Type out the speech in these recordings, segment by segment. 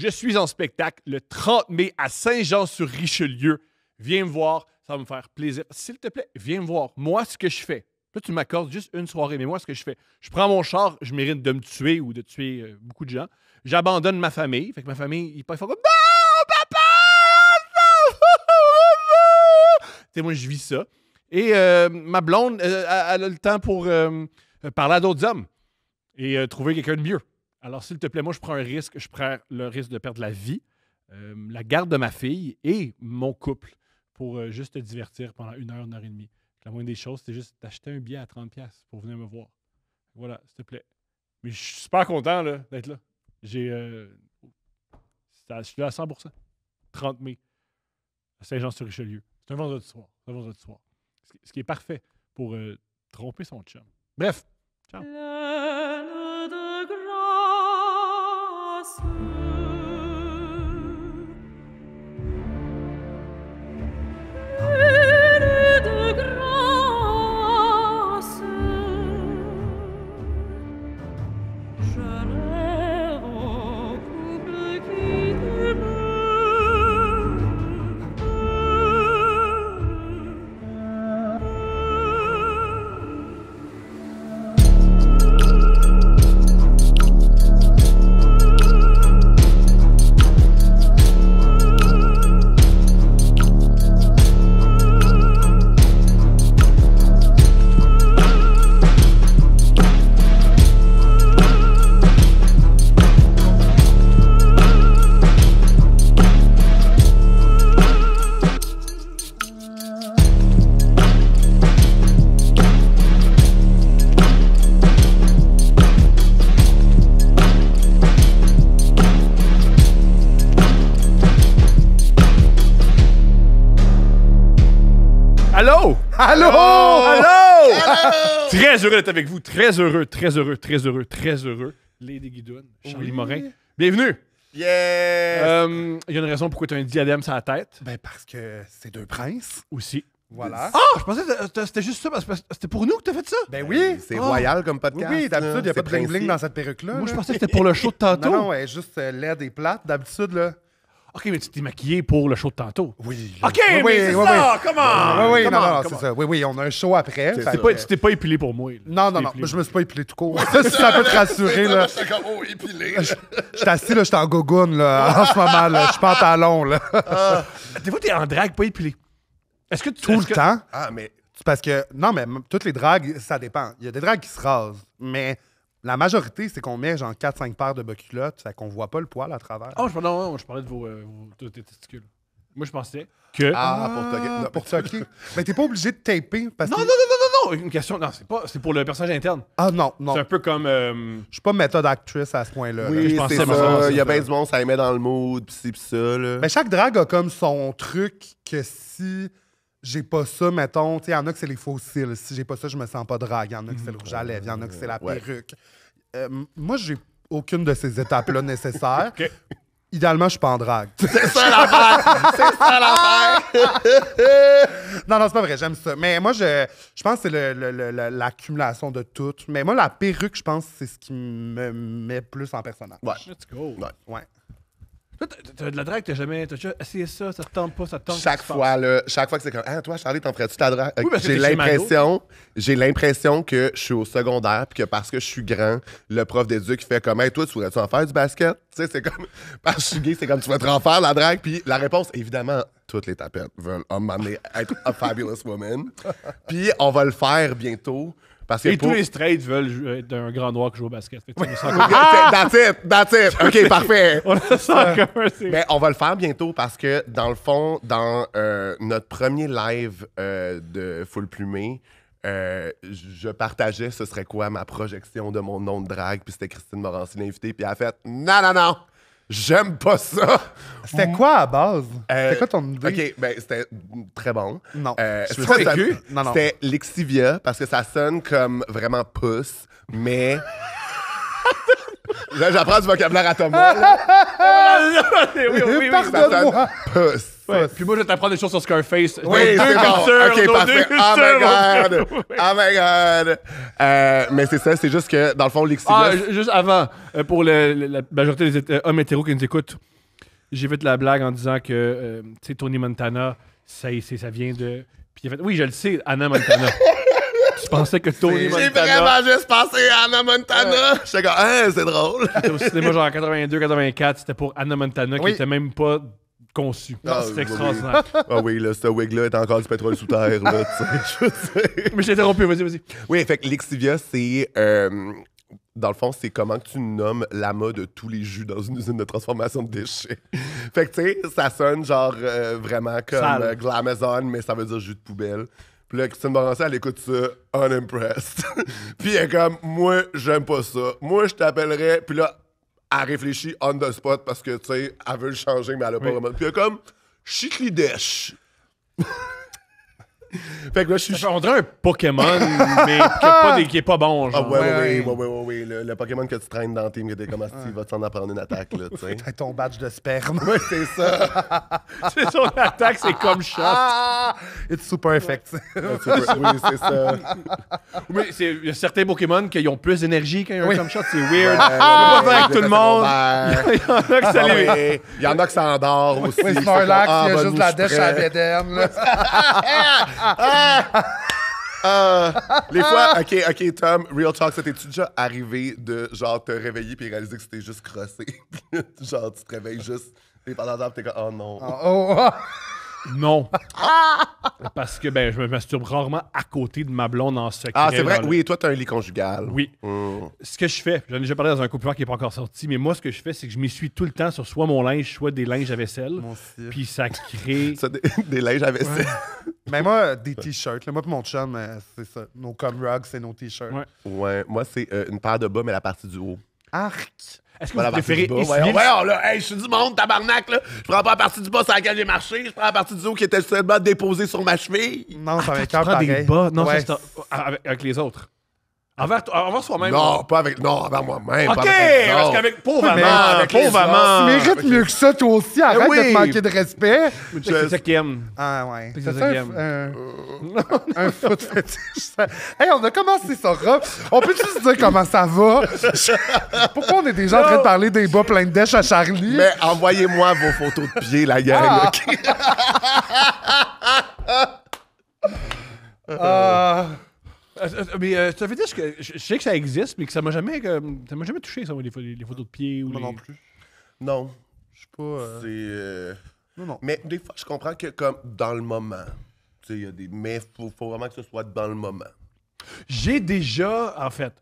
Je suis en spectacle le 30 mai à Saint-Jean-sur-Richelieu. Viens me voir, ça va me faire plaisir. S'il te plaît, viens me voir. Moi, ce que je fais, là, tu m'accordes juste une soirée, mais moi, ce que je fais, je prends mon char, je mérite de me tuer ou de tuer beaucoup de gens. J'abandonne ma famille. Fait que ma famille, ils font comme « Non, papa! Non! » Tu sais, moi, je vis ça. Et ma blonde, elle a le temps pour parler à d'autres hommes et trouver quelqu'un de mieux. Alors, s'il te plaît, moi, je prends un risque. Je prends le risque de perdre la vie, la garde de ma fille et mon couple pour juste te divertir pendant 1 heure et demie. La moindre des choses, c'est juste d'acheter un billet à 30$ pour venir me voir. Voilà, s'il te plaît. Mais je suis super content là, d'être là. Je suis là à 100%. 30 mai, à Saint-Jean-sur-Richelieu. C'est un vendredi soir. Ce qui est parfait pour tromper son chum. Bref, ciao. Pleine de grâce. Pleine de grâce. Je rêve au couple qui Allô? Allô? Allô? Très heureux d'être avec vous. Très heureux. Lady Guidoune, Charlie Morin. Bienvenue. Yeah! Il y a une raison pourquoi tu as un diadème sur la tête. Ben parce que c'est deux princes. Aussi. Voilà. Ah! Je pensais que c'était juste ça. Parce que c'était pour nous que tu as fait ça. Ben oui. C'est royal comme podcast. Oui, d'habitude, il n'y a pas de princier. bling-bling dans cette perruque-là. Moi, je là. pensais que c'était pour le show de tantôt. Non, elle est juste laide et plate. D'habitude, là. OK, mais tu t'es maquillé pour le show de tantôt. Oui. OK, mais c'est ça! Comment? Oui, non, c'est ça. Oui, on a un show après. C'est Fait ça. que- Tu t'es pas épilé pour moi. Là. Non, Tu t'es épilé je me suis pas épilé tout court. Si ça peut te rassurer, là. J'étais comme, oh, épilé. Je suis assis, là, je suis en gogoune, là, en ce moment, là. Je suis pantalon, là. Des fois, t'es en drague, pas épilé. Est-ce que Tout le temps. Ah, mais C'est parce que, non, mais toutes les dragues, ça dépend. Il y a des dragues qui se rasent, mais la majorité, c'est qu'on met genre 4-5 paires de bas culottes, fait qu'on voit pas le poil à travers. Oh, je parlais de de tes testicules. Moi, je pensais que... Pour toquer. Mais t'es pas obligé de taper parce Non, que... non, non, non, non, non! Une question, non, c'est pour le personnage interne. Ah non, C'est non. un peu comme... Je suis pas méthode actrice à ce point-là. là. oui, je pensais, c'est moi, ça. c'est Il y a ça. bien du monde, ça les met dans le mood, pis ci, pis ça, là. Mais chaque drague a comme son truc que si j'ai pas ça, mettons, tu sais, il y en a que c'est les faux cils. Si j'ai pas ça, je me sens pas drague. Il y en a que c'est le rouge à lèvres, il y en a que c'est la Ouais. perruque. Moi, j'ai aucune de ces étapes-là nécessaires. OK. Idéalement, je suis pas en drague. C'est ça l'affaire! C'est ça l'affaire! Non, c'est pas vrai, j'aime ça. Mais moi, je pense que c'est l'accumulation de tout. Mais moi, la perruque, je pense que c'est ce qui me met plus en personnage. Ouais. Let's go. Ouais. Ouais. Toi, t'as de la drague, t'as déjà essayé ça, ça te tente pas, ça te tente. Chaque fois que c'est comme, ah, toi, Charlie, t'en ferais-tu ta drague? Oui, parce que J'ai l'impression que je suis au secondaire, puis que parce que je suis grand, le prof d'éduc fait comme, hey, toi, tu voudrais-tu en faire du basket? Tu sais, c'est comme, parce que je suis gay, c'est comme, tu vas en faire la drague, puis la réponse, évidemment, toutes les tapettes veulent un moment donné être a fabulous woman. Puis on va le faire bientôt. Parce que Et tous les straights veulent être un grand noir qui joue au basket. Fait que tu me sens That's it! OK, parfait. On a ça en commun, c'est... Mais on va le faire bientôt parce que, dans le fond, dans notre premier live de Full Plumé, je partageais ce serait quoi ma projection de mon nom de drague, puis c'était Christine Morancy l'invitée, puis elle a fait « Non, j'aime pas ça! » C'était quoi à base? C'était quoi ton idée? OK, ben c'était très bon. Non. C'était pas aigu? Non. C'était Lexivia, parce que ça sonne comme vraiment pouce, mais... Là, j'apprends du vocabulaire à Thomas. là. oui. Ça sonne pouce. Ouais, ça. puis moi, je vais t'apprendre des choses sur Scarface. Oui, Nos c'est deux bon. cultures, OK, nos parfait. deux Oh my cultures. God. Oh my God. Mais c'est ça, c'est juste que, dans le fond, Lexilia... Ah, juste avant, pour la majorité des hommes hétéros qui nous écoutent, j'ai fait la blague en disant que, tu sais, Tony Montana, ça vient de... Puis il a fait, oui, je le sais, Anna Montana. Tu pensais que Tony J'ai Montana... vraiment juste pensé à Anna Montana. J'étais comme, hein, c'est drôle. C'était au cinéma genre en 82-84, c'était pour Anna Montana qui Oui. était même pas conçue. Ah, C'était oui, extraordinaire. Ah oui, là, ce wig-là est encore du pétrole sous terre, là, tu sais, je veux dire. Mais je t'ai interrompu, vas-y. Oui, fait que Lexivia, c'est... dans le fond, c'est comment que tu nommes l'amas de tous les jus dans une usine de transformation de déchets. Fait que, tu sais, ça sonne genre vraiment comme Sale. Glamazon, mais ça veut dire jus de poubelle. Puis là, Christine Morancy, elle écoute ça, unimpressed. Puis elle est comme, moi, j'aime pas ça. Moi, je t'appellerais. Puis là, elle réfléchit on the spot parce que, tu sais, elle veut le changer, mais elle a pas Oui. vraiment. Puis elle est comme, chicli dèche. Fait que là, je suis. On dirait un Pokémon, mais qui est pas bon, Ah genre. ouais. Le Pokémon que tu traînes dans le team, qui était comme il va t'en apprendre une attaque, là, tu sais. Avec ton badge de sperme. Ouais, c'est ça. C'est son attaque, c'est comme shot. Ah! It's super effective. Oui, c'est ça. Mais il y a certains Pokémon qui ont plus d'énergie quand il y a un Oui. comme shot, c'est weird. On peut pas faire avec tout le monde. Il y en a que ça les... Ouais. Il y en a qui s'endort aussi. Oui, qui Snorlax, font comme, il y a bah, juste nous, la je dèche suis à prêt. Bédène, là. Les fois, OK, Tom, Real Talk, ça t'es-tu déjà arrivé de, genre, te réveiller puis réaliser que c'était juste crossé? Genre, tu te réveilles juste, t'es pendant temps, t'es comme, oh non. Oh. Non. Parce que ben, je me masturbe rarement à côté de ma blonde en secret. Ah, c'est vrai? dans le- Oui, toi, t'as un lit conjugal. Oui. Mm. Ce que je fais, j'en ai déjà parlé dans un couple qui n'est pas encore sorti, mais moi, ce que je fais, c'est que je m'essuie tout le temps sur soit mon linge, soit des linges à vaisselle. Mon Dieu. Puis ça crée... Ça, des linges à vaisselle. Mais moi, des t-shirts. Là, moi et mon chum, c'est ça. Nos cum rugs, c'est nos t-shirts. Ouais. Ouais, moi, c'est une paire de bas, mais la partie du haut. Arc! Est-ce que Pas la vous partie préférez du bas. essuyer... Voyons, là, hey, je suis du monde, tabarnak, là. Je prends pas la partie du bas sur laquelle j'ai marché, je prends la partie du haut qui était seulement déposée sur ma cheville. Non, ça Tu m'écoeure prends des pareil. bas? Non, Ouais. ça, c'est avec les autres. Envers soi-même. Non, pas avec. Non, envers moi-même. OK! pas avec les Parce autres. qu'avec... Pauvre mais amant! avec les Tu Pauvre amant! mérites mieux que ça, toi aussi. Arrête oui. de te manquer de respect. C'est ça qu'il aime. Ah ouais. C'est C'est ça ça, qu'il aime. un foot fétiche. Hey, on a commencé ça, Rob. On peut juste dire comment ça va? Pourquoi on est déjà en train de parler des bas pleins de dèches à Charlie? Mais envoyez-moi vos photos de pied, la gang. Ah. OK? Mais ça veut dire que je sais que ça existe, mais que ça m'a jamais touché, ça, les photos de pied. Ou Moi les... non plus. Non. Je suis pas. C'est. Non. Mais des fois, je comprends que, comme, dans le moment. Tu sais, il y a des. Mais faut vraiment que ce soit dans le moment. J'ai déjà, en fait,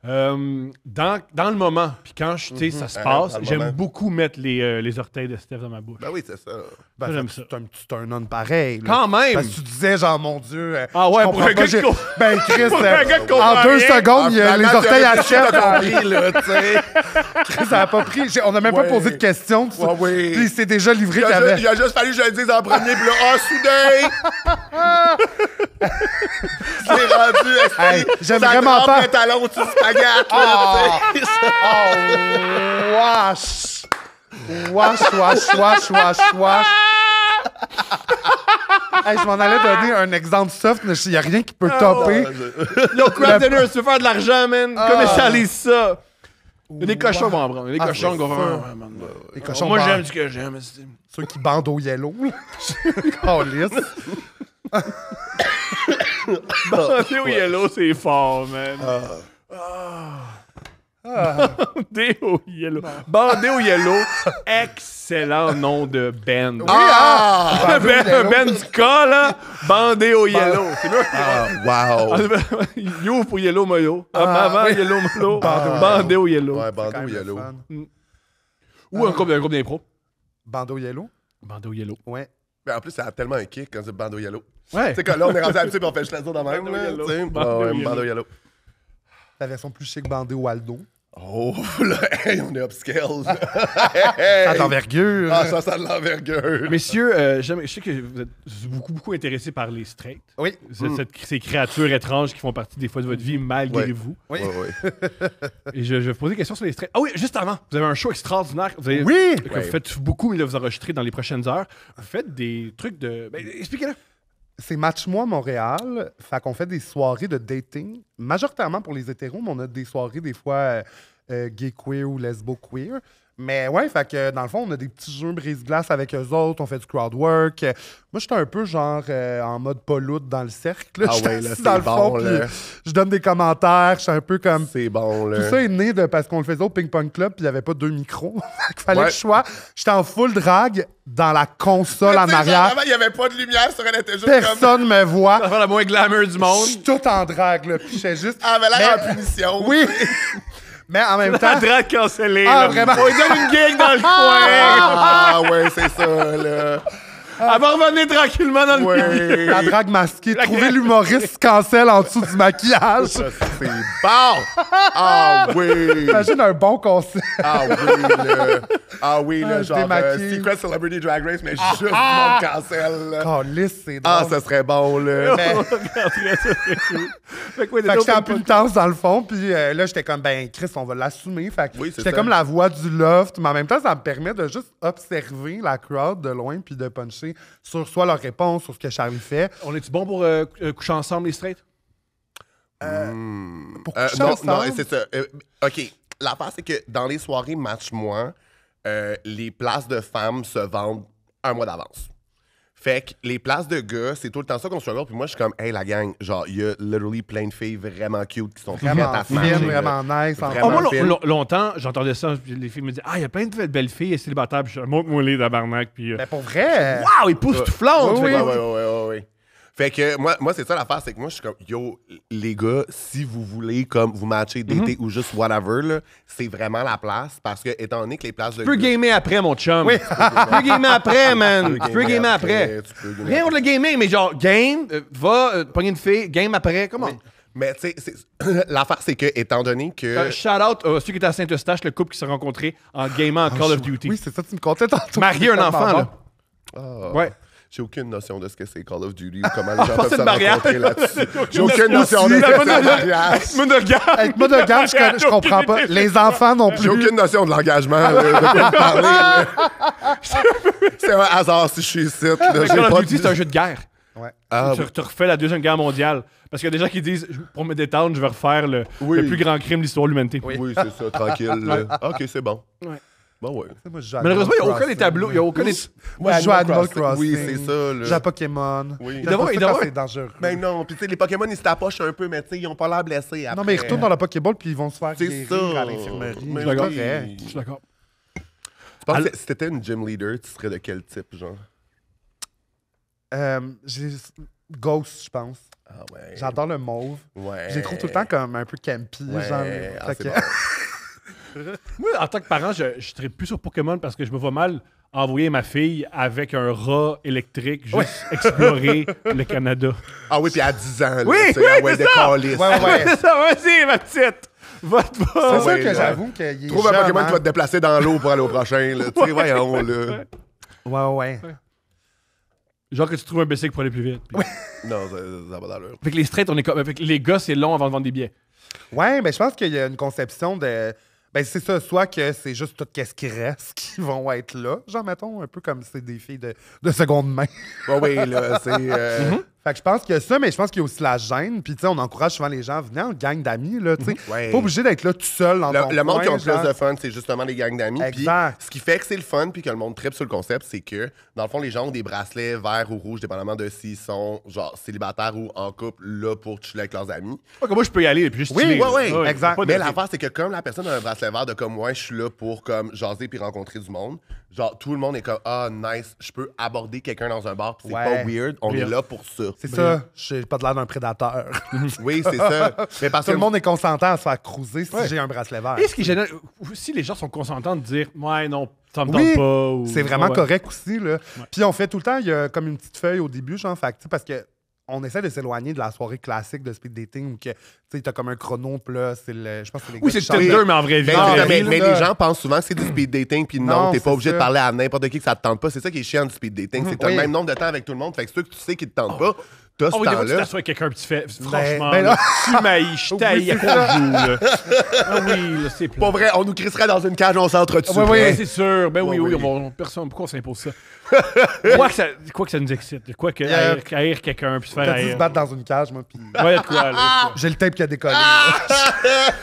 dans le moment, puis quand tu sais, ça se passe, dans le j'aime moment. beaucoup mettre les orteils de Steph dans ma bouche. Ben oui, c'est ça. Ben, J'aime ça. C'est un petit turn-on pareil. là. Quand même! Parce que tu disais, genre, mon Dieu. Ah ouais, je pour comprends un pas, gars qui j'ai- co- Ben, Chris, Pour un gars qui en comprend 2 rien. secondes, il y a les orteils à Steph. compris, là, tu sais. Chris, ça a pas pris. On n'a même pas Ouais. posé de questions. Ouais, oui. Puis il s'est déjà livré Il qu'il y a, avait. juste, il a juste fallu que je le dise en premier, puis là, soudain! C'est rendu, Hey, j'aime ça vraiment trempe pas. le talon au-dessus du spaghette, là, tu sais. Oh, wesh. Wesh. Hey, je m'en allais donner un exemple soft, mais il n'y a rien qui peut topper. Yo, Craft Dinner, tu veux faire de l'argent, man? Commercialise ça! Il y a des cochons qui vont en prendre. Il y a des Ah, cochons qui vont c'est faire. sûr. Ouais, man. Les cochons Moi, bandent. j'aime ce que j'aime. c'est- Ceux qui bandent au yellow. Calisse. Bandé au yellow, c'est fort, man. Bandé au yellow. Bandé au yellow, excellent nom de band. Ah! Un band du cas, là. Bandé au yellow. C'est mieux. Wow! You pour Yellow Moyo. Avant oui. Yellow Moyo. Bandé au Bandé au yellow. Ouais, Quand bandeau même le yellow. fun. Ou un groupe d'impro. Bandeau yellow? Bandé au yellow. Ouais. Mais en plus, ça a tellement un kick quand c'est bandeau yellow. Ouais. Tu sais, quand là, on est rendu habitué, puis on fait juste la dire de même. Bandeau là, yellow. tu sais. Bandeau Ouais, yellow. bandeau yellow. La version plus chic bandée au Aldo. Oh, là, hey, on est upscale. Ça a de l'envergure. Ah, ça a de l'envergure. Messieurs, je sais que vous êtes beaucoup intéressés par les straights. Oui. Ces créatures étranges qui font partie des fois de votre vie malgré Ouais. vous. Oui. Ouais. Et je vais vous poser des questions sur les straights. Ah oui, juste avant, vous avez un show extraordinaire. Vous avez, Oui! que Ouais. vous faites beaucoup, mais là, vous enregistrez dans les prochaines heures. Vous faites des trucs de... Ben, expliquez-le. C'est Match-moi Montréal. Fait qu'on fait des soirées de dating, majoritairement pour les hétéros, mais on a des soirées des fois gay queer ou lesbo queer. Mais ouais, fait que dans le fond, on a des petits jeux brise-glace avec eux autres, on fait du crowd work. Moi, j'étais un peu genre en mode poloute dans le cercle. Ah J'étais ouais, là, assis dans c'est le fond, bon, puis là. je donne des commentaires, je suis un peu comme... C'est bon, là. Tout ça est né de parce qu'on le faisait au ping-pong club, puis il n'y avait pas 2 micros. Fait qu'il fallait Ouais. que je sois... J'étais en full drag dans la console en Tu sais, genre, arrière. avant, il n'y avait pas de lumière sur elle, était juste Personne me voit. Ça va faire la moins glamour du Je monde. suis tout en drague, là. Puis j'étais juste... Ah, mais là, Mais- en punition. Oui! Mais en même La temps... drague cancellée. Ah, là. vraiment? On lui donne une gig dans le coin. Ah, ouais, c'est ça, là. Elle va revenir tranquillement dans le Ouais. La drague masquée. Trouver l'humoriste cancel en dessous du maquillage. Ça, c'est bon! Ah, oui! Imagine un bon concept. Ah, oui, là. Ah, oui, là, Ah, genre démaquille. Secret Celebrity Drag Race, mais juste du monde cancel, là. Calisse, c'est drôle. Ah, ça serait bon, là. Mais- On regarderait ça, c'est cool. Fait que, ouais, Fait que j'étais en d'autres- punitence dans le fond, puis là, j'étais comme, ben, Chris, on va l'assumer. Fait que Oui, c'est j'étais ça. comme la voix du loft, mais en même temps, ça me permet de juste observer la crowd de loin, puis de puncher sur soit leur réponse, sur ce que Charlie fait. On est-tu bon pour coucher ensemble, les straights? Pour coucher Non, ensemble. c'est ça. OK. L'affaire, c'est que dans les soirées Match-moi, les places de femmes se vendent un mois d'avance. Fait que les places de gars, c'est tout le temps ça qu'on se regarde. Puis moi, je suis comme, hey, la gang, genre, il y a literally plein de filles vraiment cute qui sont prêtes Vraiment à se fine, matcher, là. vraiment nice. en Vraiment Ah, moi, fine. longtemps, j'entendais ça, puis les filles me disaient « Ah, il y a plein de belles filles célibataires. » Puis je montre-moi les tabarnak, puis... Mais pour vrai, Waouh, ils poussent tout flanc! Oui, Ouais. Fait que moi c'est ça l'affaire, c'est que moi, je suis comme, yo, les gars, si vous voulez, comme, vous matcher, dater ou juste whatever, là, c'est vraiment la place. Parce que, étant donné que les places de Tu peux gars- gamer après, mon chum. Oui. Tu peux gamer après, man. Tu peux gamer après. Tu peux gamer Rien contre le gaming, mais genre, game, va, pogner une fille, game après, comment? Mais tu sais, l'affaire, c'est que, étant donné que. Shout out à ceux qui étaient à Saint-Eustache, le couple qui s'est rencontré en gamant en Call of Duty. oui, c'est ça, tu me contais tantôt. Marier un enfant, là. Ah, Ouais. J'ai aucune notion de ce que c'est Call of Duty ou comment les gens C'est peuvent se le mariage. rencontrer là-dessus. J'ai notion aucune notion de aussi. ce que La c'est le bonne- mariage. Monogame. Avec moi de gamme, je comprends pas. Les enfants non plus. J'ai aucune notion de l'engagement, là, de quoi vous parlez. là. C'est un hasard si je suis ici. là. J'ai Call of pas Duty, de- c'est un jeu de guerre. Ouais. Ah, Tu refais la Deuxième Guerre mondiale. Parce qu'il y a des gens qui disent, pour me détendre, je vais refaire le plus grand crime de l'histoire de l'humanité. oui, c'est ça, tranquille. là. OK, c'est bon. Ouais. Bon, ouais. Moi, je joue à Malheureusement, il n'y a Animal aucun des tableaux. Il n'y a aucun des... Moi, je joue à Animal Crossing. Oui, c'est ça. Je joue à Là. Pokémon. Oui. J'aime Il doit pas ça avoir- quand c'est dangereux. Ben non, puis tu sais, les Pokémon, ils se tapochent un peu, mais tu sais, ils ont pas l'air blessés après. Non, mais ils retournent dans la Pokéball puis ils vont se faire C'est guérir ça. à l'infirmerie. Mais C'est oui. correct. Je suis d'accord. Tu penses que si t'étais une gym leader, tu serais de quel type, genre? J'ai Ghost, je pense. Ah ouais. J'adore le mauve. Ouais. Je les trouve tout le temps comme un peu campy. Ouais. Genre, Ah, Fait c'est que- bon. Moi, en tant que parent, je serais plus sur Pokémon parce que je me vois mal envoyer ma fille avec un rat électrique juste explorer le Canada. Ah oui, puis à 10 ans, là, Oui, tu sais, oui, ah ouais, c'est des ça. calices. Ouais. C'est ça, vas-y, ma petite! Va te C'est voir! sûr ouais, que là. j'avoue qu'il est Trouve un jeune, Pokémon hein. qui va te déplacer dans l'eau pour aller au prochain, là. Tu sais, voyons, là. Ouais. Genre que tu trouves un bicycle pour aller plus vite. Puis- Non, ça va d'allure. Avec les straights, on est comme. Avec les gars, c'est long avant de vendre des billets. Ouais, mais je pense qu'il y a une conception de. Ben, c'est ça, soit que c'est juste tout ce qui reste qui vont être là. Genre, mettons, un peu comme c'est des filles de seconde main. Ouais, oui, là, c'est. Fait que je pense qu'il y a ça, mais je pense qu'il y a aussi la gêne. Puis, tu sais, on encourage souvent les gens à venir en gang d'amis, là, tu sais. Ouais. Pas obligé d'être là tout seul dans ton Le monde coin, qui ont le genre. plus de fun, c'est justement les gangs d'amis. Puis Exact. ce qui fait que c'est le fun puis que le monde tripe sur le concept, c'est que, dans le fond, les gens ont des bracelets verts ou rouges, dépendamment de s'ils sont, genre, célibataires ou en couple, là, pour chiller avec leurs amis. Pas comme moi, je peux y aller et puis juste Oui, chiller, ouais, là. ouais, exact. Pas de- Mais l'affaire, c'est que comme la personne a un bracelet vert de comme moi, je suis là pour comme jaser puis rencontrer du monde. Genre, tout le monde est comme, ah, nice, je peux aborder quelqu'un dans un bar, puis c'est Ouais. pas weird, on est là pour ça. C'est ça, j'ai pas de l'air d'un prédateur. Oui, c'est ça. Mais parce Tout que le monde est consentant à se faire cruiser si Ouais. j'ai un bracelet vert. Et ce qui est gênant, si les gens sont consentants de dire, ouais, non, ça me Oui, tente pas. Ou... c'est vraiment Ouais. correct aussi. Là. Puis on fait tout le temps, il y a comme une petite feuille au début, genre, fait que, tu sais, parce que on essaie de s'éloigner de la soirée classique de speed dating où que, tu sais, t'as comme un chrono, puis là, je pense que c'est les Oui, gars c'est qui le chantent. Tinder, mais en vraie vie. Mais, en vraie mais, vie, mais là. les gens pensent souvent que c'est du speed dating, puis non, Non, t'es pas c'est obligé ça. de parler à n'importe qui que ça te tente pas. C'est ça qui est chiant du speed dating, c'est que t'as Oui. le même nombre de temps avec tout le monde. Fait que ceux que tu sais qui te tentent pas, t'as ce Oh, oui, des fois, tu temps-là. t'assois avec quelqu'un, puis tu fais, franchement, ben là, là- tu m'haïs, je t'haïs, à Oui, quoi on joue, là? Ah oui, là, c'est plat. Pas vrai, on nous crisserait dans une cage, on s'entretue. Ouais, Oui, c'est sûr. Ben oui, Ouais, oui, oui. personne, pourquoi on s'impose ça? Quoi que ça nous excite. Quoi que haïr quelqu'un, puis se faire T'as dit se haïr. battre dans une cage, moi, puis Ouais, de quoi, là? j'ai le tape qui a décollé.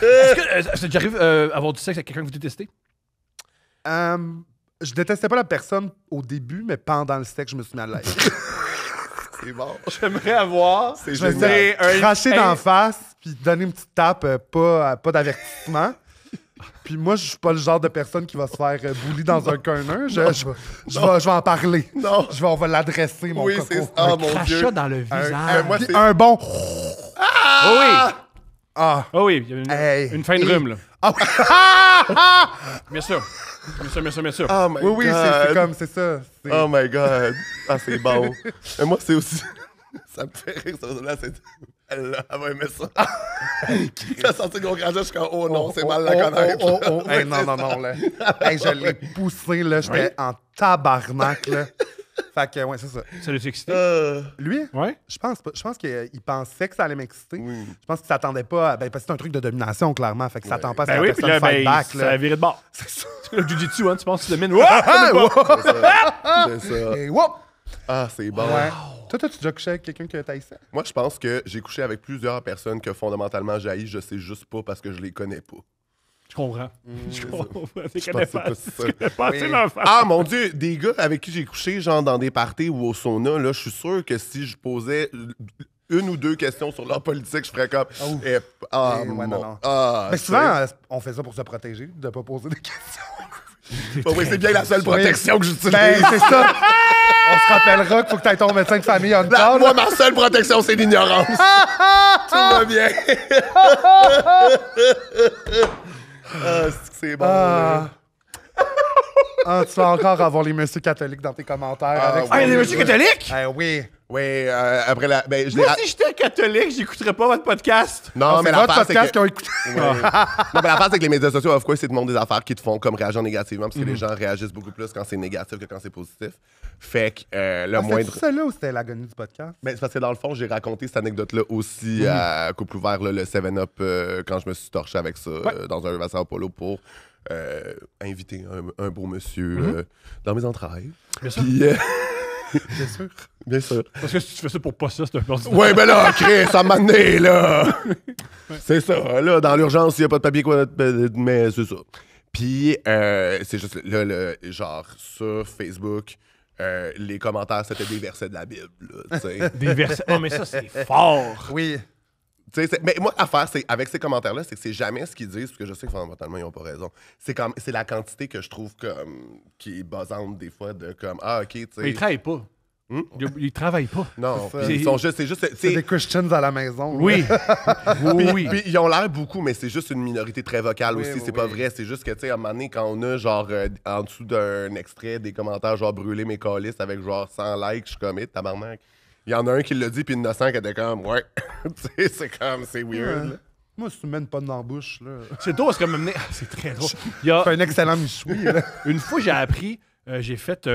Est-ce que ça t'arrive avoir du sexe avec quelqu'un que vous détestez? Je détestais pas la personne au début, mais pendant le sexe, je me suis mis à l'aise. C'est bon. J'aimerais avoir. C'est Je me génial. suis un- craché un- d'en face, puis donner une petite tape, pas d'avertissement. Puis moi, je suis pas le genre de personne qui va se faire bully dans un corner. Je vais en parler. Non. On va l'adresser, mon Oui, coco. c'est ça. Oh mon Dieu. Crachat dans le visage. moi, Puis c'est- un bon... Oh oui! Ah! Oh oui, il y a une, Hey. une fin de Et- rhume, là. Ah! Bien sûr. Bien sûr. Oh my Oui, oui, God. c'est comme, c'est ça. C'est- Oh my God. Ah, c'est bon. Mais moi, c'est aussi... Ça me fait rire, ça. Là, c'est... Elle va aimer ça. Quand sorti gros crachat, je suis comme, oh non, c'est mal la connaître. Hey, non, là. Hey, je l'ai poussé, là. J'étais en tabarnak, là. Fait que, ouais, c'est ça. Ça l'a excité? Lui, Ouais? je pense pas. Je pense qu'il pensait que ça allait m'exciter. Oui. Je pense qu'il s'attendait pas à... Ben, parce que c'est un truc de domination, clairement. Fait qu'il s'attend pas à ce Ben que oui, la puis personne là, fight ben, back, ça là. a viré de bord. C'est ça. Le jujitsu, hein, tu penses que tu domines. Ouah! C'est ça. Et whoop! Ah, c'est bon. Ouais. Toi, t'as-tu déjà couché avec quelqu'un que t'haïssais? Moi, je pense que j'ai couché avec plusieurs personnes que fondamentalement j'haïs, je sais juste pas parce que je les connais pas. Je comprends. Je comprends. Tu Je connais pense que pas. c'est pas ça. Tu connais pas assez Oui. l'enfant. Ah mon Dieu, des gars avec qui j'ai couché, genre dans des parties ou au sauna, là, je suis sûr que si je posais une ou deux questions sur leur politique, je ferais comme. Oh. Ah, Ouais, non. Mais souvent, on fait ça pour se protéger, de pas poser des questions. Oui, c'est bien la seule protection que j'utilise. Ben, c'est ça. On se rappellera qu'il faut que tu aies ton médecin de famille en temps. Moi, ma seule protection, c'est l'ignorance. Tout va bien. C'est bon. Ah. Ah, tu vas encore avoir les messieurs catholiques dans tes commentaires. Ah, avec oui. Ah, il y a des messieurs catholiques? Eh oui. Oui, après la. Ben, je l'ai. Moi, si j'étais catholique, j'écouterais pas votre podcast. Non, mais c'est la votre face, c'est podcast que. qui ont écouté. Ouais. Non, mais la face avec les médias sociaux, of course, c'est de montrer des affaires qui te font comme réagir négativement, parce que les gens réagissent beaucoup plus quand c'est négatif que quand c'est positif. Fait que le moindre. C'était ça là ou c'était l'agonie du podcast? Ben, c'est parce que dans le fond, j'ai raconté cette anecdote-là aussi à Couple Ouvert, là, le 7-Up, quand je me suis torché avec ça dans un à Sao Paulo pour inviter un beau monsieur dans mes entrailles. Bien sûr. Puis, Bien sûr. bien sûr. Parce que si tu fais ça pour pas ça, c'est un peu ordinaire. Ouais, ben là, Chris, ça m'a amené, là. C'est ça, là, dans l'urgence, il n'y a pas de papier, quoi, mais c'est ça. Puis, c'est juste, là, genre, sur Facebook, les commentaires, c'était des versets de la Bible, là, tu sais. Des versets. Oh, mais ça, c'est fort. Oui. Tu sais, mais moi, l'affaire, c'est avec ces commentaires-là, c'est que c'est jamais ce qu'ils disent, parce que je sais que fondamentalement, ils n'ont pas raison. C'est la quantité que je trouve comme qui est buzzante des fois de comme ah ok, tu Mais ils sais. travaillent pas. Ils travaillent pas. Non, C'est ça. puis ils sont juste, c'est juste, tu C'est sais, des Christians à la maison. Oui. puis, oui. puis ils ont l'air beaucoup, mais c'est juste une minorité très vocale Oui, aussi. oui, C'est pas oui. vrai. C'est juste que, tu sais, à un moment donné, quand on a, genre, en dessous d'un extrait, des commentaires, genre, brûler mes calices avec, genre, 100 likes, je suis comme, tabarnak. Il y en a un qui l'a dit, puis innocent qui était comme, ouais. Tu sais, c'est comme, c'est weird, là. Moi, si tu me mets une pomme dans la bouche, là. C'est drôle parce que m'amener. Ah, c'est très drôle. Il y a C'est un excellent michoui, là. une fois, j'ai appris, j'ai fait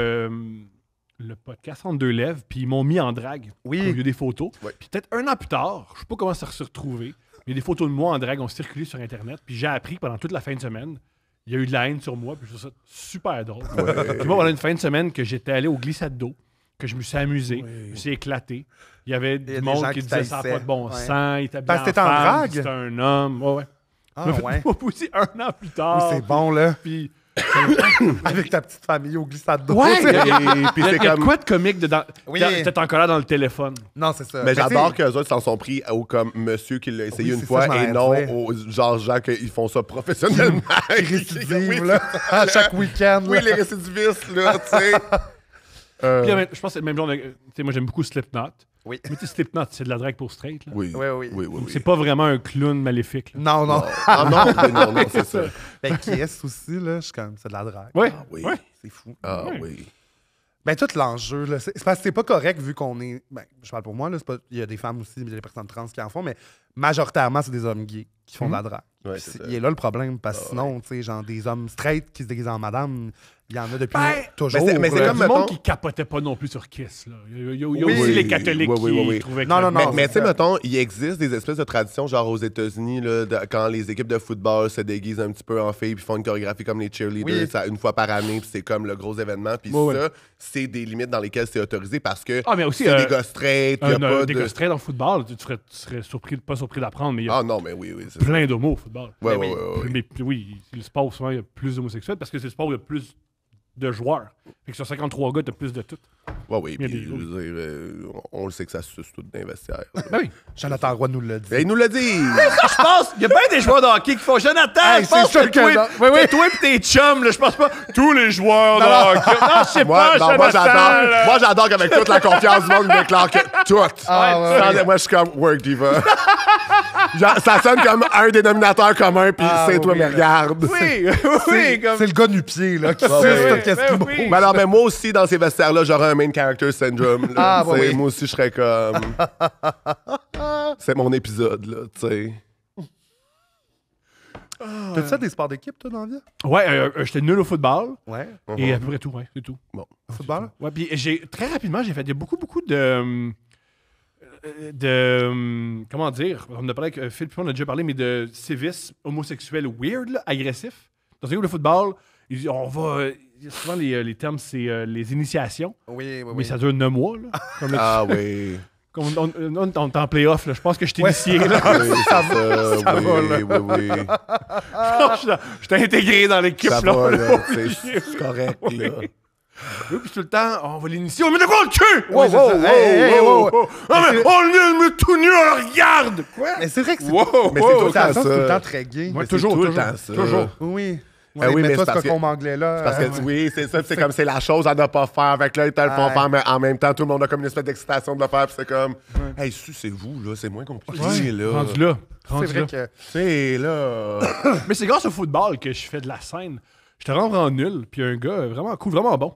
le podcast entre deux lèvres, puis ils m'ont mis en drague Oui. au milieu des photos. Ouais. Puis peut-être un an plus tard, je sais pas comment ça s'est retrouvé, mais des photos de moi en drague ont circulé sur Internet, puis j'ai appris que pendant toute la fin de semaine, il y a eu de la haine sur moi, puis je trouve ça super drôle. Puis moi, voilà une fin de semaine que j'étais allé au glissade d'eau, que je me suis amusé, je me suis éclaté. Il y avait y a du des monde gens qui qui disait ça n'a pas t'haïssaient. de bon Ouais. sens, il était Parce que bien t'étais en femme, drague? c'était un homme. Ouais. Ah, ouais. Moi aussi, un an plus Oui, tard. c'est bon, là. Puis Avec ta petite famille au glissade d'eau. ouais, Puis il y a c'est de comme. quoi de comique dedans. Oui. T'es encore là dans le téléphone. Non, c'est ça. Mais j'adore tu sais, qu'eux autres s'en sont pris au comme monsieur qui l'a essayé Oui, une c'est ça, fois je m'en et non allais dire. aux genre gens qui font ça professionnellement. qui récidivent, Oui, là, à chaque week-end. oui, là. les récidivistes, là, tu sais. Puis, je pense que c'est le même genre de. Tu sais, moi, j'aime beaucoup Slipknot. Oui. Mais tu sais, Slipknot, c'est de la drague pour straight. Là. Oui. Oui, oui. Donc, c'est pas vraiment un clown maléfique. Là. Non, non. Ah non, c'est ça. Ben, Kiss aussi, là, je suis comme, c'est de la drague. Ouais. Ah oui, Ouais. C'est fou. ah Ouais. oui. Ben, tout l'enjeu, là, c'est parce que c'est pas correct vu qu'on est. Ben, je parle pour moi, là, il y a des femmes aussi, il y a des personnes trans qui en font, mais majoritairement, c'est des hommes gays qui font de la drague. Ouais, c'est ça. Il est là le problème, parce que sinon, tu sais, genre des hommes straight qui se déguisent en madame, il y en a depuis Ben, toujours. mais c'est Il y a comme, du monde mettons- qui capotait pas non plus sur Kiss. Là. Il y a Oui. aussi les catholiques Oui. qui trouvaient que... Non, non, non. Mais c'est tu sais, ça. mettons, il existe des espèces de traditions, genre aux États-Unis, là, quand les équipes de football se déguisent un petit peu en filles puis font une chorégraphie comme les cheerleaders, Oui. ça, une fois par année, puis c'est comme le gros événement. Puis Ouais, ça, c'est des limites dans lesquelles c'est autorisé parce que Ah, mais aussi, c'est des gars straight, il y a pas des de... gars straight dans le football, tu serais pas surpris d'apprendre, mais il y a Ah non, mais oui, c'est ça. plein d'homos au football. Ouais, Mais ouais, ouais, ouais. Mais oui, le sport, souvent, il y a plus d'homosexuels parce que c'est le sport où il y a plus de joueurs. Fait que sur 53 gars, t'as plus de tout. Ouais, oui, Il y a puis des- je veux dire, on le sait que ça se suce tout dans les vestiaires. Ben oui. Jonathan Roy nous l'a dit. Ben, il nous l'a dit! Je pense, il y a bien des joueurs de hockey qui font Jonathan, Hey, je pense c'est sûr que toi, que non. Oui, oui. toi pis tes chums, là, je pense pas tous les joueurs de hockey. Non, je sais pas, Non, Jonathan. moi, j'adore qu'avec toute la confiance du monde, il déclare que tout. Ah, ouais, Sans- Moi, je suis comme work diva. Genre, ça sonne comme un dénominateur commun, puis Ah, c'est toi, oui, mais là. regarde. Oui, oui, comme... C'est le gars nu-pied, là, qui Ouais, suce ouais. tout qu'est-ce qu'il Ben faut. oui. Mais alors, mais moi aussi, dans ces vestiaires-là, j'aurais un main character syndrome. là. Ah, Tu sais, oui. Moi aussi, je serais comme. C'est mon épisode, là, tu sais. T'as-tu ça des sports d'équipe, toi, dans la vie? Ouais, j'étais nul au football. Ouais. Et à peu près tout, ouais, c'est tout. Football? Ouais, puis très rapidement, j'ai fait il y a beaucoup comment dire, on a parlé avec Phil, puis on a déjà parlé, mais de sévices homosexuels weird, là, agressifs. Dans un groupe de football, on va... souvent, les termes, c'est les initiations. Oui, oui, Mais ça dure 9 mois, là. Comme là, Ah oui. comme on est en playoff, là. Je pense que je t'ai initié, là. Oui, c'est ça. ça oui, va, là. oui, oui. Je t'ai intégré dans l'équipe, Ça là. va, on est là. pas C'est obligé. c'est correct, là. Oui, puis tout le temps, on va l'initier, on met de quoi le cul! Ouais, c'est ça. Hey, wow. Ah, mais on le met tout nu, on le regarde! Quoi? Mais c'est vrai que c'est Wow, Mais wow. c'est tout le ça, temps c'est tout le ça. temps très gay. Ouais, c'est toujours, tout le toujours, temps ça. toujours. Oui. Ah oui, mais mais toi, c'est parce ce que- cocon anglais-là. Parce que oui, c'est ça, puis c'est comme c'est la chose à ne pas faire. Avec là, ils te le font Ouais. faire, mais en même temps, tout le monde a comme une espèce d'excitation de le faire, puis c'est comme, hey, c'est vous, là, c'est moins compliqué, là. Rendu là. C'est Rendu vrai là. que. C'est là. Mais c'est grâce au football que je fais de la scène. J'étais vraiment nul, puis un gars vraiment cool, vraiment bon,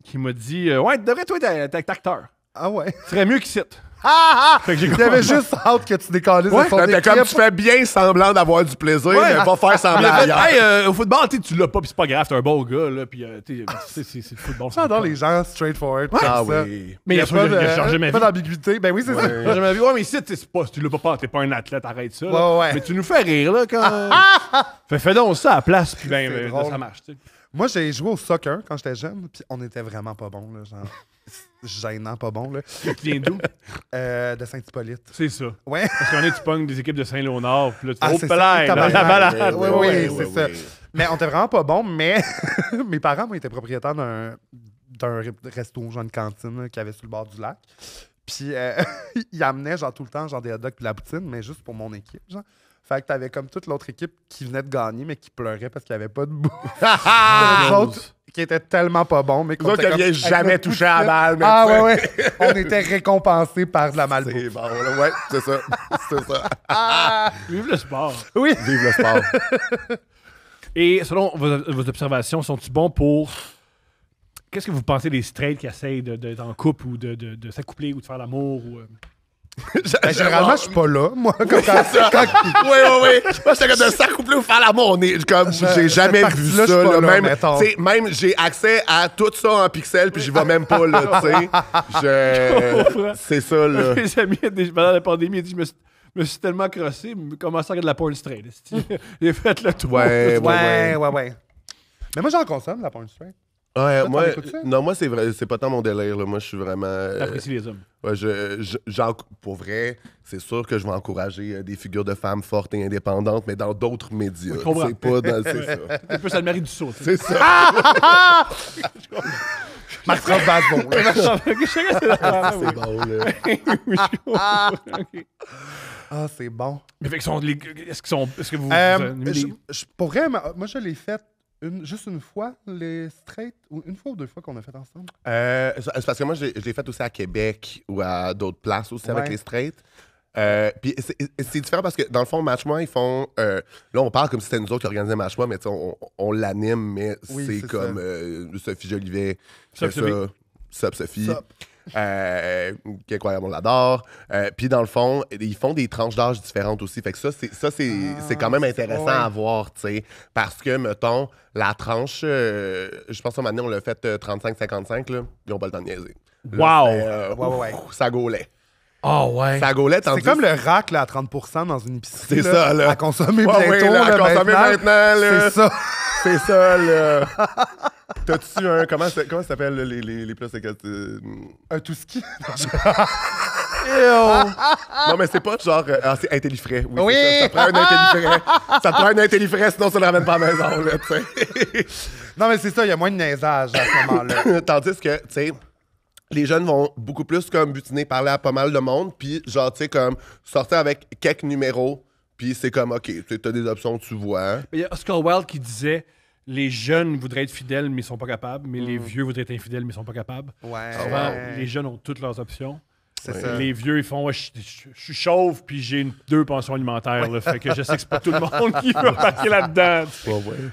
qui m'a dit ouais, tu devrais, toi, être acteur. Ah ouais. Tu serais mieux qu'ici. Fait que j'ai Il y avait juste hâte que tu décalisses de son T'es équipe. comme tu fais bien semblant d'avoir du plaisir, Ouais. mais pas faire semblant ailleurs. Hey, au football, tu l'as pas, puis c'est pas grave, t'es un bon gars, là, puis c'est le football. J'adore les gens straightforward. Ah comme ça. oui. Mais il y a pas j'ai changé ma vie. pas d'ambiguïté. Ben oui, c'est ça. J'ai jamais vu. Ouais, mais ici, c'est pas, tu l'as pas, t'es pas un athlète, arrête ça. là. Ouais, ouais. Mais tu nous fais rire, là, quand. fais donc ça à la place, puis ben, C'est là, drôle. ça marche, tu sais. Moi, j'ai joué au soccer quand j'étais jeune, puis on était vraiment pas bons, là, genre gênant pas bon, là. Tu viens d'où? De Saint-Hippolyte. C'est ça. Ouais. Parce qu'on est, tu pognes des équipes de Saint-Léonard, puis là, tu Ah, fais c'est au ça, palais, la tabarnak. balade. Oui, Ouais, oui, ouais, c'est ça. ouais. Mais on était vraiment pas bons, mais mes parents, moi, étaient propriétaires d'un resto, genre une cantine là, qui avait sur le bord du lac. Puis ils amenaient genre tout le temps genre des hot dogs puis de la poutine, mais juste pour mon équipe, genre. Fait que t'avais comme toute l'autre équipe qui venait de gagner, mais qui pleurait parce qu'il n'y avait pas de bouffe. Les autres qui étaient tellement pas bons, mais Nous autres, qui était n'avions comme- jamais avec touché à la balle, mais Ah tu sais, ouais, ouais. On était récompensés par de la malbouffe. c'est bon, là, ouais, c'est ça. C'est ça. Vive le sport. Oui. Vive le sport. Et selon vos observations, sont-ils bons pour. Qu'est-ce que vous pensez des straights qui essayent d'être en couple ou de s'accoupler ou de faire l'amour ou. Ben, généralement, je suis pas là, moi. Comme Oui. Moi, j'étais comme de s'accoupler ou faire l'amour. On est comme, j'ai jamais cette vu partie-là, je ça. suis pas là. là, Même, mettons. t'sais, même j'ai accès à tout ça en pixels, puis j'y vais même pas, là, tu sais. C'est ça, là. Mes amis, pendant la pandémie, ils disent je me suis tellement crossé, je commencé à regarder de la porn straight. esti. J'ai fait le tour. Ouais, ouais. Mais moi, j'en consomme, la porn straight. Ouais, t'en moi, écoutes ça? non, moi, c'est vrai, c'est pas tant mon délire, là. Moi, je suis vraiment. J'apprécie les hommes. Ouais, pour vrai, c'est sûr que je vais encourager des figures de femmes fortes et indépendantes, mais dans d'autres médias. comprends. C'est pas dans. C'est ça. C'est plus à le mari du saut. tu sais. C'est ça. Marc-Roch Basbon. C'est bon, là. Ok. Ah, c'est bon. Mais fait que est-ce que vous. Pour vrai, moi, je l'ai fait juste une fois, les straight, ou une fois ou deux fois qu'on a fait ensemble. C'est parce que moi, je l'ai fait aussi à Québec ou à d'autres places aussi avec Ouais. les straights. Puis c'est différent parce que dans le fond, Match-moi, ils font. Là, on parle comme si c'était nous autres qui organisaient Match-moi, mais on l'anime, mais Oui, c'est c'est comme Sophie Jolivet. Sup, fait Sophie. ça. Sup, Sophie. Sup. Qui est incroyable, on l'adore. Puis dans le fond, ils font des tranches d'âge différentes aussi. Fait que c'est quand même intéressant ouais. à voir, tu sais. Parce que, mettons, la tranche, je pense que maintenant, on l'a fait 35-55, là. Ils n'ont pas le temps de niaiser. Là, Wow! c'était, Ouais. ça gaulait. Ah ouais! Ça gaulait, tandis C'est comme le rack là, à 30% dans une épicerie. C'est ça, là. À consommer Ouais, bientôt. ouais, là, à consommer maintenant, là. C'est ça. C'est ça, là. T'as-tu un... Comment ça s'appelle, là, les plats, c'est que... Un tout ski. Non, mais c'est pas genre... c'est Intellifrais. Oui, Oui. c'est ça. Ça te prend un Intellifrais. Ça te prend un Intellifrais, sinon ça le ramène pas à la maison, là, tu sais. Non, mais c'est ça, il y a moins de niaisage à ce moment-là. Tandis que, tu sais... Les jeunes vont beaucoup plus comme butiner, parler à pas mal de monde, puis genre, tu sais, comme sortir avec quelques numéros, puis c'est comme, OK, tu as des options, tu vois. Il y a Oscar Wilde qui disait les jeunes voudraient être fidèles, mais ils sont pas capables, mais les vieux voudraient être infidèles, mais ils sont pas capables. Ouais. Souvent, les jeunes ont toutes leurs options. C'est Ouais. ça. Les vieux, ils font je suis chauve, puis j'ai 2 pensions alimentaires. Là, fait que je sais que c'est pas tout le monde qui va embarquer là-dedans.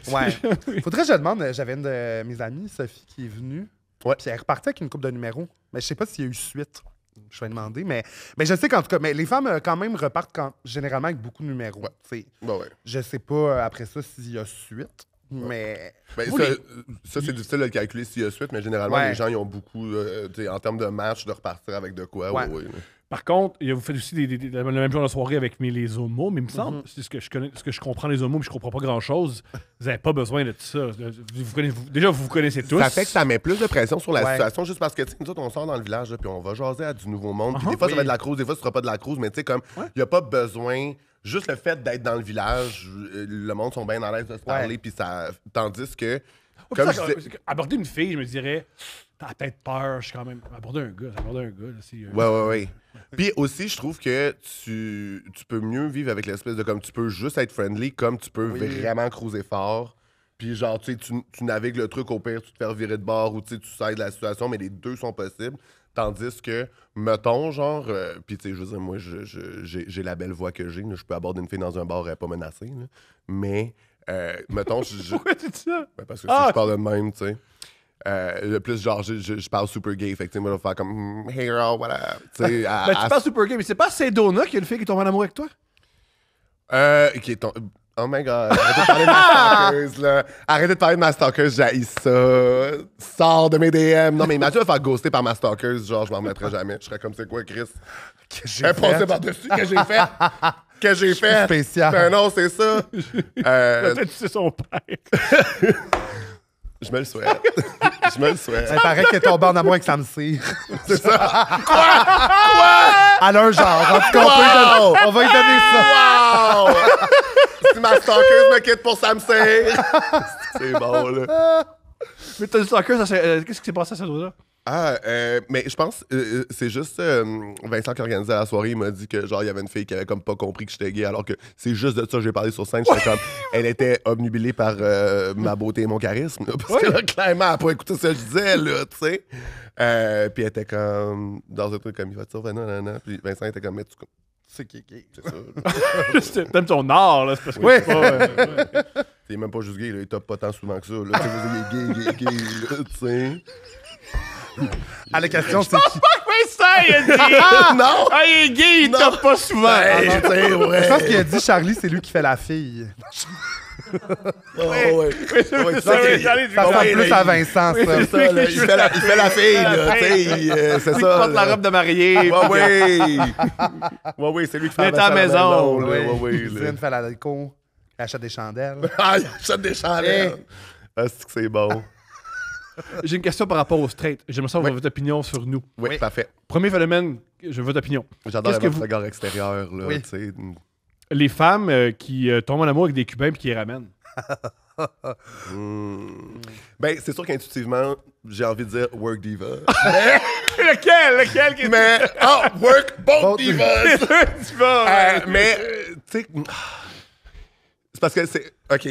Ouais. Faudrait que je demande, j'avais une de mes amies, Sophie, qui est venue. Ouais. Puis elle repartait avec une coupe de numéros. Mais je sais pas s'il y a eu suite. Je vais demander. Mais je sais qu'en tout cas, mais les femmes, quand même, repartent généralement avec beaucoup de numéros. Ouais. T'sais. Bon, ouais. Je sais pas après ça s'il y a suite. Mais. Ben, Vous, ça, c'est difficile de le calculer s'il y a suite, mais généralement, Ouais. les gens, ils ont beaucoup, tu sais, en termes de match, de repartir avec de quoi. Ouais. Ouais. Par contre, vous faites aussi le même genre de soirée avec les homos, mais il me semble, c'est ce que je connais, ce que je comprends les homos, mais je comprends pas grand-chose. Vous n'avez pas besoin de tout ça. Déjà, vous connaissez tous. Ça fait que ça met plus de pression sur la Ouais. situation, juste parce que, tu sais, nous autres, on sort dans le village, là, puis on va jaser à du nouveau monde. Puis Uh-huh. des fois, ça Oui. va être de la cruise, des fois, ce sera pas de la cruise, mais tu sais, comme, il n'y a pas besoin. Juste le fait d'être dans le village, le monde sont bien à l'aise de se parler, puis ça. Tandis que. Comme je disais- Aborder une fille, je me dirais, t'as peut-être peur, je suis quand même. Aborder un gars, là, c'est. Ouais. Puis aussi, je trouve que tu peux mieux vivre avec l'espèce de comme tu peux juste être friendly, comme tu peux vraiment cruiser fort. Puis genre, tu sais, tu navigues le truc, au pire, tu te fais virer de bord ou tu sais, tu saides la situation, mais les deux sont possibles. Tandis que, mettons, genre, puis tu sais, je veux dire, moi, j'ai la belle voix que j'ai, là, je peux aborder une fille dans un bar, elle est pas menacée, là. Mais, mettons, Pourquoi tu dis ça? ben, parce que si je parle de même, tu sais. Le plus, genre, je parle super gay. Fait que, tu sais, moi, je vais faire comme, hey girl, voilà. Tu sais, Ben, tu parles super gay, mais c'est pas Sedona qui a une fille qui tombe en amour avec toi? qui est oh my god, arrêtez de parler de ma stalkeuse, là. Arrêtez de parler de ma stalkeuse, j'haïs ça. Sors de mes DM. Non, mais imagine me faire ghoster par ma stalkeuse, genre, je m'en remettrai jamais. Je serais comme, c'est quoi, Chris? j'ai Elle passait fait. par-dessus, que j'ai fait? Que j'ai fait? spécial. Ben non, c'est ça. Peut-être que c'est son père. Je me le souhaite. Je me le souhaite. Ça paraît qu'elle est tombée en amour avec Sam Cyr. C'est ça. Elle a un genre. En tout cas, on va lui donner ça. Wow! Si ma stalkeuse me quitte pour Sam Cyr. C'est bon, là. Mais t'as dit stalker, qu'est-ce qui s'est passé à Sedona? Ah, mais je pense, c'est juste Vincent qui organisait la soirée, il m'a dit que genre il y avait une fille qui avait comme pas compris que j'étais gay, alors que c'est juste de ça que j'ai parlé sur scène. J'étais comme, elle était obnubilée par ma beauté et mon charisme, là, parce que là, clairement, elle n'a pas écouté ce que je disais, là, tu sais. Puis elle était comme, dans un truc comme, il va te sauver, non. Puis Vincent était comme, mais tu C'est qui est gay. c'est ça. T'aimes ton art, là, c'est parce que Oui. c'est pas, T'es même pas juste gay, là, il tape pas tant souvent que ça, là. Tu sais, il est gay, là, tu sais. Ah, la question, c'est qui? Vincent, il a dit! Non! Ah, il est gay, il Non. tape pas souvent! Hey, tu sais, ouais. Je pense qu'il a dit Charlie, c'est lui qui fait la fille. Oh, ouais. Ouais, c'est ça, vrai, j'allais Ça dire. ressemble Ouais, plus là, à Vincent, ça. C'est ça, là, il fait la fille, là, tu sais, c'est Il ça. porte la là. robe de mariée. Ouais, c'est lui qui fait Il est à la maison, là, Oui, là. cuisine, fait la déco, il achète des chandelles. Ah, il achète des chandelles. Ah, c'est bon. J'ai une question par rapport au straight. J'aimerais savoir votre opinion sur nous. Oui, parfait. Premier phénomène, je veux votre opinion. J'adore Qu'est-ce que votre vous- regard extérieur, là, Oui. tu sais. Les femmes qui tombent en amour avec des Cubains et qui les ramènent. Ben, c'est sûr qu'intuitivement, j'ai envie de dire work diva. Lequel? Mais, work both Both divas. Tu vas, Mais, tu sais, c'est parce que c'est, OK,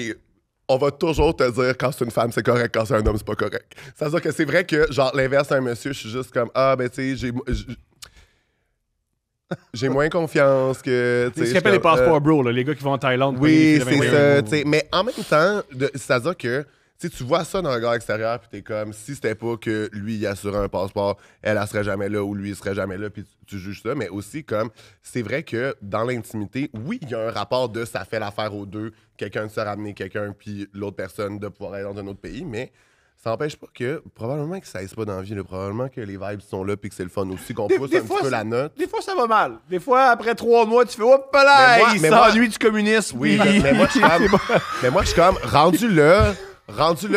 on va toujours te dire quand c'est une femme, c'est correct, quand c'est un homme, c'est pas correct. C'est-à-dire que c'est vrai que, genre, l'inverse d'un monsieur, je suis juste comme, ben, tu sais, J'ai moins confiance que. C'est ce qu'ils appellent les passports bro, là, les gars qui vont en Thaïlande. Oui, pogner les filles de c'est 21. ça. T'sais, mais en même temps, c'est-à-dire que tu vois ça dans le regard extérieur, puis t'es comme, si c'était pas que lui, il assurait un passeport, elle serait jamais là, ou lui, il serait jamais là, puis tu juges ça. Mais aussi, comme, c'est vrai que dans l'intimité, oui, il y a un rapport de ça fait l'affaire aux deux, quelqu'un de se ramener quelqu'un, puis l'autre personne de pouvoir aller dans un autre pays, mais ça n'empêche pas que, probablement que ça aise pas dans la vie, là, probablement que les vibes sont là, puis que c'est le fun aussi, qu'on pousse un petit peu la note. Des fois, ça va mal. Des fois, après 3 mois, tu fais hop là, Mais moi- il mais moi- s'ennuie du communisme. Oui, puis- mais moi, je suis comme, rendu là,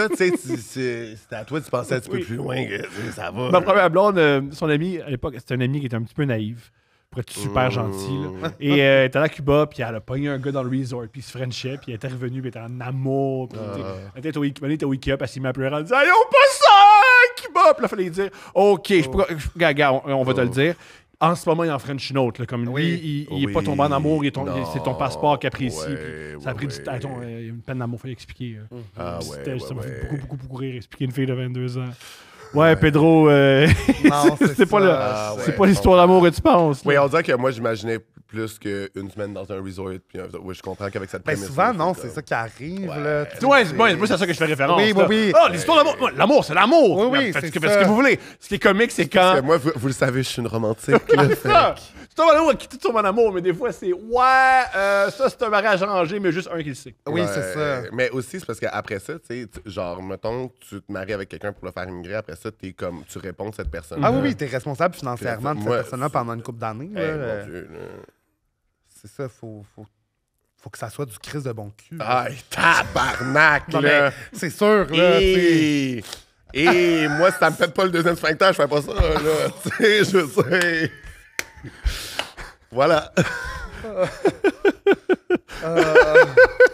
tu sais, c'était à toi de penser un petit peu plus loin, que ça va. Ma première blonde, son ami, à l'époque, c'était un ami qui était un petit peu naïf. Pour être super gentil. Là. Et elle était allée à Cuba, puis elle a pogné un gars dans le resort, puis il se frenchait, puis elle était revenue, puis elle était en amour. Puis, elle était au Ikea, parce qu'il m'a appelé, elle disait allez, on passe ça à Cuba! Puis là, il fallait dire OK, regarde, on va te le dire. En ce moment, il est en French Note. Là, comme lui, il n'est pas tombé en amour, c'est ton passeport qu'il apprécie. Ça a pris du temps. Attends, il y a une peine d'amour, il fallait expliquer. Ça m'a fait beaucoup rire, expliquer une fille de 22 ans. Ouais, Pedro, Non, c'est pas l'histoire d'amour que tu penses. Oui, là. on dirait que moi, j'imaginais plus qu'une semaine dans un resort. Puis, oui, je comprends qu'avec cette Ben prémisse. souvent, non, c'est ça qui arrive. Là, tu sais. Ouais, moi, c'est à ça que je fais référence. Oui, là. oui. Ah, l'histoire d'amour. Ouais, l'amour, c'est l'amour. Oui, oui, Faites c'est ce que ça. vous voulez. Ce qui est comique, c'est Parce quand. que moi, vous le savez, je suis une romantique. là, C'est ça. Tu tombes en amour, qui tombe en amour, mais des fois, c'est ça, c'est un mariage arrangé, mais juste un qui le sait. Oui, Ouais, c'est ça. Mais aussi, c'est parce qu'après ça, tu sais, genre, mettons, tu te maries avec quelqu'un pour le faire immigrer. Après ça, tu réponds à cette personne. Ah oui, t'es responsable financièrement de cette Moi, personne-là pendant une couple d'années. là. Mon Dieu, là. C'est ça, faut que ça soit du crise de bon cul. Aïe, tabarnak, Non, là. mais c'est sûr, là. tu sais. Et moi, si ça me fait pas le deuxième sphincter, je fais pas ça, là. Tu sais, je sais. Voilà.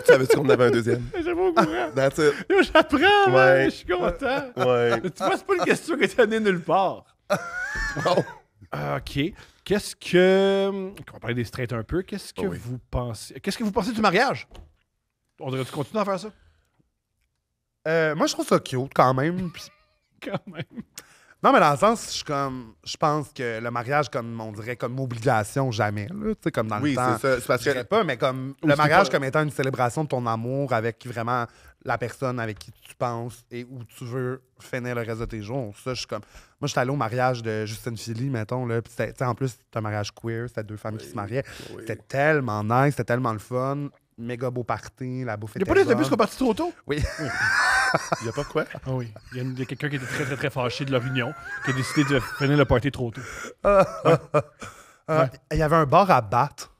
Tu savais-tu qu'on avait un deuxième? J'aime au courant. That's it. Yo, j'apprends, man. Ouais. Je suis content. Ouais. Tu vois, c'est pas une question qui est née nulle part. Bon. OK. Qu'est-ce que. On va parler des straights un peu. Qu'est-ce que oui. vous pensez? Qu'est-ce que vous pensez du mariage? On devrait continuer à faire ça? Moi, je trouve ça cute quand même. Puis- Quand même. Non, mais dans le sens, je pense que le mariage, comme on dirait, comme obligation, jamais. Là, tu sais, comme dans Oui, le temps. c'est ça. C'est parce Je dirais que. pas, mais comme Ou le c'est mariage pas- comme étant une célébration de ton amour avec vraiment la personne avec qui tu penses et où tu veux finir le reste de tes jours. Ça, je suis comme. Moi, j'étais allé au mariage de Justine Philly, mettons, là. Puis c'était- tu sais, en plus, c'était un mariage queer, c'était deux femmes qui se mariaient. Oui. C'était tellement nice, c'était tellement le fun. Méga beau party, la bouffe Il n'y était a pas des bonne. autobus qui sont partis trop tôt? Oui. Il y a pas quoi? Ah oui. Il y a quelqu'un qui était très, très, très fâché de leur union, qui a décidé de finir le party trop tôt. Il y avait un bar à battre.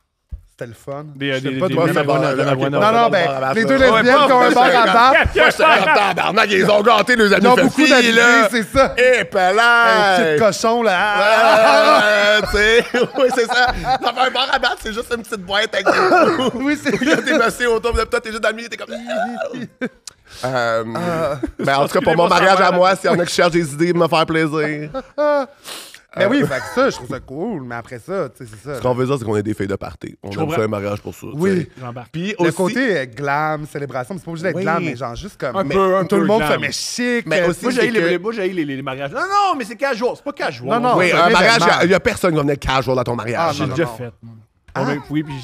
C'était le fun. Des Je sais pas d'où- moi, des ça va, marijuana. ok, Non, non, ben, bar à les battre, deux là. lesbiennes Ouais, qui ont un bar à battre. Moi, j'étais comme tabarnak, ils ont gâté les amis Ils ont de beaucoup filles, d'habillés, là. c'est ça. Et Un pelage! petit cochon, là. Tu sais, oui, c'est ça. Ça fait un bar à battre, c'est juste une petite boîte avec des trous. Oui, c'est Il y a des messieurs autour de toi, t'es juste dans le milieu, t'es comme. Ben, en tout cas, pour mon mariage à moi, s'il y en a qui cherchent des idées de me faire plaisir. Mais oui, fait que ça, je trouve ça cool. Mais après ça, tu sais, c'est ça. Ce qu'on veut dire, c'est qu'on est des filles de party. On aime comprends. ça, un mariage pour ça. Oui. tu sais. J'embarque. Puis Le aussi. côté glam, célébration, mais c'est pas obligé d'être Oui. glam, mais genre juste comme. Un mais peu, un tout le peu monde glam. se met chic. Mais aussi, Moi, c'est j'ai les mariages. Non, non, mais c'est casual. C'est pas casual. Non, non. Oui, c'est un un mariage, événement. il n'y a personne qui va venir casual dans ton Ah, mariage. J'ai non, déjà non. fait. moi. Oui, puis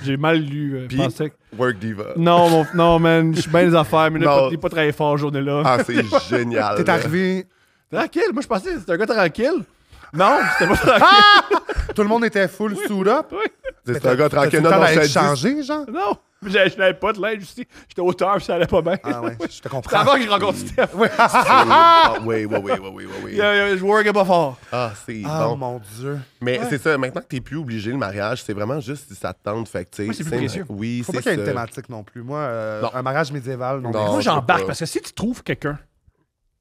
j'ai mal lu. Je Puis- pensais que... Work diva. Non, man, je suis bien les affaires, mais là, Non. j'ai pas travaillé fort cette journée-là. Ah, c'est génial. T'es là. arrivé. Tranquille, moi je pensais que c'était un gars tranquille. Non, c'était pas tranquille. Tout le monde était full suit up. C'est un gars tranquille. Non, Non, non, non, je te dis- changé, genre? Non, je n'avais pas de linge aussi. J'étais auteur, puis ça allait pas bien. Ah ouais, je te C'est comprends. avant que je rencontre Steph. Ah, oui. Je workais pas fort. Ah, c'est Ah, bon. mon Dieu. Mais c'est ça, maintenant que t'es plus obligé le mariage, c'est vraiment juste si ça te tente. Fait que, tu sais, Oui, c'est plus précieux. Oui, Faut c'est pas qu'il y ait une ça. thématique non plus. Moi, Non. un mariage médiéval, non. Non. Moi, je j'embarque sais pas. parce que si tu trouves quelqu'un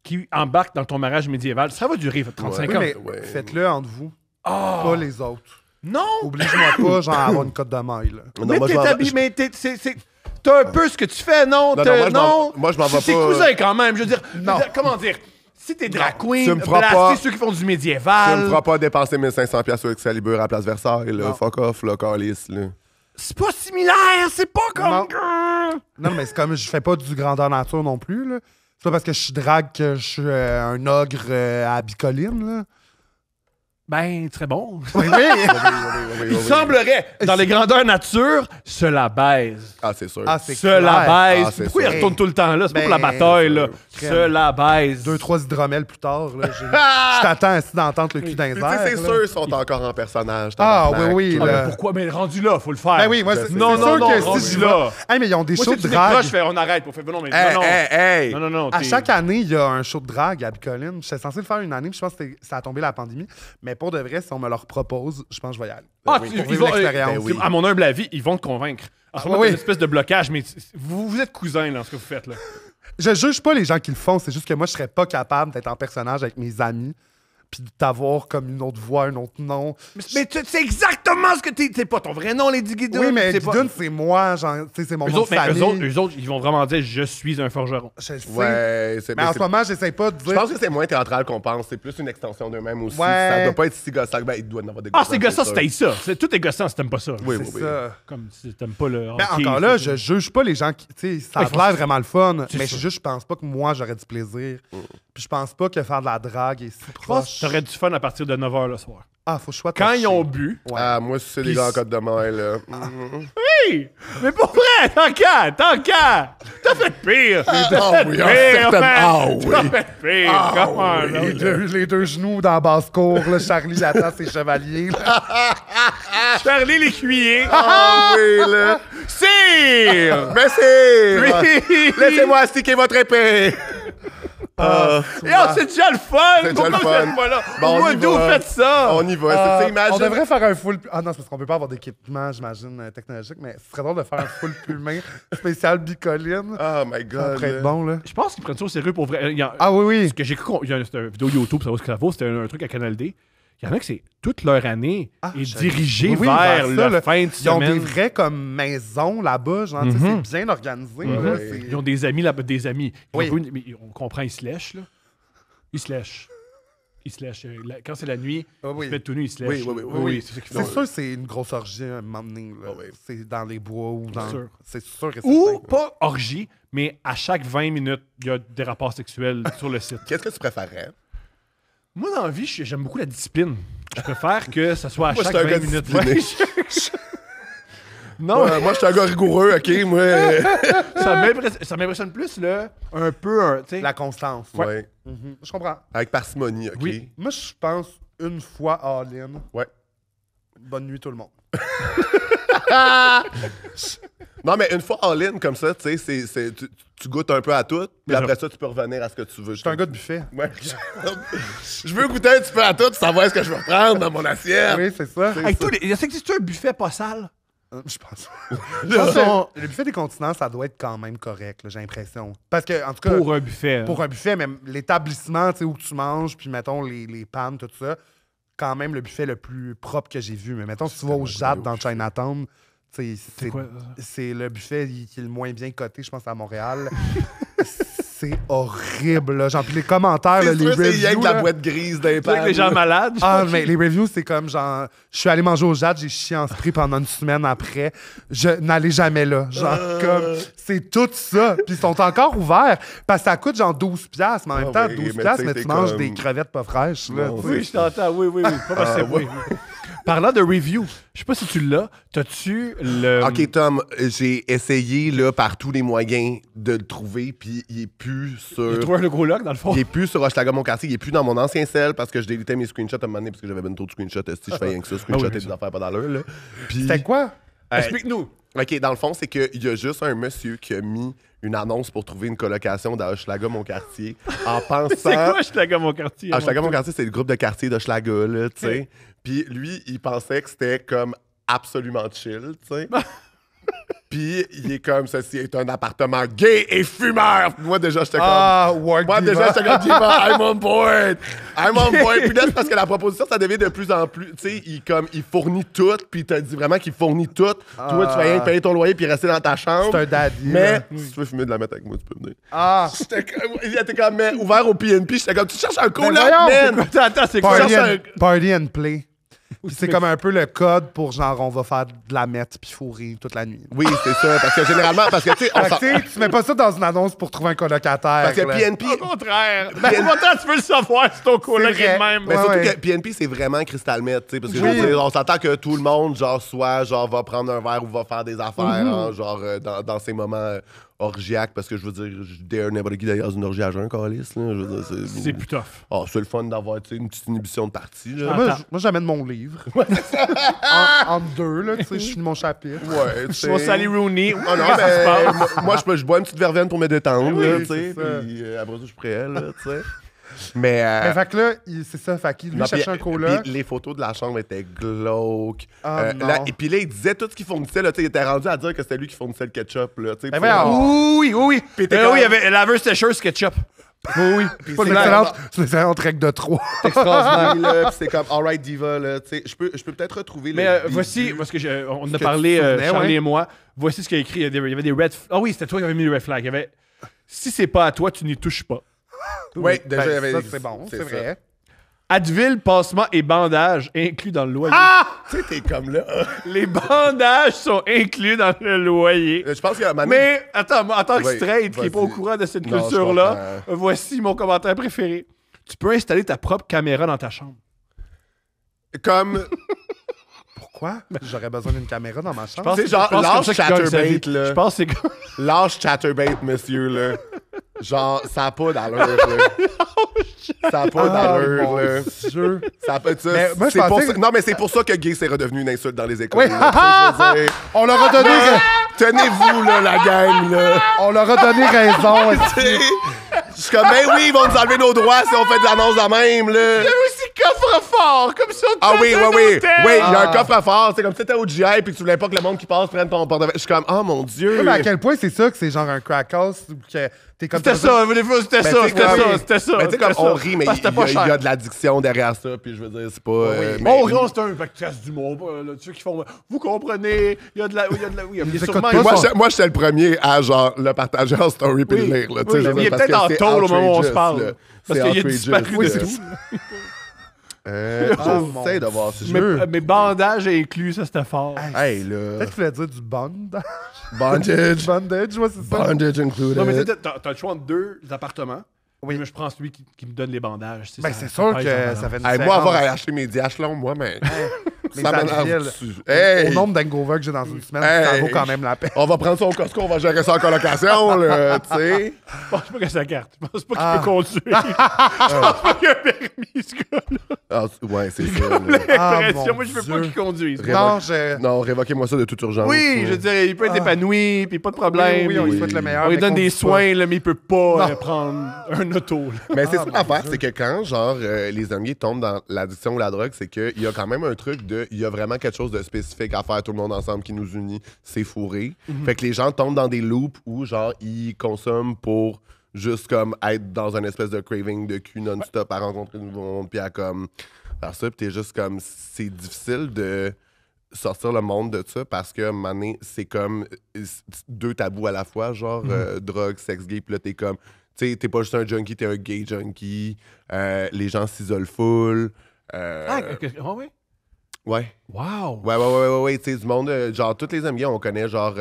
qui embarque dans ton mariage médiéval, ça va durer 35 Oui, ans. mais Ouais. faites-le entre vous, Ah! pas les autres. Non! Oblige-moi pas, genre, à avoir une cote de maille, là. Non, Mais moi, je t'es m'en- habillé, mais t'as un peu ce que tu fais, non? Non, T'as- non, moi, je m'en vais C'est pas. cousin quand même, je veux dire. Non. Comment dire? Si t'es drag queen, tu me feras blaster pas- ceux qui font du Tu médiéval. me feras pas dépenser 1500$ sur Excalibur à Place Versailles, là. Non. Fuck off, là, Carlis, là. C'est pas similaire, c'est pas Non. comme. Non, mais c'est comme je fais pas du grandeur nature non plus, là. C'est pas parce que je suis drague que je suis un ogre à bicoline, là. Ben, très bon. Oui, oui. Il semblerait, dans les grandeurs nature, se la baise. Ah, c'est sûr. Ah, c'est Se la clair. baise. Ah, c'est Pourquoi il sûr. retourne tout le temps là? C'est pas pour la Ben, bataille, là. c'est Se la baise. 2-3 hydromels plus tard, là, je t'attends assis d'entendre le cul d'un Puis, tu sais, c'est là. sûr, ils sont encore en personnage. Ah, tabarnak. oui, oui. Ah, là. mais pourquoi? Mais rendu là, faut le faire. Ben oui, moi, Je c'est sais. c'est Non, sûr non, non, que rendu si je là. Hey, mais ils ont des Moi, shows si de tu décroches, drague. je fais on arrête. Pour faire, non, mais Hey, non, non. hey, hey! Non, non, non. À t'es- chaque année, il y a un show de drague à Bicoline. J'étais censé le faire une année, puis je pense que ça a tombé la pandémie. Mais pour de vrai, si on me le propose, je pense que je vais y aller. Ah, Oui, tu- pour ils vivre vont, l'expérience. ben oui. À mon humble avis, ils vont te convaincre. En ce moment, oui. t'as une espèce de blocage, mais vous êtes cousins, là, en ce que vous faites, là. Je juge pas les gens qui le font, c'est juste que moi, je serais pas capable d'être en personnage avec mes amis, puis d'avoir comme une autre voix, un autre nom. Mais c'est exactement ce que t'es. C'est pas ton vrai nom, Lady Guidoune. Oui, mais c'est pas- Guidoune, c'est moi, genre, tu sais, c'est mon Eux nom autres, de mais famille. eux autres, ils vont vraiment dire je suis un forgeron. Je le sais. Ouais, c'est Mais en c'est- ce moment, j'essaie pas de Je dire. pense que c'est moins théâtral qu'on pense. C'est plus une extension d'eux-mêmes aussi. Ouais. Ça doit pas être si gossant. Ben, il doit y en avoir des Ah, gossants, c'est gossant, sûr. c'était ça. Tout est gossant si t'aimes pas ça. Oui, C'est oui, oui. ça. Comme si t'aimes pas le. Mais hockey, encore là, c'est- je juge pas les gens qui. Tu sais, ça Ouais, a faut- l'air vraiment le fun, C'est mais sûr. je pense pas que moi, j'aurais du plaisir. Puis je pense pas que faire de la drague est si Je pense proche. que t'aurais du fun à partir de 9h le soir. Ah, faut que je sois Quand touché. ils ont bu. Ouais. Ah, moi, c'est des Puis gars en c'est- code de main, là. Oui! Mais pour vrai, tant qu'à! T'as fait pire! Ah oui, ah, Pire, certainement. man. Ah T'as oui. fait pire! Ah Come on, oui. là. Les deux genoux dans la basse-cour, là, Charlie attend ses chevaliers. là. Charlie l'écuyer! Ah oui, là. Sire! Merci! Oui! Laissez-moi sticker votre épée! Ah, Et oh, c'est déjà le fun! C'est déjà Pourquoi le vous fun. êtes pas là? Bon, Au on mois y d'août, va. faites ça! on y va. Tu sais, imagine. On devrait faire un full. Ah non, c'est parce qu'on peut pas avoir d'équipement, j'imagine, technologique, mais ce serait drôle de faire un full plumin spécial bicoline. Oh my Ça god. pourrait être là. bon, là. Je pense qu'ils prennent ça au sérieux pour vrai. Ah oui, oui. Ce que j'ai cru, il y a une vidéo YouTube, ça vaut ce que ça vaut, c'était un truc à Canal D. Il y en a que c'est toute leur année est je- dirigée Oui, oui, vers ça, la là. fin de Ils ont des semaine. vrais comme maisons là-bas, genre, tu sais, c'est bien organisé. là, Ouais. c'est- Ils ont des amis là-bas, des amis. Ils Oui. ont pas mais on comprend, ils se lèchent, là. Ils se lèchent. Ils se lèchent. Quand c'est la nuit, Ah oui. ils se mettent tout nus, ils se lèchent. Oui, oui, oui, oui, oui. c'est ça qu'ils C'est font. sûr que c'est une grosse orgie à un moment donné. là. Ah oui. C'est dans les bois ou dans. sûr. C'est sûr et Ou certain. pas orgie, mais à chaque 20 minutes, il y a des rapports sexuels sur le site. Qu'est-ce que tu préférerais? Moi, dans la vie, j'aime beaucoup la discipline. Je préfère que ça soit à Moi, chaque je suis un 20 gars minutes. discipliné. Ouais. Non, Moi, je suis un gars rigoureux, ok? Moi. ça m'impressionne plus, là, un peu, tu sais. La constance. Ouais. Mhm. Je comprends. Avec parcimonie, ok? Oui. Moi, je pense une fois all-in. Ouais. Bonne nuit, tout le monde. Non, mais une fois all-in comme ça, tu sais, tu goûtes un peu à tout, puis Mais après ça, tu peux revenir à ce que tu veux. Je suis un gars de buffet. Ouais. Je veux goûter un petit peu à tout, savoir ce que je vais prendre dans mon assiette. Oui, c'est ça. Hey, toi, il existe un buffet pas sale? Je pense. Je pense que le buffet des continents, ça doit être quand même correct, là, j'ai l'impression. Parce que, en tout cas, Pour un buffet. pour un buffet, même l'établissement tu sais, où tu manges, puis mettons les pannes, tout ça, quand même le buffet le plus propre que j'ai vu. Mais mettons, si tu vas au Jade dans Chinatown, tu sais, C'est quoi? c'est le buffet qui est le moins bien coté, je pense, à Montréal. C'est horrible, là. Genre, puis les commentaires, là, C'est les sûr, c'est rien reviews. que la là. boîte grise d'un Tu sais, avec les gens malades. Ah, mais les reviews, c'est comme genre, je suis allé manger au Jade, j'ai chié en spray pendant une semaine après. Je n'allais jamais là. Genre, comme, c'est tout ça. Puis ils sont encore ouverts parce que ça coûte genre 12$. Mais en même Ah temps, oui, 12$, mais tu sais, mais t'es tu manges comme- des crevettes pas fraîches. Là, Non, tu sais. Oui, je t'entends. Oui, oui, oui. Pas possible, oui. Parlant de review, je sais pas si tu l'as. T'as-tu le. Ok, Tom, j'ai essayé là, par tous les moyens de le trouver, puis il est plus sur. J'ai trouvé un gros lock, dans le fond. Il est plus sur Hochelaga Moncartier, il est plus dans mon ancien sel parce que je délitais mes screenshots à un moment donné parce que j'avais ben trop de screenshots. Si je fais rien que ça, screenshotter bien des sûr. affaires pas dans l'heure. Là. Puis, C'était quoi? Explique-nous. OK, dans le fond, c'est qu'il y a juste un monsieur qui a mis une annonce pour trouver une colocation dans Hochelaga Moncartier en pensant. C'est quoi, je suis mon quartier? Hochelaga Moncartier, c'est le groupe de quartier d'Hochelaga, là, tu sais. Puis lui, il pensait que c'était comme absolument chill, tu sais. Puis il est comme, ceci est un appartement gay et fumeur. Moi, déjà, j'étais comme. Ah, work Moi, diva. déjà, j'étais comme, Diva, I'm on board. I'm on board. Puis là, c'est parce que la proposition, ça devient de plus en plus. Tu sais, il fournit tout. Puis il t'a dit vraiment qu'il fournit tout. Toi, tu vas rien que payer ton loyer puis rester dans ta chambre. C'est un daddy. Mais là. si tu veux fumer de la mettre avec moi, tu peux venir. Ah, Il était comme, mais ouvert au PNP. J'étais comme, tu cherches un coloc, voyons, man. Attends, c'est quoi? party cherches and, party and play. Puis c'est comme un peu le code pour genre, on va faire de la mette puis fourrer toute la nuit. Oui, c'est ça. Parce que généralement, parce que tu sais, on Fait s'en- que, tu sais, tu mets pas ça dans une annonce pour trouver un colocataire. parce que là. PNP. Au contraire. Pourtant, tu peux le savoir si ton coloc C'est est vrai. de même. Mais Ouais, surtout ouais. que PNP, c'est vraiment crystal meth, tu sais, parce que Oui. je veux dire, on s'entend que tout le monde, genre, soit, genre, va prendre un verre ou va faire des affaires, hein, genre, dans ces moments orgiaques, parce que je veux dire, je dare n'importe qui d'aller dans une orgie à jeun, calice, là, je veux dire, C'est plus tough. Oh, c'est le fun d'avoir, tu sais, une petite inhibition de partie, là. Moi, j'amène mon livre. En deux, là, tu sais, je finis mon chapitre. Ouais, tu Je vois sais. Sally Rooney. Oh non, Qu'est-ce qui se mais passe? moi, je bois une petite verveine pour me détendre, Oui, là, tu sais, c'est ça. puis après ça, je suis prêt, là, tu sais. Mais, Mais fait que là, c'est ça. Fait qu'il lui non, cherchait un coloc. puis les photos de la chambre étaient glauques. Ah, non. Là, et puis là, il disait tout ce qu'il fournissait. Là, tu sais, il était rendu à dire que c'était lui qui fournissait le ketchup. Là, tu sais, Ben puis- voyons. Oui. Puis t'es Oui, comme- il y avait laveur sécheuse ketchup. Oui. Puis C'est c'est une excellente règle de 3. extraordinaire. Là, puis c'est comme, alright, Diva. Là, tu sais, je peux peut-être retrouver Mais le voici, début. parce que on en que a tu parlé, te souvenais, Charlie ouais. et moi. Voici ce qu'il a écrit. Il y avait des red. Ah oui, c'était toi qui avais mis les red flags. Il y avait si c'est pas à toi, tu n'y touches pas. Oui, déjà, il y avait. Ça, c'est bon, c'est ça. vrai. Advil, pansement et bandage inclus dans le loyer. Tu sais, t'es comme là. Les bandages sont inclus dans le loyer. Je pense qu'il y a un moment- Mais attends, moi, en tant que Oui, straight qui n'est pas au vas-y. courant de cette Non, je culture-là, voici mon commentaire préféré. Tu peux installer ta propre caméra dans ta chambre. Comme. Pourquoi? J'aurais besoin d'une caméra dans ma chambre. pense- Tu sais, genre, je pense comme lâche ça qu'il gagne sa vie. Chatterbait, là. Je pense que c'est comme... Lâche Chatterbait, monsieur, là. Genre, ça a pas d'allure, là. Ça a pas d'allure, mon là. Dieu. Ça peut, ça, Mais moi, je c'est pour pensais ça- que- Non, mais c'est pour ça que gay, c'est redevenu une insulte dans les écoles. Oui. là, tu sais, je veux dire. On leur a donné, Tenez-vous, là, la gang, là. on leur a donné raison. Tu sais, je suis comme, ben oui, ils vont nous enlever nos droits si on fait de l'annonce de même, là. aussi coffre-fort, comme ça. Ah oui, oui, oui. Oui, il y a un Ah. coffre-fort. C'est comme si t'étais au GI puis que tu voulais pas que le monde qui passe prenne ton portefeuille. Je suis comme, oh mon Dieu. Mais à quel point c'est ça que c'est genre un crack house ou que t'es comme C'était ça, des fois, c'était Ben, ça, tu sais, c'était oui. ça, c'était ça. Mais tu sais, comme c'était on ça. rit, mais Parce que c'était pas il y a cher. de l'addiction derrière ça. Puis je veux dire, c'est pas. mais- On rit, c'est un podcast d'humour. Là, ceux qui font. Vous comprenez, il y a de la. Oui, il y a Ils sûrement. écoutent pas ça. Moi, j'étais le premier à genre le partager en story puis Oui. le lire. Là, tu Oui, sais, je veux mais il est dire, parce peut-être que en c'est tôle au moment où on se outrageous, parle. là. Parce C'est qu'il a outrageous, disparu Oui, de c'est tout. J'essaie de voir si je veux. Mais bandages inclus, ça c'était fort. Hey, là. Peut-être qu'il voulait dire du bondage. Bondage. Bondage, ouais, c'est ça. Bondage included. Non, mais tu sais, t'as le choix entre deux appartements. Oui. Mais je prends celui qui me donne les bandages. tu sais, Ben, ça- c'est ça sûr pèse que en balance. ça fait une Hey, moi, différence. avoir acheté mes diachelons, moi, mais. Mais ça ça m'énerve file. dessus. Hey! Au nombre d'hangovers que j'ai dans une semaine, ça Hey! vaut quand même la peine. On va prendre ça au Costco, on va gérer ça en colocation, là, tu sais. Je pense pas que sa carte. Je pense pas qu'il Ah. peut conduire. Je pense pas qu'il a un permis, ce gars-là. Ah, ouais, c'est ça. là. Ah, L'impression, mon moi, je veux Dieu. pas qu'il conduise. Non, je... Non, révoquez-moi ça de toute urgence. Oui, là. je veux dire, il peut être épanoui, puis pas de problème. Oui, on lui Oui. souhaite le meilleur. On lui mais donne qu'on des dit pas. soins, là, mais il peut pas Non. prendre un auto. là. Mais c'est ça mon l'affaire, Dieu. c'est que quand, genre, les amis tombent dans l'addiction ou la drogue, c'est qu'il y a quand même un truc de. Il y a vraiment quelque chose de spécifique à faire tout le monde ensemble qui nous unit, c'est fourrer. Fait que les gens tombent dans des loops où, genre, ils consomment pour juste comme être dans une espèce de craving de cul non-stop à rencontrer de nouveaux monde, puis à comme faire ça, puis t'es juste comme. C'est difficile de sortir le monde de ça parce que, à un moment donné, c'est comme deux tabous à la fois, genre, drogue, sexe gay, puis là, t'es comme. Tu sais, t'es pas juste un junkie, t'es un gay junkie. Les gens s'isolent full. Ah, oui? Ouais. Wow! Ouais. Tu sais, du monde, genre, tous les amis gays, on connaît, genre,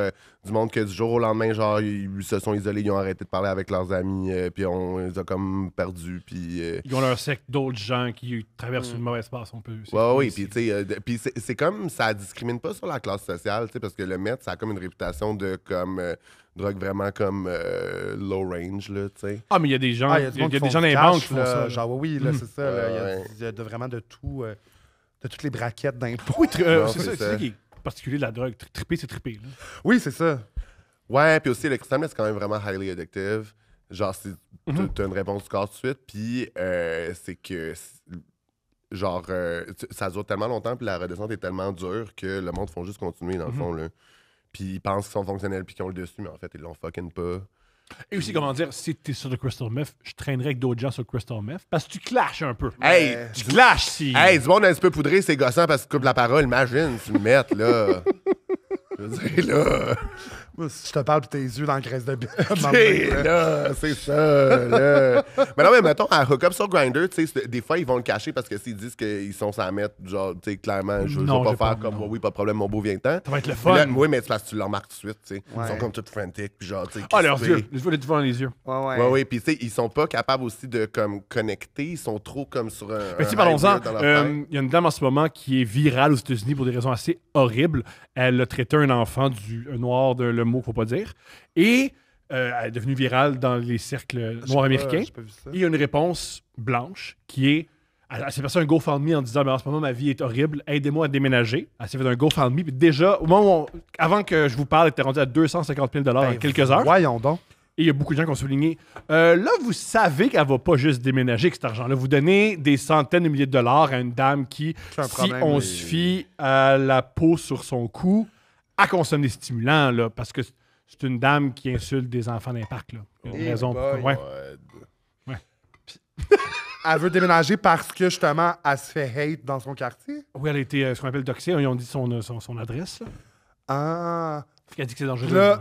du monde que du jour au lendemain, genre, ils se sont isolés, ils ont arrêté de parler avec leurs amis, puis on les a comme perdus, puis. Ils ont leur secte d'autres gens qui traversent une mauvaise passe, on peut. c'est Ouais, cool oui, aussi. puis tu sais, puis c'est comme ça discrimine pas sur la classe sociale, tu sais, parce que le meth, ça a comme une réputation de comme drogue vraiment comme low range, là, tu sais. Ah, mais il y a des gens, Ah, il y a, du monde des qui gens font dans du les cash, banques qui font là, ça. Genre, oui, là, c'est ça. là, Ouais. il y a vraiment de tout, de toutes les braquettes d'impôts. Oui, Non, c'est c'est ça, ça. c'est ça qui est particulier de la drogue. Triper, c'est triper. Là. Oui, c'est ça. Ouais, puis aussi, le cristal, c'est quand même vraiment highly addictive. Genre, t'as une réponse du corps tout de suite, puis c'est que, genre, ça dure tellement longtemps, puis la redescente est tellement dure que le monde font juste continuer, dans le fond, là. Puis ils pensent qu'ils sont fonctionnels, puis qu'ils ont le dessus, mais en fait, ils l'ont fucking pas. Et aussi, comment dire, si t'es sur le crystal meth, je traînerais avec d'autres gens sur le crystal meth parce que tu clashes un peu. Hey! Tu clashes si. Hey, du monde un petit peu poudré, c'est gossant parce que tu coupes la parole, imagine, tu le mettes, là. Je veux dire, là. Moi, si je te parle, pis tes yeux dans la graisse de bite. Là, c'est ça, là. Mais non, mais mettons, à hook-up sur Grindr, tu sais, des fois, ils vont le cacher parce que s'ils disent qu'ils sont sans mettre, genre, tu sais, clairement, je veux Non, pas j'ai faire pas, comme, non. oui, pas de problème, mon beau vient-ten. Ça va être le Puis là, fun. oui, mais c'est parce que tu le remarques tout de suite, tu sais. Ouais. Ils sont comme tout frantiques, puis genre, tu sais. Ah, leurs crispés. yeux. Je vois les devant les yeux. Ouais. Ouais, ouais, puis tu sais, ils sont pas capables aussi de comme connecter, ils sont trop comme sur un. Mais tu sais, un parlons-en. high dans leur tête. Il y a une dame en ce moment qui est virale aux États-Unis pour des raisons assez horribles. Elle a traité un enfant un noir de le mot qu'il ne faut pas dire. Et elle est devenue virale dans les cercles noirs américains. J'ai pas vu ça. Et il y a une réponse blanche qui est. Elle s'est passée un GoFundMe en disant en ce moment, ma vie est horrible, aidez-moi à déménager. Elle s'est fait un GoFundMe. Puis déjà, au moment avant que je vous parle, elle était rendue à 250 000 en Ben, quelques heures. Voyons donc. Et il y a beaucoup de gens qui ont souligné là, vous savez qu'elle va pas juste déménager avec cet argent-là. Vous donnez des centaines de milliers de dollars à une dame qui, C'est un si problème, on oui. se fie à la peau sur son cou, elle consomme des stimulants, là, parce que c'est une dame qui insulte des enfants d'impact. Il y a une Eh raison. boy. Ouais. Ouais. Elle veut déménager parce que, justement, elle se fait hate dans son quartier. Oui, elle a été ce qu'on appelle doxée. Ils ont dit son adresse. Là. Ah. Elle a dit que c'est dangereux. Là-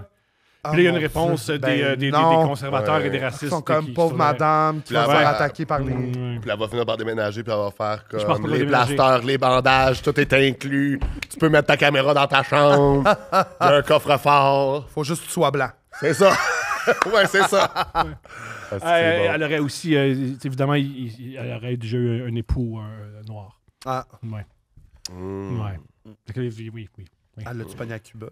Ouais. Ah, Puis là, il y a une mon réponse Dieu. des non. conservateurs et des Ils racistes. sont comme qui pauvre sont- madame qui va Puis se faire elle va- attaquer par les... Ouais. Puis elle va finir par déménager, puis elle va faire Je pense comme qu'on va les déménager. plasters, les bandages, tout est inclus. Tu peux mettre ta caméra dans ta chambre. Il y a un coffre-fort. Faut juste que tu sois blanc. C'est ça. Ouais, c'est ça. Ah, c'est bon. Elle aurait aussi, évidemment, elle aurait déjà eu un époux noir. Ah. Ouais. Mm. Ouais. Fait que, oui. Elle l'a-tu pogné à Cuba?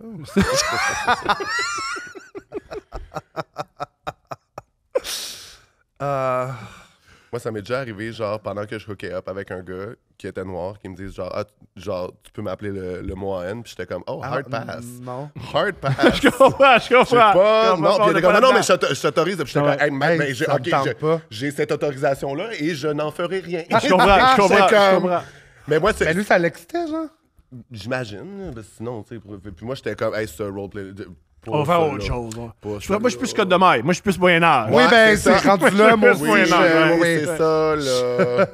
Moi, ça m'est déjà arrivé, genre, pendant que je hookais up avec un gars qui était noir, qui me dise, genre, ah, genre tu peux m'appeler le mot en N, puis j'étais comme, oh, hard pass. Non. Hard pass. Je comprends. Je sais pas. Non, puis il était comme, non, mais je je t'autorise. Puis j'étais Ouais. comme, hey, man, Hey, ben, ça me tente pas. j'ai cette autorisation-là et je n'en ferai rien. comprends. C'est comme- Mais moi, Mais lui, ça l'excitait, genre? j'imagine, parce que sinon, tu sais, puis moi, j'étais comme, hey, c'est un roleplay. On va faire autre chose. Moi, Pas je suis plus code de maille. Moi, je suis plus Moyen-Âge. Oui, ben, c'est c'est ça. rendu là, mon Oui, fouet. non, oui, Oui. c'est ça, là.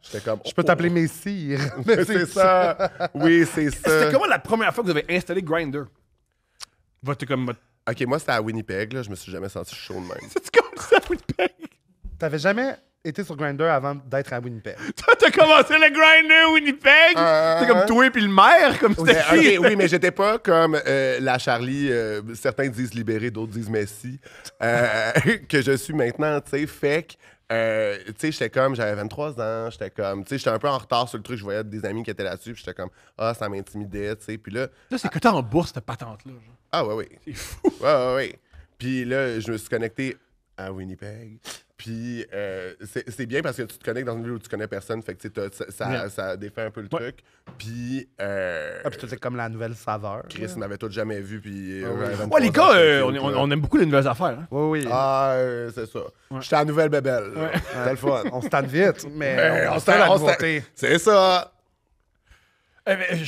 J'étais comme, Je peux t'appeler Messire. C'est ça. Oui, c'est ça. C'était comment la première fois que vous avez installé Grindr? Comme... OK, moi, c'était à Winnipeg, là. Je me suis jamais senti chaud de même. C'est comme ça, Winnipeg? T'avais jamais été sur Grindr avant d'être à Winnipeg. Toi, t'as commencé le Grindr Winnipeg? C'est comme toi et puis le maire, comme c'était Mais, qui? OK, oui, mais j'étais pas comme la Charlie, certains disent libérée, d'autres disent Messi, que je suis maintenant, tu sais, fait que, tu sais, j'étais comme, j'avais 23 ans, j'étais comme, tu sais, j'étais un peu en retard sur le truc, je voyais des amis qui étaient là-dessus, puis j'étais comme, ah, ça m'intimidait, tu sais, puis là, Là, c'est coté en bourse, cette patente-là. genre. ah, ouais, oui. C'est fou. Ouais. Puis là, je me suis connecté à Winnipeg. Puis c'est bien parce que tu te connectes dans une ville où tu connais personne, fait que tu sais, ça défait un peu le Ouais. truc. Puis Ah, puis c'était comme la nouvelle saveur. Chris m'avait tout jamais vu, puis... Ah oui. j'avais 23 Ouais, les gars, ans, j'étais on, cute, on- là. on aime beaucoup les nouvelles affaires. Hein? Oui, oui. Ah, c'est ça. J'étais à la nouvelle bébelle. là. C'était le fun. On se tanne vite, mais Mais on se fait la nouveauté. C'est ça.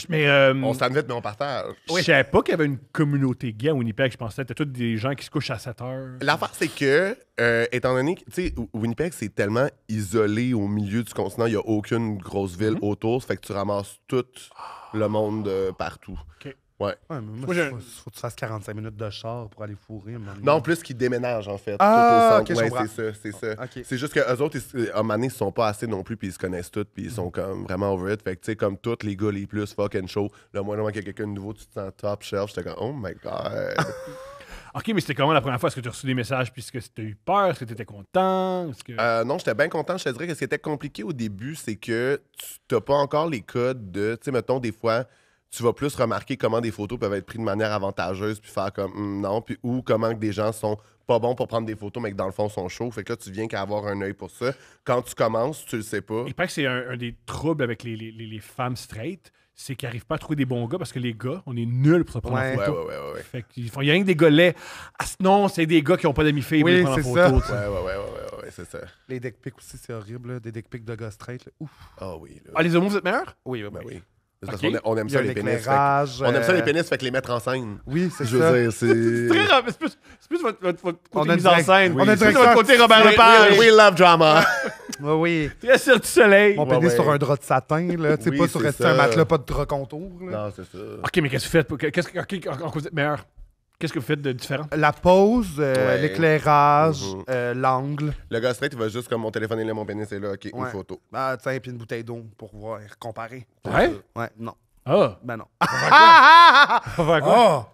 Mais, On se tanne vite, mais on partage. je savais pas qu'il y avait une communauté gay à Winnipeg. Je pensais que c'était tous des gens qui se couchent à 7 heures. L'affaire, c'est que, étant donné que, tu sais, Winnipeg, c'est tellement isolé au milieu du continent, il n'y a aucune grosse ville autour, ça fait que tu ramasses tout le monde partout. OK. Ouais. Ouais, mais moi, Moi, j'ai- faut que tu fasses 45 minutes de char pour aller fourrer. Non, plus qu'ils déménagent, en fait. Ah, tout au ok, centre. je Ouais, comprends. c'est ça. Ok. C'est juste qu'eux autres, à un moment donné, ils sont pas assez non plus, puis ils se connaissent tous, puis ils sont comme vraiment over it. Fait que, tu sais, comme tous les gars les plus fucking show, le moindre moment qu'il y a quelqu'un de nouveau, tu te sens top shelf. J'étais comme, oh my god. OK, mais c'était comment la première fois? Est-ce que tu as reçu des messages puis est-ce que tu as eu peur? Est-ce que tu étais content? Est-ce que... Non, j'étais bien content. Je te dirais que ce qui était compliqué au début, c'est que tu n'as pas encore les codes de. Tu sais, mettons, des fois, tu vas plus remarquer comment des photos peuvent être prises de manière avantageuse, puis faire comme non, puis ou comment que des gens sont pas bons pour prendre des photos, mais que dans le fond sont chauds. Fait que là, tu viens qu'à avoir un œil pour ça. Quand tu commences, tu le sais pas. Il paraît que c'est un des troubles avec les femmes straight, c'est qu'ils n'arrivent pas à trouver des bons gars parce que les gars, on est nuls pour se prendre Ouais. en photo. Ouais. Fait qu'il faut, il y a rien que des gars laids. Ah, non, c'est des gars qui n'ont pas d'amis filles pour Oui, les prendre en c'est photo. ça. tu sais. Ouais, c'est ça. Les dick pics aussi, c'est horrible. Là. Des dick pics de gars straight. Là. Ouf. Ah oui, là. Ah, les homos, vous êtes meilleurs? Oui, Ben oui. C'est parce Ok. qu'on aime Il y ça a les un pénis. éclairage. On aime ça les pénis, fait que les mettre en scène. Oui, c'est Je ça. veux dire, c'est. C'est plus votre côté On a mise une en direct- scène. on a une C'est plus directeur votre côté Robert artistique. Lepage. We love drama. Oui, oui. Très sur du soleil. Mon Ouais, pénis ouais. sur un drap de satin, là. Tu sais, Oui, pas sur c'est rester ça. un matelas, pas de drap contour. Là. Non, c'est ça. OK, mais qu'est-ce que vous faites? En quoi vous êtes meilleurs? Qu'est-ce que vous faites de différent? La pose, Ouais. l'éclairage, l'angle. Le gars straight, il va juste comme mon téléphone est là, mon pénis est là, OK, une Ouais. photo. Ah, tiens, puis une bouteille d'eau pour voir, comparer. Ouais? Ouais, non. Ah! Ben non. On va faire quoi? Oh!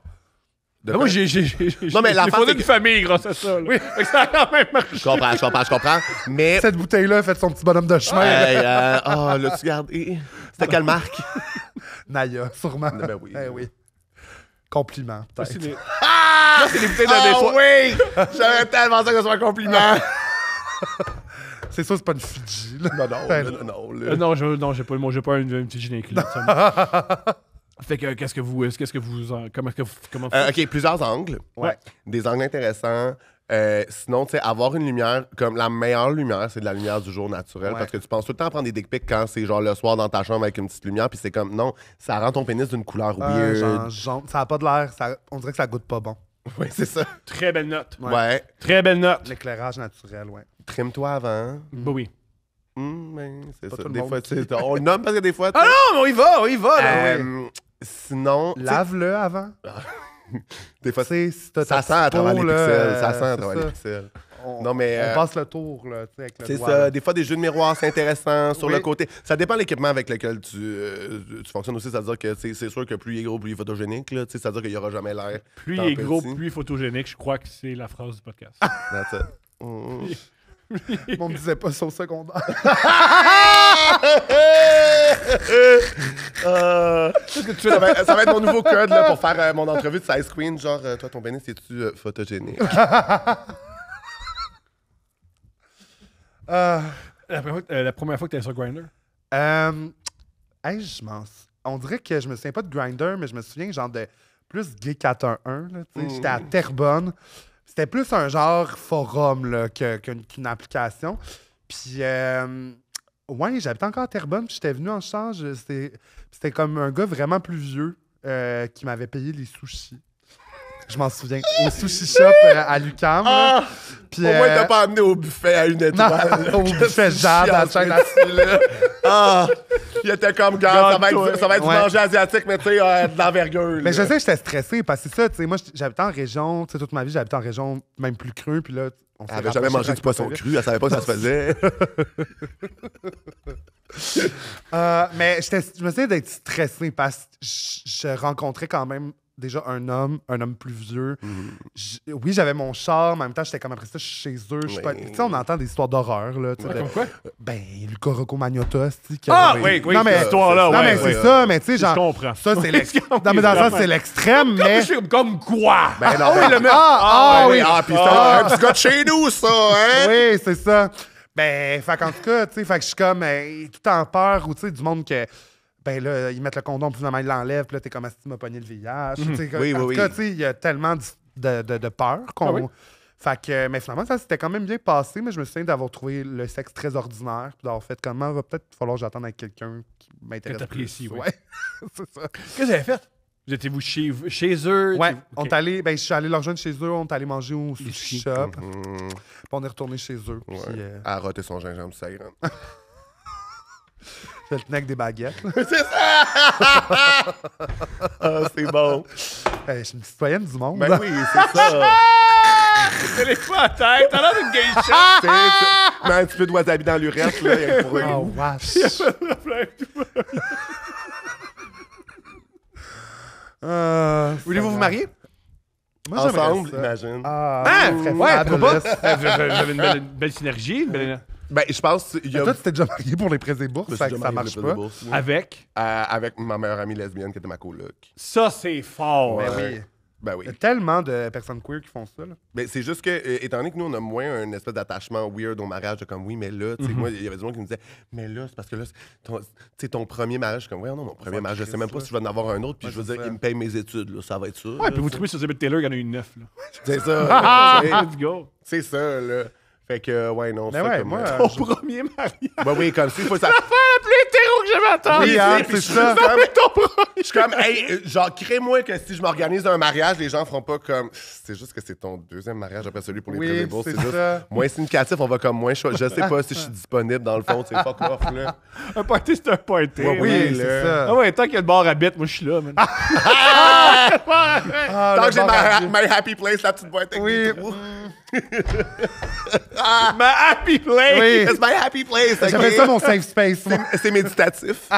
De Ah, quoi? moi, j'ai Non, mais j'ai l'affaire, fondé c'est une que- famille grâce à ça. Là. Fait que ça a quand même marché. Je comprends. Mais. Cette bouteille-là a fait son petit bonhomme de chemin. Hey, l'as-tu gardé? C'était quelle marque? Naya, sûrement. Ben oui. Eh oui. Compliment, Ça, peut-être. c'est des... Là, c'est des bouteilles de des fois. oui! J'avais tellement ça que ce soit un compliment. C'est sûr, c'est pas une Fiji. Là. Non, non, Ben, là, non. Non, j'ai pas un petit génie inclus. Fait que qu'est-ce que vous comment OK, plusieurs angles. Ouais. Des angles intéressants. Sinon, tu sais, avoir une lumière, comme la meilleure lumière, c'est de la lumière du jour naturelle. Ouais. Parce que tu penses tout le temps à prendre des dick pics quand c'est genre le soir dans ta chambre avec une petite lumière, puis c'est comme, non, ça rend ton pénis d'une couleur weird. genre jaune. Ça a pas de l'air. On dirait que ça goûte pas bon. Oui, c'est ça. Très belle note. Ouais. Très belle note. L'éclairage naturel, ouais. Trime-toi avant. Bah oui. Ben, c'est Pas ça. tout le Des monde fois, qui- tu sais, on le nomme parce que des fois. tu Ah sais, non, mais on y va, là. Sinon, tu sais, Lave-le avant. des fois, Tu sais, si t'as ça ta sent à travers les peau, là, pixels. Ça sent à c'est travers ça. les pixels. On, Non, mais, on passe le tour, là, tu sais, avec le C'est doigt. ça. là. Des fois, des jeux de miroir, c'est intéressant sur Oui. le côté. Ça dépend de l'équipement avec lequel tu fonctionnes aussi. C'est-à-dire que c'est sûr que plus il est gros, plus il est photogénique. Là, c'est-à-dire qu'il n'y aura jamais l'air. Plus tant il est gros, petit. plus il est photogénique. Je crois que c'est la phrase du podcast. That's it. Mm. On me disait pas ça au secondaire. Qu'est-ce que tu fais Ça va être mon nouveau code là, pour faire mon entrevue de Size Queen. Genre, toi, ton pénis, es-tu photogénique? la première fois que tu es sur Grindr? Hey, on dirait que je me souviens pas de Grindr, mais je me souviens genre de plus Gay 411. Là, tu sais. J'étais à Terrebonne. C'était plus un genre forum là, qu'une application. Puis, ouais, j'habitais encore à Terrebonne, puis j'étais venu en charge. C'était comme un gars vraiment plus vieux qui m'avait payé les sushis. Je m'en souviens. Au sushi shop à l'UQAM. là. Puis, Au moins, t'as pas amené au buffet à une étoile. au buffet Jade, à la chaîne à Il était comme, gars, ça va être Ouais. du manger asiatique, mais tu sais, de l'envergure. Mais là. je sais que j'étais stressé parce que c'est ça, tu sais, moi j'habitais en région, tu sais, toute ma vie j'habitais en région, même plus creux, puis là, on s'est Elle avait jamais rapproché mangé du poisson tranquillement. cru, elle savait pas que ça se faisait. Mais je me souviens d'être stressé parce que je rencontrais quand même déjà un homme plus vieux. Oui, j'avais mon char, mais en même temps, j'étais comme après ça, je suis chez eux. Je suis pas... Oui. Tu sais, on entend des histoires d'horreur, là. tu sais, de- Comme quoi? Ben, Luca Rocco Magnotta, tu sais. Ah, oui, non, mais, cette histoire-là, non, ouais, mais ouais, c'est ouais. ça, mais tu sais, Je genre. comprends. Ça, c'est l'extrême. Oui, Non, mais dans le sens, vraiment. c'est l'extrême, mais. Je suis comme quoi? Ben non, Ah oui, le mec. Oui. Ah, puis c'est un petit gars de chez nous, ça, hein? Oui, c'est ça. Ben, fait qu'en tout cas, tu sais, fait que je suis comme tout en peur, ou tu sais, du monde que, ben là, ils mettent le condom, puis finalement, ils l'enlèvent, puis là, t'es comme, si tu m'as pogné le VIH. Tu sais, Oui, en oui, tout cas, oui. tu sais, il y a tellement de peur qu'on. Ah oui? Fait que, mais finalement, ça s'était quand même bien passé, mais je me souviens d'avoir trouvé le sexe très ordinaire, puis d'avoir fait comment va peut-être falloir que j'attende avec quelqu'un qui m'intéresse. Que t'apprécies, plus. oui. Ouais, c'est ça. Qu'est-ce que vous avez fait? Vous étiez-vous chez eux? Ouais, Ok. on est allé, ben, je suis allé leur rejoindre chez eux, on est allé manger au sushi sushis. shop, puis on est retourné chez eux. Puis, Elle a roté son gingembre, ça ira. je le tenais avec des baguettes. là. Ah, c'est bon. Je suis une citoyenne du monde. Ben oui, c'est ça. Elle est pas à tête, t'as l'air d'une geisha! Tu sais, tu mets un petit peu de wasabi dans l'urette, là, rien que pour un Oh, goût. wesh. Voulez-vous vous marier? Moi, j'aimerais Ensemble, ça. imagine. Ah, Hein? très Ouais, fabulous. J'avais une belle synergie. Une belle... Ben, je pense qu'il y Mais a... toi, tu t'es déjà marié pour les prêts et bourses, Je me fait suis que déjà ça marié marche pour le pas. bourse, oui. Avec? Avec ma meilleure amie lesbienne qui était ma coloc. Ça, c'est fort. Ben Ouais. oui. Ben oui. Il y a tellement de personnes queer qui font ça. Là. Ben, c'est juste que, étant donné que nous, on a moins un espèce d'attachement weird au mariage, de comme oui, mais là, tu sais, moi, il y avait des gens qui me disaient, mais là, c'est parce que là, ton premier mariage, je suis comme, ouais, non, mon premier mariage, je sais même pas si je vais en avoir un autre, puis Ouais, je veux c'est dire, ça. il me paye mes études, là, ça va être ça. Ouais, là, puis vous tu sais. trouvez sur Zebit Taylor, il y en a eu 9. Là. C'est ça. tu sais. Let's go. C'est ça, là. Fait que, ouais, non, Ben ça, ouais, comme, moi, Ton premier mariage. Ben oui, comme si, il faut ça. La plus hétéro que j'ai jamais amateur. Oui, hein, puis c'est je ça. je suis comme, hey, genre, crée-moi que si je m'organise un mariage, les gens feront pas comme. C'est juste que c'est ton deuxième mariage après celui pour les Oui, Tribbles. c'est juste ça. moins significatif, on va comme moins Je sais pas si je suis disponible dans le fond, c'est fuck off, là. Un party, c'est un party. Ouais, Oui, oui, c'est là. ça. Ah ouais, tant qu'il y a le bar à bête, moi je suis là, man. Ah, Tant le que j'ai bar à vie. my happy place, la petite boîte avec Oui. des trous. Ma happy place! Oui. It's my happy place, ok? J'appelle ça mon safe space. moi. C'est méditatif.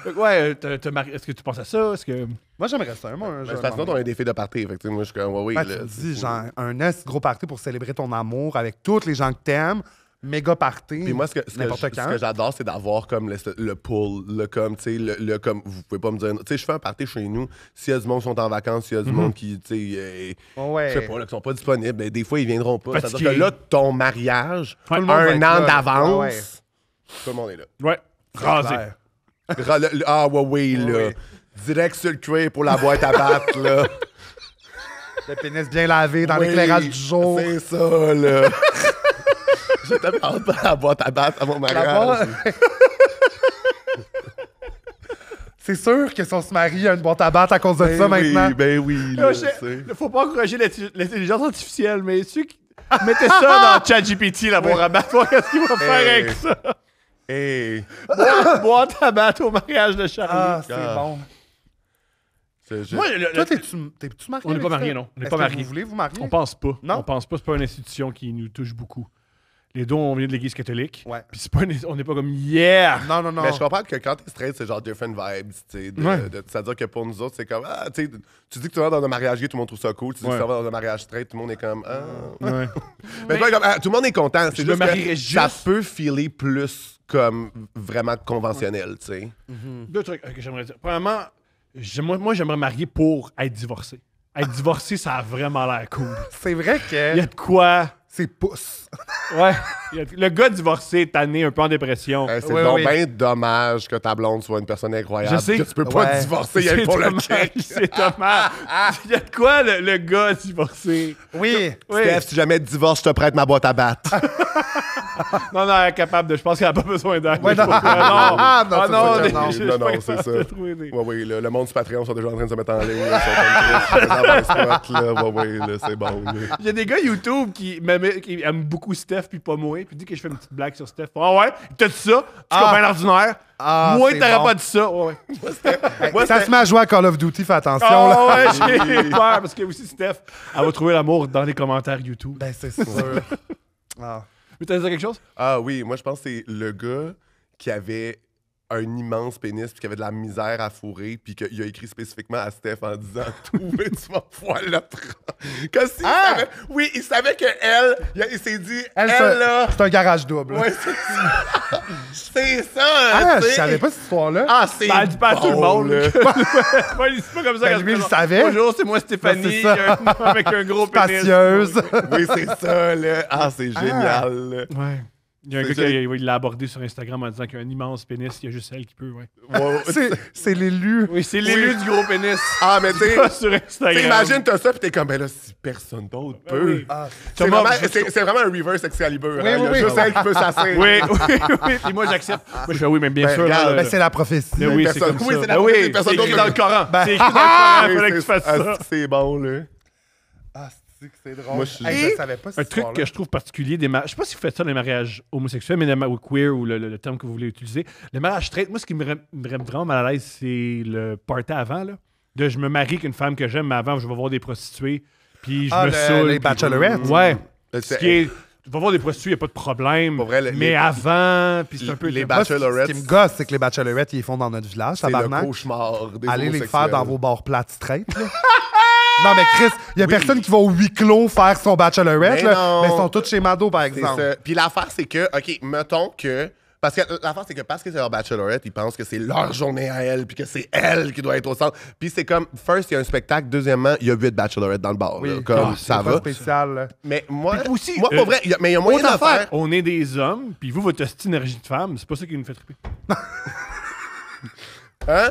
Donc, ouais, est-ce que tu penses à ça? Est-ce que... Moi, j'aimerais ça. Moi, Ben, c'est parce que sinon, on a des filles de party. Fait que, tu sais, moi, je suis comme, ouais, oui. Ben, là, tu me c'est dis, cool. genre, un esti gros party pour célébrer ton amour avec tous les gens que t'aimes. Méga party. Puis moi, ce n'importe quand. que j'adore, c'est d'avoir comme le pull, comme, tu sais, le comme, vous pouvez pas me dire, tu sais, je fais un party chez nous, s'il y a du monde qui sont en vacances, s'il y a du monde qui, tu sais, Ouais. je sais pas, là, qui sont pas disponibles, ben, des fois, ils viendront pas. Parce C'est-à-dire que là, ton mariage, Tout le monde va un être an là. d'avance, Ouais. tout le monde est là. Ouais, rasé. Clair. Ah, ouais, oui, là. Ouais. Direct sur le cuir pour la boîte à battre, là. Le pénis bien lavé dans Oui, l'éclairage du jour. C'est ça, là. J'ai tellement hâte de la boîte à battre à mon mariage. C'est sûr que si on se marie, il y a une boîte à battre à cause de ça maintenant. Ben oui, là, tu sais. Faut pas encourager l'intelligence artificielle, mais ceux qui mettez ça dans ChatGPT, là, pour abattre, voir qu'est-ce qu'il va faire Hey. avec ça. Hey. Boîte à battre au mariage de Charlie. Ah, c'est Ah. bon. Moi, Toi, t'es-tu marié? On n'est avec pas mariés, ça? non. On n'est Est-ce pas que mariés. Vous voulez vous marier? On pense pas. Non? On pense pas. C'est pas une institution qui nous touche beaucoup. Les deux, on vient de l'église catholique. Ouais. Puis c'est pas on n'est pas comme yeah! Non, non, non. Mais je comprends que quand t'es straight, c'est genre different vibes, tu sais. Ouais. C'est-à-dire que pour nous autres, c'est comme, ah, tu sais, tu dis que tu vas dans un mariage gay, tout le monde trouve ça cool. Tu dis que Ouais. tu vas dans un mariage straight, tout le monde est comme, ah. Ouais. Mais toi, comme, ah, tout le monde est content. C'est Je me juste que marierais ça juste- peut filer plus comme vraiment conventionnel, tu sais. Deux trucs que j'aimerais dire. Premièrement, moi, j'aimerais marier pour être divorcé. Être divorcé, ça a vraiment l'air cool. C'est vrai Il y a que de quoi. c'est pouce. Ouais. Le gars divorcé, tanné, un peu en dépression. C'est Oui, donc oui. bien dommage que ta blonde soit une personne incroyable. Je sais. Que tu peux pas Ouais. divorcer C'est elle pour le dommage, check. c'est dommage. Il y a de quoi, le gars divorcé. Oui. Oui. Steph, si jamais tu divorces, je te prête ma boîte à battre. Non, non, elle est capable de. Je pense qu'elle n'a pas besoin d'aide. Ouais, non. non, Ah, non, ah, ça, non, c'est des- que non. je suis Non, pas non, c'est capable ça. de trouver des- Ouais, oui, le monde du Patreon sont déjà en train de se mettre en ligne. Là, ils sont comme Chris, dans un spot, là. Ouais, oui, là, c'est bon. là. Il y a des gars YouTube qui aiment beaucoup Steph puis pas moi. Puis dit que je fais une petite blague sur Steph. Ah ouais, t'as dit ça? Tu Ah. comprends l'ordinaire? Ah, Moi, c'est t'aurais bon. pas dit ça. Ouais, ouais. Moi, Ça c'était- se met à jouer à Call of Duty, fais attention. là. Ah ouais, j'ai peur parce que aussi Steph, elle va trouver l'amour dans les commentaires YouTube. Ben, c'est sûr. Ah. Mais t'as dit quelque chose? Ah oui, moi, je pense que c'est le gars qui avait un immense pénis puis qui avait de la misère à fourrer puis qu'il a écrit spécifiquement à Steph en disant « Tout, mais tu vas pouvoir le prendre. » Comme s'il savait... Oui, il savait que elle, il s'est dit « Elle, Elle, là... c'est un garage double. » Ouais, c'est ça. C'est ça, Ah, tu je sais. savais pas cette histoire-là. Ah, c'est Ben, elle dit pas à tout le bon, monde. là. C'est pas comme ça Ben, qu'elle lui, se il présente. savait. Bonjour, c'est moi Stéphanie, Ben, c'est ça. avec un gros pénis. Spacieuse. Oui, c'est ça, là. Ah, c'est génial. là. Ouais. Il y a un C'est gars ça. qui l'a abordé sur Instagram en disant qu'il y a un immense pénis, il y a juste elle qui peut, ouais. Ouais, C'est l'élu. Oui, c'est l'élu du gros pénis. Ah, mais tu sais... Pas sur Instagram. T'imagines, t'as ça, pis t'es comme, ben là, si personne d'autre peut. oui. Ah, C'est Thomas, vraiment, c'est vraiment un reverse Excalibur. Oui, hein. Il y a oui, juste oui. elle qui peut s'asseoir. Oui, oui. Puis moi, j'accepte. Moi, je fais oui, mais bien Ben, sûr. regarde, là, ben, c'est la prophétie. mais oui, c'est personne- comme oui, ça. c'est la Ben prophétie, oui, personne c'est écrit d'autre dans le Coran. Ben, C'est écrit dans le Coran, il Oui, fallait que tu fasses ça. c'est bon, là. Ah, c'est drôle. Moi, je suis- Hey, je savais pas Un cette truc histoire-là. que je trouve particulier des mariages. Je sais pas si vous faites ça dans les mariages homosexuels, mais ou queer ou le terme que vous voulez utiliser. Le mariage straight, moi, ce qui me rend vraiment mal à l'aise, c'est le party avant. Là. Je me marie avec une femme que j'aime, mais avant, je vais voir des prostituées. Puis je me saoule. les puis- bachelorettes. Ouais. C'est- Ce qui est. Tu vas voir des prostituées, il n'y a pas de problème. Pour vrai, mais avant, puis c'est un peu. les Moi, ce bachelorettes, qui me gosse, c'est que les bachelorettes, ils les font dans notre village, c'est le tabarnak. cauchemar des Allez les homosexuels. faire dans vos bars plates straight, là. Non, mais Chris, il y a personne qui va au huis clos faire son bachelorette, Mais là. non. Mais ils sont tous chez Mado, par C'est exemple. ça. Puis l'affaire, c'est que, OK, mettons que... Parce que l'affaire, c'est que parce que c'est leur bachelorette, ils pensent que c'est leur journée à elle, puis que c'est elle qui doit être au centre. Puis c'est comme, first, il y a un spectacle. Deuxièmement, il y a 8 bachelorettes dans le bar. là. Comme, ça c'est pas va. spécial, là. Mais moi, Puis aussi, moi pour vrai, mais il y a moyen Autre de affaire, faire. on est des hommes, puis vous, votre hostie énergie de femme, c'est pas ça qui nous fait triper. Hein?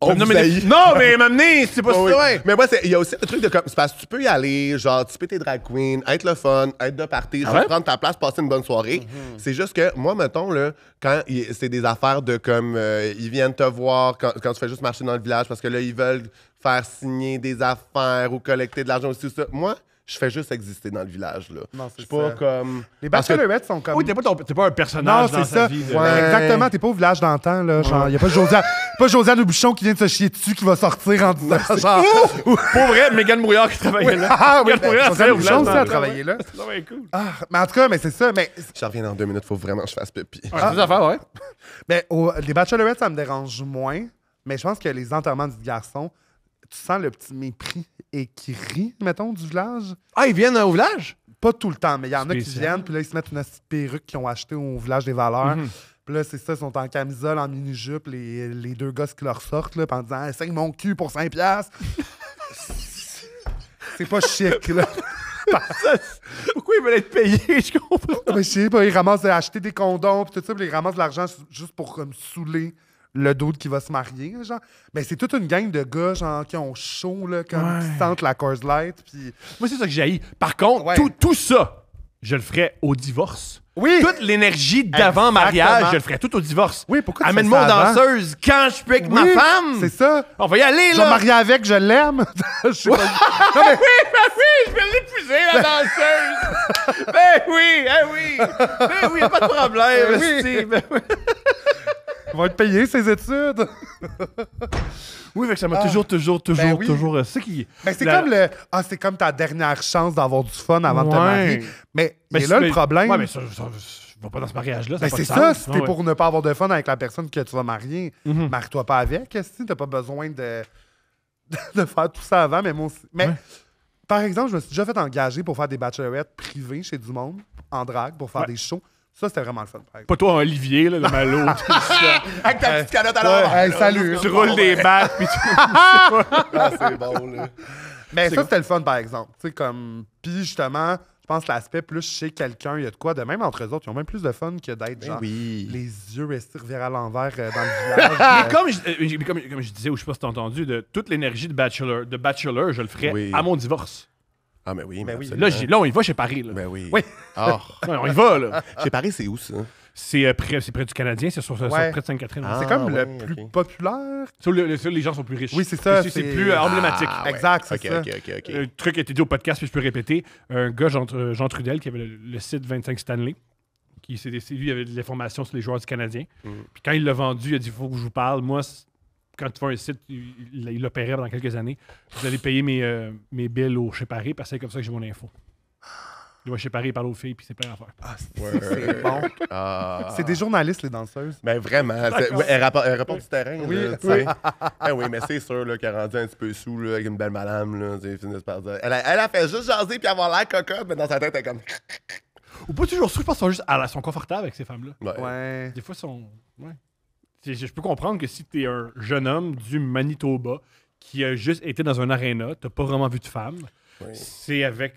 On non, vous mais, haït. non, mais m'amener, c'est pas Oui. ça, ouais. Mais moi, il y a aussi le truc de comme. C'est parce que tu peux y aller, genre, tu peux tes drag queen, être le fun, être de party, juste ouais? prendre ta place, passer une bonne soirée. C'est juste que, moi, mettons, là, quand c'est des affaires de comme. Ils viennent te voir quand tu fais juste marcher dans le village parce que là, ils veulent faire signer des affaires ou collecter de l'argent aussi, tout ça. Moi, je fais juste exister dans le village, là. Non, Je c'est suis pas ça. comme. Les parce que- bachelorettes sont comme... Oui, t'es pas un Non, personnage c'est dans ça. sa vie. là. Ouais, exactement, t'es pas au village d'antan, là. Genre, y a pas Josiane Aubuchon qui vient de se chier dessus qui va sortir en disant genre... Pour vrai, Mégane Brouillard qui travaillait là. Ah oui, Mégane Brouillard, Josiane c'est Aubuchon aussi a village travaillé là. C'est vraiment cool. Ah, mais en tout cas, mais c'est ça. Mais, Je reviens dans 2 minutes, faut vraiment que je fasse pipi. Ouais, c'est des affaires, ouais. les bachelorettes, ça me dérange moins. Mais je pense que les enterrements du garçon, tu sens le petit mépris et qui rit, mettons, du village. Ah, ils viennent au village? Pas tout le temps, mais il y en a qui Spécial. viennent, puis là, ils se mettent une petite perruque qu'ils ont achetée au village des valeurs. Puis là, c'est ça, ils sont en camisole, en mini-jupe, les deux gosses qui leur sortent, là, puis en disant « Essaye mon cul pour 5$. » C'est pas chic, là. Pourquoi ils veulent être payés? Je comprends. Mais je sais pas, ils ramassent acheter des condoms, puis tout ça, puis ils ramassent de l'argent juste pour comme saouler le dude qui va se marier, genre. Mais c'est toute une gang de gars, genre, qui ont chaud, là, comme Ouais. qui sentent la Coors Light, puis... Moi, c'est ça que j'ai haï. Par contre, Ouais. tout ça, je le ferais au divorce. Oui! Toute l'énergie d'avant-mariage, Exactement. je le ferais tout au divorce. Oui, pourquoi tu Amène-moi aux fais ça avant? danseuses quand je peux avec ma Oui, femme. c'est ça. On va y aller, Je vais me là. marier avec, je l'aime. Je sais pas. Non, mais- Oui, je vais l'épouser, la danseuse. Ben oui, y a pas de problème. Ben oui. esti. Ben oui. Ils vont être payés, ses études. Oui, fait que ça m'a toujours, Ben oui. c'est ça qui... Mais c'est La- comme c'est comme ta dernière chance d'avoir du fun avant de te Ouais. marier. Mais Ben, c'est là le problème. Ouais, mais ça, je vais pas dans ce mariage-là. Ben, a pas c'est de ça, sens. si t'es Ouais. pour ne pas avoir de fun avec la personne que tu vas marier, Mhm. marie-toi pas avec, si t'as pas besoin de faire tout ça avant. Mais moi aussi. Mais Ouais. par exemple, je me suis déjà fait engager pour faire des bachelorettes privées chez du monde, en drague, pour faire Ouais. des shows. Ça, c'était vraiment le fun, par exemple. Pas toi, Olivier, là, le malo. Avec ta petite calotte à l'envers. Hey, salut. Tu roules des battes, puis tu... Ah, c'est bon, là. Mais ça, c'était le fun, par exemple. Tu sais, comme. Puis justement, je pense que l'aspect plus chez quelqu'un, il y a de quoi de même entre eux autres. Ils ont même plus de fun que d'être genre. Oui. Les yeux restés revirés à l'envers dans le village. Mais comme je disais, ou je sais pas si t'as entendu, de toute l'énergie de Bachelor, je le ferais Oui. à mon divorce. Ah, mais oui, mais oui. absolument. Là, on y va chez Paris. Là. Ben oui. Oui. Ah. Ouais, on y va, là. Chez Paris, c'est où, ça? C'est près du Canadien, c'est sur près de Sainte-Catherine. Ah. C'est comme ouais, le plus ok. populaire. Sur les gens sont plus riches. Oui, c'est ça, C'est c'est- plus emblématique. Ah, ouais. Exact, c'est Ok, ça. ok. Un truc qui a été dit au podcast, puis je peux répéter. Un gars, Jean Trudel, qui avait le site 25 Stanley, lui, il avait de l'information sur les joueurs du Canadien. Puis quand il l'a vendu, il a dit, il faut que je vous parle. Moi, quand tu fais un site, il l'opérait pendant quelques années. Vous allez payer mes bills au chez Paris, parce que c'est comme ça que j'ai mon info. Il va chez Paris, il parle aux filles, puis c'est plein d'affaires. Ah, Ouais. c'est bon. Ah. C'est des journalistes, les danseuses. Ben vraiment. Ouais, elle rapporte du terrain. Oui, là, tu sais. Ah oui, mais c'est sûr là, qu'elle est rendue un petit peu sous là, avec une belle madame. Là, tu sais, finisse par dire. Elle a fait juste jaser puis avoir l'air cocotte, mais dans sa tête, elle est comme. Ou pas toujours sous, je pense qu'ils sont juste sont confortables avec ces femmes-là. Ouais. Ouais. Des fois, ils sont. Ouais. Je peux comprendre que si t'es un jeune homme du Manitoba qui a juste été dans un aréna, t'as pas vraiment vu de femme, Oui. c'est avec.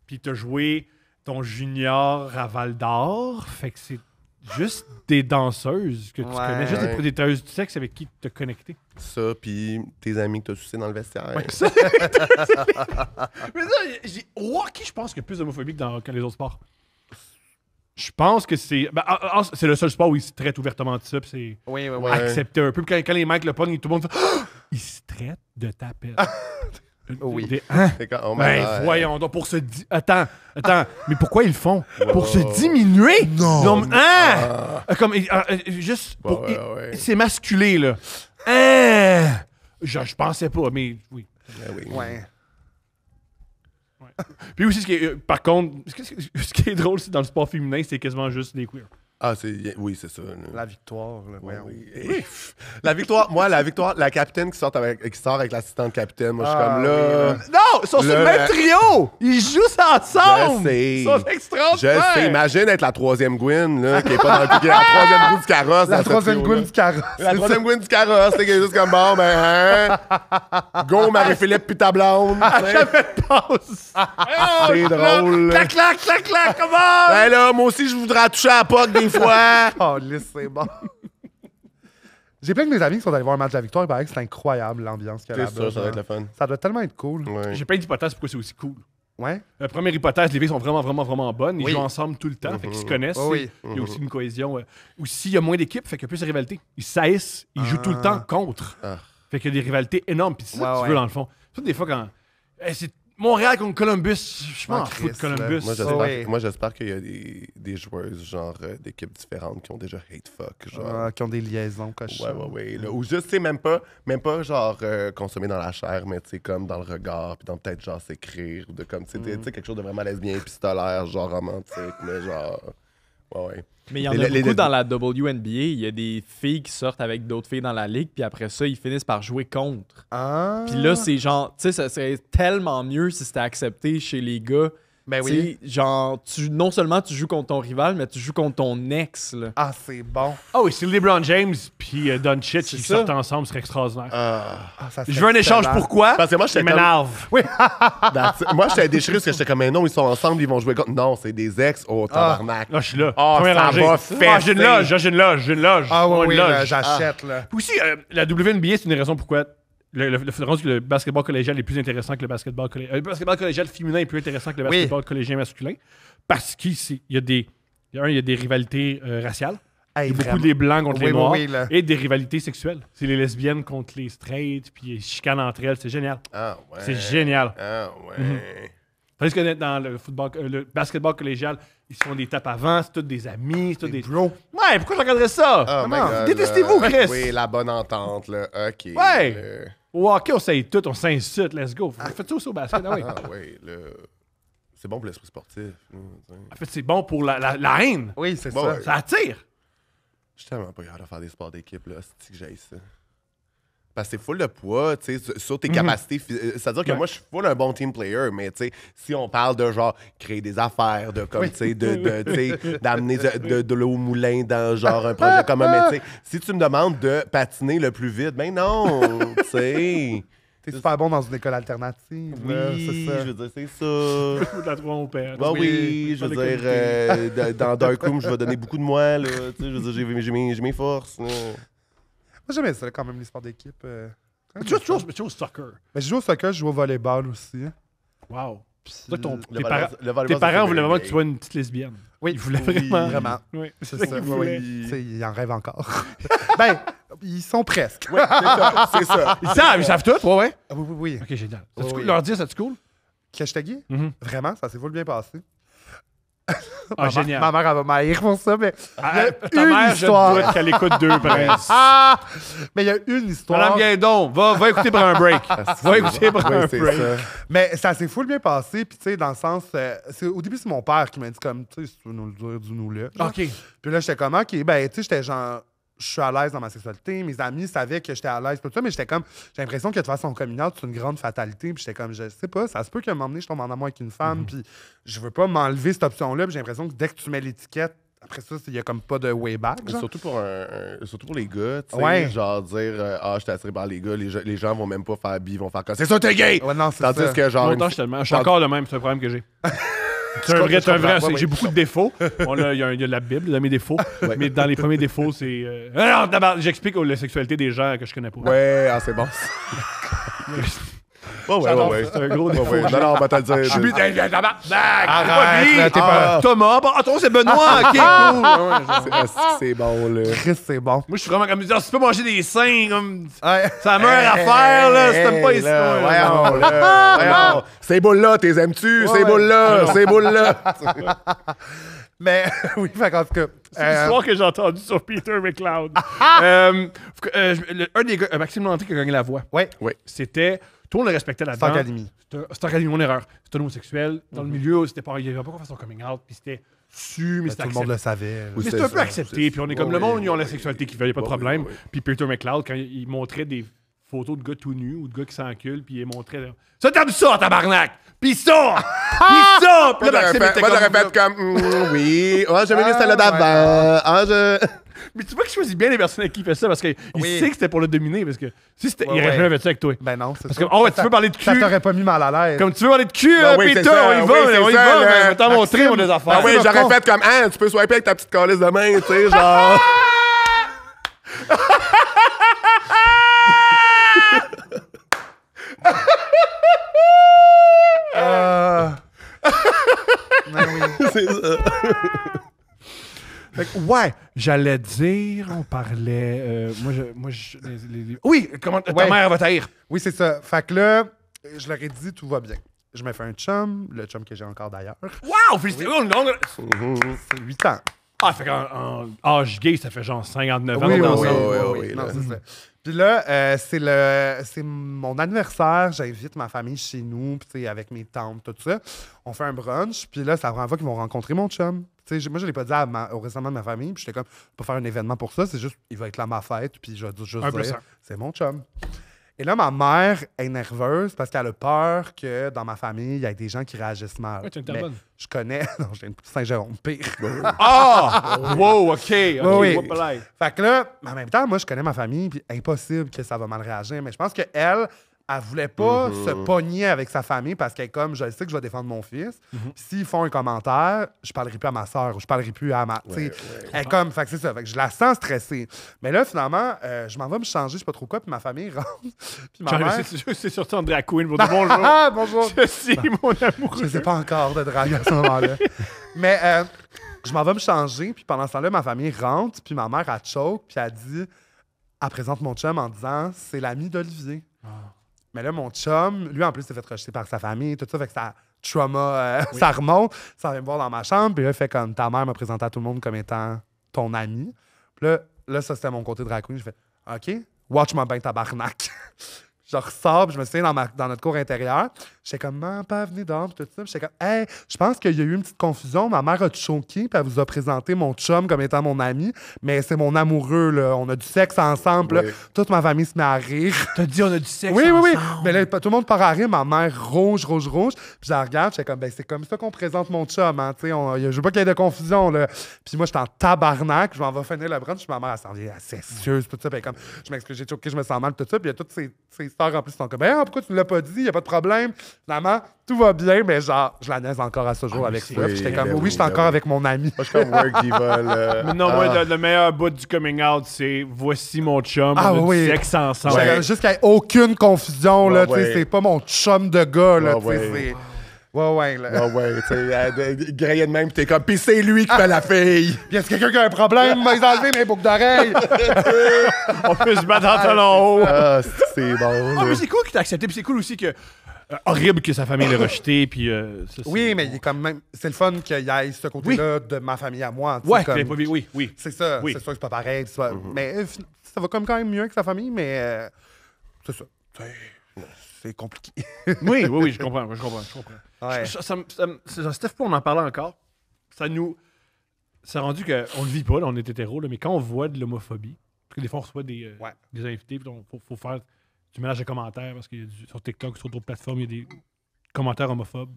Puis t'as joué ton junior à Val d'Or, fait que c'est juste des danseuses que tu Ouais. connais, juste Ouais. des travailleuses du sexe avec qui t'as connecté. Ça, puis tes amis que t'as sucé dans le vestiaire. Mais ça, au hockey, je pense qu'il y a plus d'homophobie que les autres sports. Je pense que c'est. C'est le seul sport où ils se traitent ouvertement de ça, puis c'est. Oui, oui, oui. Ouais. Accepter un peu. Puis quand les mecs le pognent, tout le monde fait Ah! Ils se traitent de tapette. Oui. Hein? C'est quand, oh my Ben, God. voyons donc, pour se Attends, mais pourquoi ils le font? Pour se diminuer? Non. Hein? Comme, juste pour. Ouais. C'est masculé, là. Hein? Je pensais pas, mais oui. Ben oui. Ouais. Puis aussi, par contre, ce qui est drôle, c'est dans le sport féminin, c'est quasiment juste des queers. Ah, oui, c'est ça. là. La victoire, là. Ouais, voyons. oui. Et, la victoire, la capitaine qui sort avec l'assistante capitaine, moi, je suis Ah, comme là. oui, Non! Ils sont sur le même trio! Ils jouent ensemble! Je sais. Ils sont extraordinaires! Je sais, imagine être la troisième Gwyn, là, qui est pas dans le qui est la troisième roue du carrosse. La dans ce troisième trio-là. Gwyn du carrosse. La troisième Gwyn du carrosse, c'est juste comme bon, ben, hein. Go, Marie-Philippe, puis ta blonde. tu sais. Jamais de passe! C'est drôle. Clac, clac, clac, clac, comment? Ben là, moi aussi, je voudrais toucher à la POC des fois. Oh, lisse, c'est bon. J'ai plein de mes amis qui sont allés voir un match de la victoire. Il paraît que c'est incroyable l'ambiance qu'il y a C'est là-bas. sûr, ça va être le genre. fun. Ça doit tellement être cool. Ouais. J'ai plein d'hypothèses pourquoi c'est aussi cool. Ouais. La première hypothèse, les filles sont vraiment, vraiment, vraiment bonnes. Ils Oui. jouent ensemble tout le temps, fait qu'ils se connaissent. Oh oui. Il y a aussi une cohésion. Aussi, il y a moins d'équipes, fait qu'il y a plus de rivalité. Ils saillissent, ils jouent tout le temps contre. Ah. Fait qu'il y a des rivalités énormes. Puis c'est ça que Ouais, tu veux, dans le fond. Ça, des fois, quand. C'est Montréal contre Columbus, je m'en Ah, fous de Christ, Columbus. Moi, Oh, oui. j'espère qu'il y a des joueuses, genre, d'équipes différentes qui ont déjà hate fuck, genre. Qui ont des liaisons, cochon. Ouais. Là. Ou juste, tu sais, même pas genre, consommer dans la chair, mais tu sais, comme dans le regard, puis dans peut-être, genre, s'écrire, ou de comme, tu sais, quelque chose de vraiment lesbien, épistolaire, genre romantique, mais genre. Ouais. Mais il y en a beaucoup dans la WNBA. Il y a des filles qui sortent avec d'autres filles dans la ligue, puis après ça, ils finissent par jouer contre. Ah. Puis là, c'est genre, tu sais, ça serait tellement mieux si c'était accepté chez les gars. Ben Tu oui. sais, genre, non seulement tu joues contre ton rival, mais tu joues contre ton ex, là. Ah, c'est bon. Ah oui, si LeBron James puis Doncic C'est qui ça. sortent ensemble, ce serait extraordinaire. Ah, ça Je veux un échange, pourquoi? Parce que moi, Ça j'étais comme... m'énerve. Moi, j'étais déchiré parce que j'étais comme, mais non, ils sont ensemble, ils vont jouer contre... Non, c'est des ex. Oh, tabarnak. Là, je suis là. Ah, Première ça rangée. va Ah, j'ai une fesser. loge, j'ai une loge. Ah Oh, oui, une oui, loge. là, j'achète, là. Puis aussi, la WNBA, c'est une raison pourquoi le basketball collégial est plus intéressant que le basketball collégial. Le basketball collégial féminin est plus intéressant que le Oui. basketball collégien masculin. Parce qu'il y a des rivalités raciales. Hey, Il y a beaucoup vraiment. des blancs contre Oui, les oui, noirs. oui, là. Et des rivalités sexuelles. C'est les lesbiennes contre les straights, puis ils chicanent entre elles. C'est génial. Ah, ouais. C'est génial. Ah, ouais. Tandis que dans le basketball collégial, ils se font des tapes avant, c'est tous des amis, c'est tous des... Bro. Ouais, pourquoi je regarderais ça? Oh my non, God, détestez-vous, là. Chris? Oui, la bonne entente, là. OK. Ouais. là. Au hockey, on s'aille tout, on s'insulte, let's go. Faites ça aussi au basket, ah oui. Ah, oui, là. C'est bon pour l'esprit sportif. En fait, c'est bon pour la haine. Oui, c'est Bon, ça. ouais. Ça attire. Je suis tellement pas capable de faire des sports d'équipe, là. C'est que j'aille ça. Parce que c'est full de poids, tu sais, sur tes capacités. C'est-à-dire que Ouais. moi, je suis full un bon team player, mais tu sais, si on parle de genre créer des affaires, de comme, tu sais, d'amener de l'eau au moulin dans genre un projet commun, mais tu sais, si tu me demandes de patiner le plus vite, ben non, tu sais. T'es super bon dans une école alternative. là, Oui, c'est ça. je veux dire, c'est ça. De la trompette. Bah oui, je pas veux de dire, dans Darkroom, je vais donner beaucoup de moi, là. Tu sais, je veux dire, j'ai mes forces, là. Moi, j'aimais ça, quand même, les sports d'équipe. Tu joues toujours au soccer. Mais je joue au soccer, je joue au volleyball aussi. Wow. Puis, C'est ça que Le tes volleyball, tes parents voulaient vraiment que gay. tu sois une petite lesbienne. oui, Ils voulaient oui, vraiment. vraiment. Oui, C'est ça ça. qu'ils oui, voulaient. oui. Tu sais, ils en rêvent encore. Ben, ils sont presque. Ouais, c'est ça. Ils savent tout, ouais. Ah, oui, oui, oui. Ok, génial. Oui, Ça-tu oui. cool? Leur dire, ça-tu cool? Que je t'ai gay? Mhm. Vraiment, ça s'est full bien passé. Ah, génial. Ma mère, elle va m'haïr pour ça, mais il y a Ta une mère, je histoire. dois qu'elle écoute deux princes. Ah! Mais il y a une histoire. Madame Guindon, va écouter pour un break. Va écouter pour un Oui, c'est break. ça. Mais ça s'est full bien passé, puis tu sais, dans le sens... au début, c'est mon père qui m'a dit comme, tu sais, si tu veux nous le dire, dis-nous-le. OK. Puis là, j'étais comme, OK, ben, tu sais, j'étais genre... Je suis à l'aise dans ma sexualité. Mes amis savaient que j'étais à l'aise, tout ça, mais j'étais comme... J'ai l'impression que de faire son coming out, c'est une grande fatalité. Puis j'étais comme, je sais pas, ça se peut qu'à un moment donné, je tombe en amour avec une femme, puis je veux pas m'enlever cette option-là. Puis j'ai l'impression que dès que tu mets l'étiquette, après ça, il y a comme pas de way back, genre. Surtout pour les gars, tu sais, Ouais. genre dire ah, je suis attiré par les gars, les gens vont même pas faire bi, ils vont faire comme c'est ça, t'es gay! Ouais, non, c'est Tandis ça. que genre. Longtemps, je suis encore le même, c'est un problème que j'ai. C'est un vrai, comprends. Ouais, j'ai ouais. beaucoup de défauts. Bon, là, il y a la Bible dans mes défauts. Mais dans les premiers défauts, c'est. Non, d'abord, j'explique la sexualité des gens que je connais pas. Ouais, ah, c'est bon. Ouais. C'est un gros Ouais, défaut. ouais. Non, on va te le dire. Je suis mis dans tabarnak! Arrête, là, t'es pas- Thomas, ah, toi, c'est Benoît, ok, cool. Ouais, ouais, C'est bon, là. Chris, c'est bon. Moi, je suis vraiment comme. Tu peux manger des seins, comme. Ouais. C'est la meilleure affaire, là. Si t'aimes pas ici. Voyons, là. Voyons. Ces boules-là, t'es aimes-tu? Ces Ouais. boules-là, ces boules-là. Mais oui, fait qu'en tout cas... C'est l'histoire que j'ai entendue sur Peter McLeod. Un des gars, Maxime Landry qui a gagné la voix. Ouais, C'était. Tout le monde le respectait là-dedans. Star Academy. C'était Academy, mon erreur. C'était un homosexuel. Dans le milieu, c'était pas. Il n'y avait pas qu'on fasse son coming out. Puis c'était su, mais c'était Tout le monde accepté. le savait. Oui, Mais c'est c'est un peu ça, accepté. c'est Puis on est ça. comme Ouais, le monde, oui, ils ont la oui, sexualité oui. qu'ils veulent, il n'y a pas de Ouais, problème. oui, oui. Puis Peter McLeod, quand il montrait des photos de gars tout nus ou de gars qui s'enculent, puis il montrait. Ça, t'aimes ça, tabarnak! Puis ça! Puis ça! Puis là, Moi, Maxime était j'aurais comme. fait comme, oui. Ah, j'aimais mieux celle-là ouais. d'avant. Ah, je. Mais tu vois qu'il choisit bien les personnes avec qui il fait ça parce qu'il Oui. sait que c'était pour le dominer. Parce que si c'était, il Ouais, aurait ouais. jamais fait ça avec toi. Ben non, c'est Parce ça. que, oh, ouais, tu Ça- veux parler de Ça cul. t'aurait pas mis mal à l'aise. Comme tu veux parler de cul, Ben oui, Peter, c'est ça, on y va, oui, c'est on y ça, va. là. Mais je vais t'en montrer, mon des affaires. Ah oui, c'est j'aurais bon. fait comme, tu peux swiper avec ta petite calice de main, tu sais, genre. Ben oui. C'est ça. Fait que, ouais, j'allais dire, on parlait. Oui, comment ta Ouais. mère va taire. Oui, c'est ça. Fait que là, je leur ai dit, tout va bien. Je me fais un chum, le chum que j'ai encore d'ailleurs. Wow, félicitations. C'est 8 ans. Ah, fait qu'en âge gay, ça fait genre 59 ans. Oui, qu'on est oui, ensemble. oui, Non, là. c'est ça. Puis là, c'est mon anniversaire. J'invite ma famille chez nous, puis tu sais, avec mes tantes, tout ça. On fait un brunch, puis là, c'est la première fois qu'ils vont rencontrer mon chum. Tu sais, moi, je l'ai pas dit au récemment de ma famille, puis j'étais comme, je peux pas faire un événement pour ça, c'est juste, il va être là à ma fête, puis je vais juste Un peu dire, ça. c'est mon chum. Et là, ma mère est nerveuse parce qu'elle a peur que dans ma famille, il y ait des gens qui réagissent mal. Ouais, tu es une Mais bonne. je connais... Non, je viens de Saint-Jérôme, pire. Ah! Wow, OK. Oui. Whoopalai. Fait que là, en même temps, moi, je connais ma famille, puis impossible que ça va mal réagir. Mais je pense qu'elle, elle voulait pas se pogner avec sa famille parce qu'elle est comme, je sais que je vais défendre mon fils. S'ils font un commentaire, je parlerai plus à ma soeur ou je parlerai plus à ma... tu sais, elle est comme, fait que c'est ça. Fait que je la sens stressée. Mais là, finalement, je m'en vais me changer, je sais pas trop quoi, puis ma famille rentre. Puis ma mère... C'est surtout en drag queen pour dire bonjour. Ah, bonjour! Je suis mon amour. Je sais pas encore de drague à ce moment-là. Mais je m'en vais me changer, puis pendant ce temps-là, ma famille rentre, puis ma mère, elle choke, puis elle dit... Elle présente mon chum en disant, c'est l'ami d'Olivier. Mais là, mon chum, lui, en plus, s'est fait rejeter par sa famille, tout ça, fait que ça trauma, ça remonte. Ça vient me voir dans ma chambre, puis là, fait comme ta mère m'a présenté à tout le monde comme étant ton ami. Puis là ça, c'était mon côté drag queen. J'ai fait, OK, watch my bain tabarnak. Je ressors, puis je me souviens dans notre cour intérieure. J'étais comme, maman, pas venir dehors, puis tout ça. Puis j'étais comme, hey, je pense qu'il y a eu une petite confusion. Ma mère a choqué, puis elle vous a présenté mon chum comme étant mon ami, mais c'est mon amoureux, là. On a du sexe ensemble. Oui. Là. Toute ma famille se met à rire. T'as dit on a du sexe Oui, oui, oui. ensemble. Mais là, tout le monde part à rire, ma mère rouge. Puis je la regarde, j'étais comme, ben, c'est comme ça qu'on présente mon chum, hein, tu sais. Je veux pas qu'il y ait de confusion, là. Puis moi, j'étais en tabarnak, je m'en vais finir le brunch, puis ma mère, elle s'en vient assez sérieuse, tout ça. Puis comme, je m'excuse, j'ai choqué, je me sens mal, tout ça. Puis il y a toutes ces stars en plus qui sont comme, ben, pourquoi tu ne l'as pas dit, il n'y a pas de problème. Finalement, tout va bien, mais genre, je la niaise encore à ce jour avec ça. Puis j'étais comme, ben oui, oui, j'étais encore ben oui. avec mon ami. Moi, je suis comme Work Evil. Mais non, moi, le meilleur bout du coming out, c'est voici mon chum, Ah on a oui. du sexe ensemble. J'étais comme, juste qu'il n'y ait aucune confusion, là, Ouais, tu sais, ouais. c'est pas mon chum de gars, là, Ouais, tu sais, ouais. c'est... Ouais, là. Ouais, tu sais, grillé de même, pis t'es comme, pis c'est lui qui fait la fille. Puis est-ce quelqu'un qui a un problème? M'a enlevé mes boucles d'oreilles. On peut se battre en talons hauts. Ah, c'est bon. Ah, là. mais c'est cool qu'il t'a accepté, puis c'est cool aussi que. Horrible que sa famille l'ait rejeté, puis. Ça, Oui, mais il est quand même... C'est le fun qu'il y ait ce côté-là de ma famille à moi. tu sais, Ouais, comme- t'avais pas vu, oui. C'est ça. Oui. C'est sûr que c'est pas pareil. Mais ça va quand même mieux avec sa famille, mais c'est ça. C'est compliqué. Oui, je comprends. Ouais. Steph, on en parlait encore. Ça a rendu qu'on le vit pas, là, on est hétéro, là, mais quand on voit de l'homophobie, parce que des fois on reçoit des invités, puis il faut faire du mélange de commentaires, parce que sur TikTok, sur d'autres plateformes, il y a des commentaires homophobes.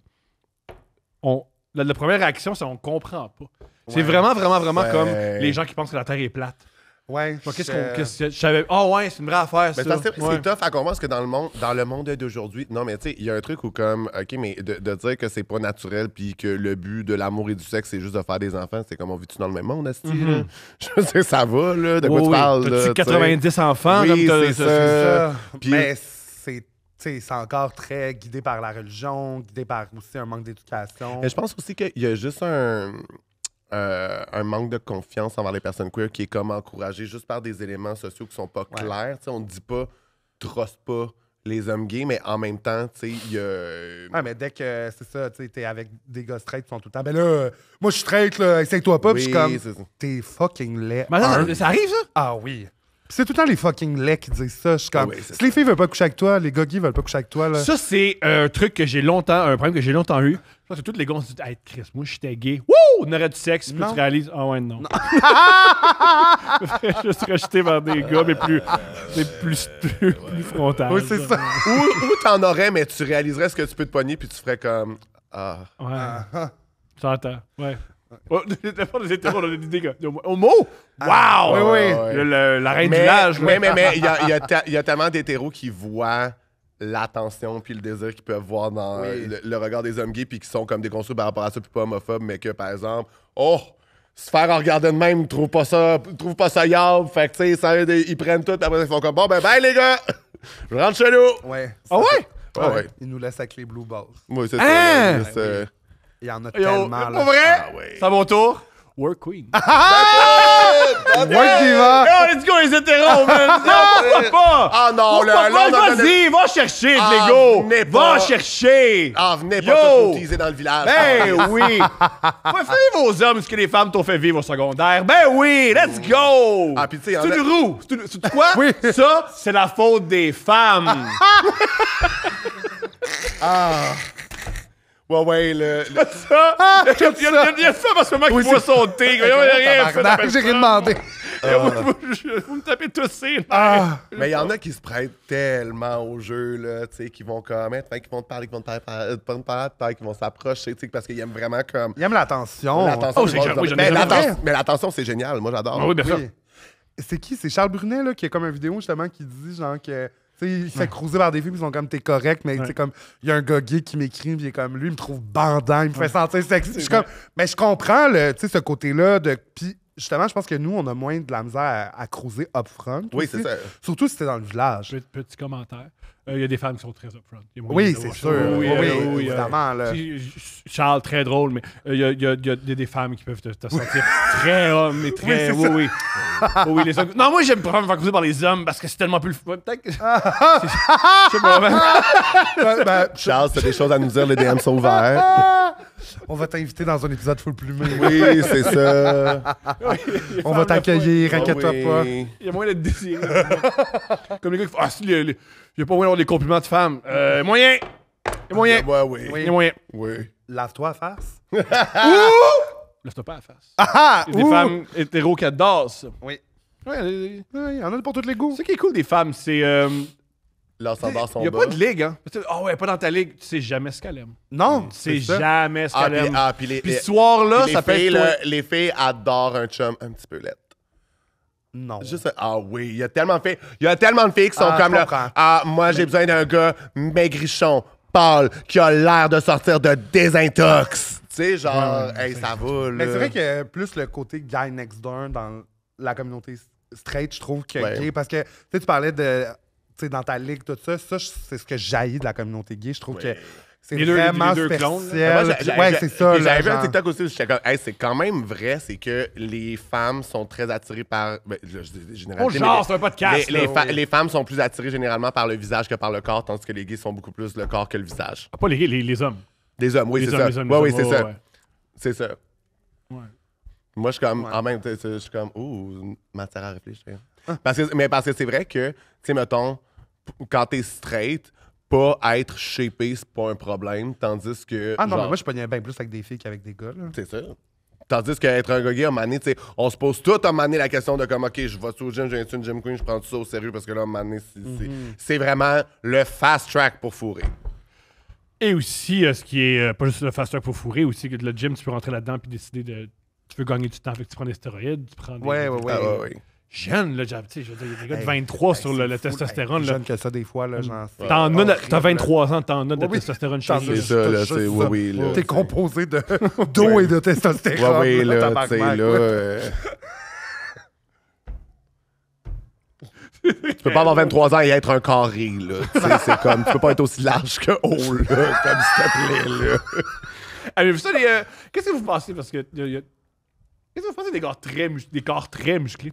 La première réaction, c'est on comprend pas. C'est vraiment Ouais. comme les gens qui pensent que la Terre est plate. Ouais. Moi, qu'est-ce que je savais? Ah ouais, c'est une vraie affaire, Mais ça. c'est Ouais. tough à comprendre parce que dans le monde d'aujourd'hui, non, mais tu sais, il y a un truc où comme, OK, mais de dire que c'est pas naturel puis que le but de l'amour et du sexe, c'est juste de faire des enfants, c'est comme on vit-tu dans le même monde, asti, là? Je sais, ça va, là, de quoi Oui, tu oui. parles, là, T'as-tu tu sais? 90 enfants? Oui, comme c'est ça. Puis, mais c'est encore très guidé par la religion, guidé par aussi un manque d'éducation. Mais je pense aussi qu'il y a juste un manque de confiance envers les personnes queer qui est comme encouragé juste par des éléments sociaux qui sont pas clairs. Tu sais, on ne dit pas « trosse pas les hommes gays », mais en même temps, tu sais, il y a... Ouais, mais dès que c'est ça, tu sais, t'es avec des gars straight qui sont tout le temps, ben là, moi je suis straight, là, essaye-toi pas, puis je suis comme, c'est ça. t'es fucking laid. Mais attends, ça arrive, ça? Ah oui. Puis c'est tout le temps les fucking laids qui disent ça. Je suis comme, Oui, c'est si les filles veulent pas coucher avec toi, les gars gays veulent pas coucher avec toi, là. Ça, c'est un truc que j'ai longtemps, un problème que j'ai longtemps eu. Je pense que tous les gars se disent, hey, Chris, moi, j'étais gay. Wouh! On aurait du sexe, puis Non. tu réalises, ah ouais, non. Je suis rejeté par des gars, mais plus frontal. Oui, c'est ça. Ou t'en aurais, mais tu réaliserais ce que tu peux te pogner, puis tu ferais comme... Ah... Ouais. J'entends, ouais. Oh, des hétéros, on a des gars. Homo! Wow! Oui, oui. La reine du Mais village. là. il y a tellement d'hétéros qui voient l'attention puis le désir qu'ils peuvent voir dans le regard des hommes gays puis qui sont comme déconstruits par rapport à ça puis pas homophobes, mais que, par exemple, se faire regarder de même, ils trouvent pas ça yable, fait que, tu sais, ils prennent tout, après ils font comme, bon, ben, bye, les gars! Je rentre chez nous! Ouais. Ah ouais? Ah ouais. Ils nous laissent avec les Blue Balls. Oui, c'est Hein? ça. là, Il y en a Yo, tellement, là. pour vrai? Ah ouais. C'est à mon tour. Work Queen. Work Diva! Yo, let's go, les hétéros, man! Yo, pourquoi pas? Ah non, Pourquoi là, pas? Vas-y, va chercher, Ah, Lego! venez Va pas. chercher! Ah, venez Yo! pas tout utiliser dans le village. Ben oui! Faites vos hommes ce que les femmes t'ont fait vivre au secondaire. Ben oui, let's go! Ah, puis tu sais, c'est y en a- une roue. C'est quoi? Oui. Ça, c'est la faute des femmes. Ouais, Ça, il y a une femme en ce moment qui boit son thé. Il y a rien fait. Tabarnak, j'ai rien demandé. Vous me tapez tous ces Ah! Mais il y en a qui se prêtent tellement au jeu, là, tu sais, qui vont commettre, qui vont te parler, qui vont s'approcher, tu sais, parce qu'ils aiment vraiment comme. Il aime l'attention. L'attention, Oh, ils vont- oui, j'en ai mais jamais l'attention- fait. mais l'attention, c'est génial. Moi, j'adore. Ah oui, bien sûr. Oui. C'est qui? C'est Charles Brunet, là, qui a comme une vidéo, justement, qui dit, genre, que... Tu sais, il se fait cruiser par des filles, puis ils sont comme, t'es correct, mais tu sais, comme, il y a un gars gay qui m'écrit, puis il est comme, lui, il me trouve bandant, il me fait sentir sexy. Je suis comme, mais je comprends, tu sais, ce côté-là de. Puis, justement, je pense que nous, on a moins de la misère à cruiser upfront. Oui, aussi. c'est ça. Surtout si t'es dans le village. Petit commentaire. Il y a des femmes qui sont très upfront. Il y a moyen Oui, de c'est voir sûr. ça. Oui, évidemment, là. Charles, très drôle, mais il y a des femmes qui peuvent te sentir très homme et très. Oui. Oui, les hommes. Non, moi, j'aime pas me faire cruiser par les hommes parce que c'est tellement plus le fun. Peut-être que. Je sais pas, man. Ben, Charles, t'as des choses à nous dire, les DM sont ouverts. on va t'inviter dans un épisode full plumé. Oui, c'est ça. On va t'accueillir, inquiète-toi pas. Oui. Il y a moyen d'être désiré. Comme les gars qui font. Ah, si, il y a pas moyen d'avoir des compliments de femmes. Moyen. Il y a moyen. Ouais, oui. Il y a moyen. Oui. Lave-toi à face. Lève-toi pas à la face. Ah! Il y a des femmes hétéros qui adorent ça. Oui. Ouais, Il y en a pour tous les goûts. ce qui est cool des femmes, c'est. Leurs standards sont Il n'y a bas. pas de ligue, hein. Ah ouais, pas dans ta ligue. Tu sais jamais ce qu'elle aime. Non, Tu sais ça. jamais ce qu'elle aime. Puis les, Puis ce soir-là, puis les ça peut filles, être. toi. là, les filles adorent un chum un petit peu laid. Non. Juste, oui, il y a tellement de filles qui sont Ah, comme je là. comprends. Ah, moi, j'ai besoin d'un gars maigrichon, pâle, qui a l'air de sortir de désintox. Tu sais, genre, hey, ça va, là. Mais c'est vrai que plus le côté guy next door dans la communauté straight, je trouve que Ouais. gay. Parce que tu parlais de. Tu sais, dans ta ligue, tout ça, c'est ce que j'haïs de la communauté gay. Je trouve que c'est Les deux- vraiment les deux clones, là. spécial. Moi, Ouais, c'est ça. Puis là, j'avais vu un genre. TikTok aussi où j'étais comme, hey, c'est quand même vrai, c'est que les femmes sont très attirées par. Ben, là, je dis des Oh, généralités, genre, mais c'est un podcast. les femmes sont plus attirées généralement par le visage que par le corps, tandis que les gays sont beaucoup plus le corps que le visage. Pas les hommes. Des hommes, oui, Les c'est hommes, ça. les hommes, Ouais, oui, les c'est hommes, ça. ouais. C'est ça. Ouais. Moi, je suis comme, Ouais. en même temps, je suis comme, matière à réfléchir. Parce que c'est vrai que, tu sais, mettons, quand t'es straight, pas être shapé, c'est pas un problème, tandis que. Ah non, genre, mais moi, je pognais bien plus avec des filles qu'avec des gars. Là. c'est ça. Tandis qu'être un gars gay, à un moment donné, tu sais, on se pose tout à un moment donné la question de comme, OK, je vais au gym, j'ai une gym queen, je prends tout ça au sérieux parce que là, à un moment donné, c'est vraiment le fast track pour fourrer. Et aussi, ce qui est pas juste le fast track pour fourrer, aussi que le gym, tu peux rentrer là-dedans puis décider de. Tu veux gagner du temps, fait que tu prends des stéroïdes, tu prends des. Ouais. Ah, ouais. Jeune, là, tu sais, je veux dire, il y a des gars de Hey, 23 sur le c'est fou, testostérone. hey, là. jeune que ça, des fois, là, genre. c'est T'as horrible. 23 ans, t'en as de Oui, oui. testostérone chez T'en lui. as C'est juste- ça, là, juste c'est. ça. Oui, là. T'es composé d'eau et de testostérone. Ouais, là, tabarnak, tu sais, là. ouais. Tu peux pas avoir 23 ans et être un carré, là. Tu sais, c'est comme, tu peux pas être aussi large que haut, là, comme s'il te plaît, là. Avez-vous ça, qu'est-ce que vous pensez? Parce que. Qu'est-ce que vous pensez des corps très musclés?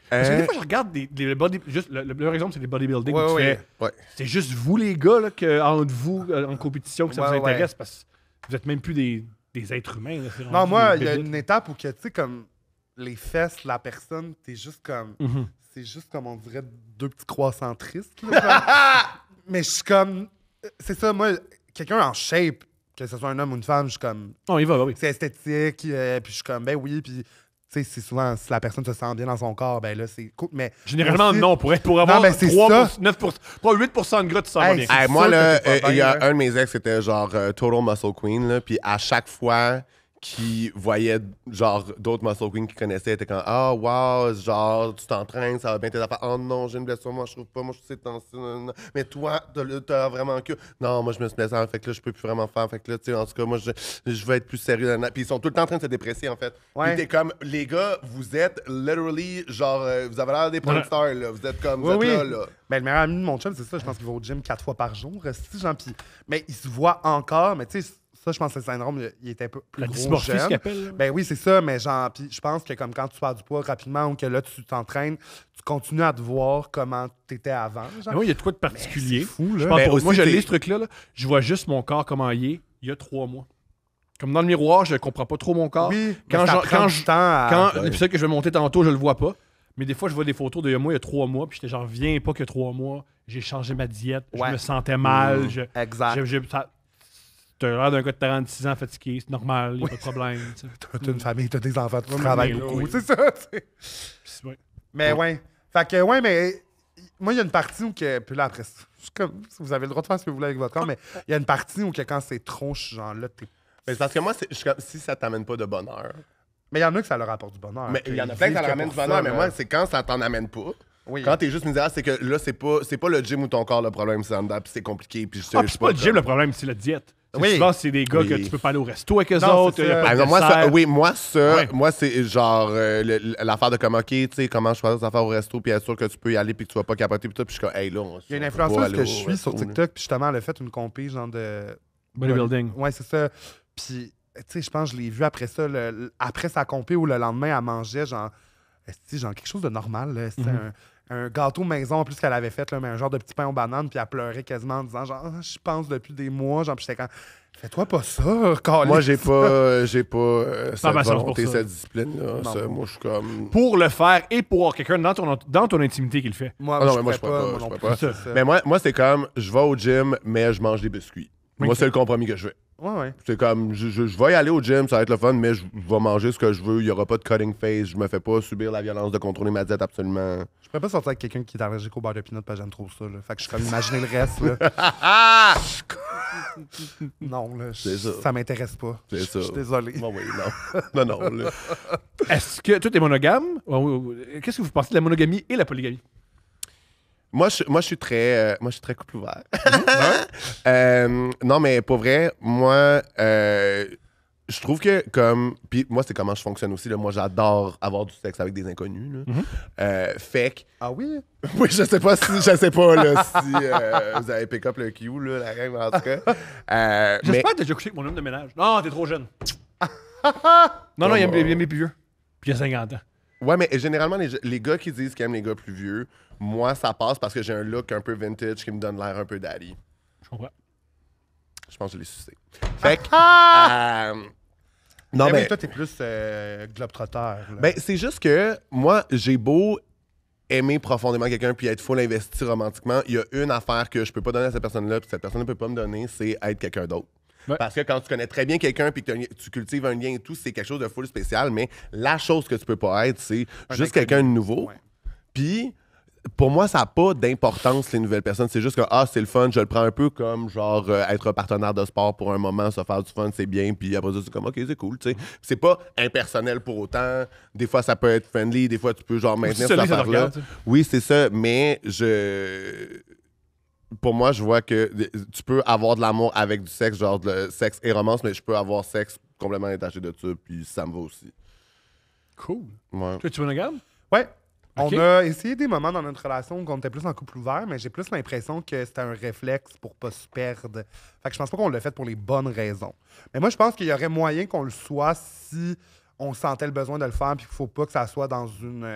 Parce que des fois, je regarde des body. Juste, le meilleur exemple, c'est les bodybuilding. Ouais, où tu ouais. fais, Ouais. c'est juste vous, les gars, là, entre vous, en compétition, que ça Ouais, vous intéresse, parce que vous êtes même plus des êtres humains. Là, c'est Non, rendu moi, des il y a bébites. une étape où, que, tu sais, comme les fesses de la personne, t'es juste comme. Mhm. C'est juste comme, on dirait, deux petits croissants tristes. là, genre. Mais je suis comme. C'est ça, moi, quelqu'un en shape, que ce soit un homme ou une femme, je suis comme. On y va, oui. C'est esthétique, puis je suis comme, ben oui, puis. Tu sais, c'est souvent, si la personne se sent bien dans son corps, ben là, c'est cool. Mais Généralement, aussi- non. Pour avoir mais c'est 9%, pas 8% de gras, tu sens Hey, bien. c'est Hey, moi, sûr là, que t'es pas il y a bien, là. un de mes ex, c'était genre Total Muscle Queen, là, puis à chaque fois qui voyaient genre d'autres muscle queens qui connaissaient étaient comme ah wow genre tu t'entraînes ça va bien tes affaires oh non j'ai une blessure moi je trouve pas moi je sais mais toi t'as vraiment que non moi je me suis blessé fait que là je peux plus vraiment faire fait que là tu sais en tout cas moi je vais être plus sérieux puis ils sont tout le temps en train de se dépresser en fait Ouais. puis t'es comme les gars vous êtes literally genre vous avez l'air des porn Ouais. stars là vous êtes comme vous Oui, êtes oui. là. Ben, le meilleur ami de mon chum, c'est ça. Je pense qu'il va au gym 4 fois par jour. Genre, mais il se voit encore. Mais tu sais, ça, je pense que c'est le syndrome. Il était un peu plus La gros dysmorphie, ce jeune. qu'ils appellent. là. Ben oui, c'est ça. Mais genre, puis je pense que comme quand tu perds du poids rapidement ou que là, tu t'entraînes, tu continues à te voir comment t'étais avant. Genre. Mais moi, il y a de quoi de particulier. C'est fou, Je là. pense Mais pas. aussi, Moi, je t'es- lis ce truc-là. Là. Je vois juste mon corps comment il est il y a 3 mois. Comme dans le miroir, je comprends pas trop mon corps. Oui, Quand mais ça je- prend quand du je- temps à... Quand l'épisode que je vais monter tantôt, je le vois pas. Mais des fois, je vois des photos d'il y a 3 mois, puis j'étais genre, viens pas que 3 mois. J'ai changé ma diète, Ouais. je me sentais mal. Exact. T'as l'air d'un gars de 46 ans fatigué, c'est normal, y a pas de problème. tu sais. T'as une famille, t'as des enfants, tu Ouais, travailles mais beaucoup. oui. C'est ça, tu sais. Puis, ouais. Mais ouais. Fait que, ouais, mais moi, il y a une partie où que. Puis là, après, vous avez le droit de faire ce que vous voulez avec votre corps, mais il y a une partie où que quand c'est trop, je suis genre là, t'es. Mais c'est parce que moi je suis comme, si ça t'amène pas de bonheur Mais il y en a que ça leur apporte du bonheur. mais il y en a qu'ils plein que ça vivent leur amène pour du bonheur ça, mais là. moi c'est quand ça t'en amène pas. Oui. Quand t'es juste misérable, c'est que là, c'est pas le gym ou ton corps le problème, c'est en dedans, puis c'est compliqué. Puis Ah, puis c'est pas le gym le problème, c'est la diète. Oui. Souvent, c'est des gars Oui. que tu peux pas aller au resto avec eux Non, autres. c'est y a ça. pas Ah de non, moi, dessert. Ouais. moi, c'est genre l'affaire de comme, OK, tu sais, comment je fais des affaires au resto, puis être sûr que tu peux y aller, puis que tu vas pas capoter, puis tout. Puis je suis comme, hey, là, Il y a une influenceuse que je suis sur TikTok, puis justement, elle a fait une compé, genre de. Bodybuilding. Ouais, c'est ça. Puis, tu sais, je pense que je l'ai vu après ça, après sa compé ou le lendemain, elle mangeait, genre, genre quelque chose de normal, là. C'était un gâteau maison en plus qu'elle avait fait, là, mais un genre de petit pain aux bananes, puis elle pleurait quasiment en disant, genre, Ah, je pense depuis des mois, genre, puis j'étais quand. Fais-toi pas ça, Carlis. Moi, j'ai pas cette patience pour volonté, ça. cette discipline-là. Non. Ça, moi, je suis comme. Pour le faire et pour avoir quelqu'un dans ton intimité qui le fait. Moi, Ah non, je mais moi, je pourrais pourrais pas, moi je non pourrais plus, pas. c'est ça. Mais moi, c'est comme, je vais au gym, mais je mange des biscuits. Moi, Ok. c'est le compromis que je fais. Ouais, ouais. C'est comme, je vais y aller au gym, ça va être le fun, mais je vais manger ce que je veux. Il n'y aura pas de cutting face. Je me fais pas subir la violence de contrôler ma diète absolument. Je pourrais pas sortir avec quelqu'un qui est allergique au beurre de pinot parce que j'aime trop ça. Là. Fait que je suis comme imaginer le reste. Là. Non, là, C'est ça. ça m'intéresse pas. C'est Je ça. suis désolé. Bon, oui, non. non, là. Est-ce que toi, t'es monogame? Qu'est-ce que vous pensez de la monogamie et la polygamie? Moi, je suis très couple ouvert. Non, mais pour vrai, moi, je trouve que comme. Puis moi, c'est comment je fonctionne aussi. Là. Moi, j'adore avoir du sexe avec des inconnus. Là. Fait que. Ah oui? Oui, je sais pas là, si vous avez pick up le Q, là, la règle, en tout cas. Mais. J'espère que t'as déjà couché avec mon homme de ménage. Non, t'es trop jeune. non, il aime les plus vieux. Puis il a 50 ans. Ouais, mais généralement, les gars qui disent qu'ils aiment les gars plus vieux, moi, ça passe parce que j'ai un look un peu vintage qui me donne l'air un peu daddy. Je comprends. Je pense que je l'ai sucé. Fait que. Non, mais mais. oui, toi, t'es plus globe-trotteur. là. Ben, c'est juste que moi, j'ai beau aimer profondément quelqu'un puis être full investi romantiquement, il y a une affaire que je peux pas donner à cette personne-là puis cette personne ne peut pas me donner, c'est être quelqu'un d'autre. Ouais. Parce que quand tu connais très bien quelqu'un puis que tu cultives un lien et tout, c'est quelque chose de full spécial, mais la chose que tu peux pas être, c'est Un juste inconnu. quelqu'un de nouveau. Ouais. Puis, pour moi, ça n'a pas d'importance, les nouvelles personnes. C'est juste que, c'est le fun, je le prends un peu comme, genre, être partenaire de sport pour un moment, se faire du fun, c'est bien, puis après ça, c'est comme, OK, c'est cool, tu sais. C'est pas impersonnel pour autant. Des fois, ça peut être friendly, des fois, tu peux, genre, maintenir Aussi cette solide, ça te affaire-là. regarde, tu sais. Oui, c'est ça, mais pour moi, je vois que tu peux avoir de l'amour avec du sexe, genre de sexe et romance, mais je peux avoir sexe complètement détaché de ça, puis ça me va aussi. Cool. Ouais. Toi, tu es monogame? Ouais. Ok. On a essayé des moments dans notre relation où on était plus en couple ouvert, mais j'ai plus l'impression que c'était un réflexe pour pas se perdre. Fait que je pense pas qu'on l'a fait pour les bonnes raisons. Mais moi, je pense qu'il y aurait moyen qu'on le soit si on sentait le besoin de le faire, puis qu'il faut pas que ça soit dans une...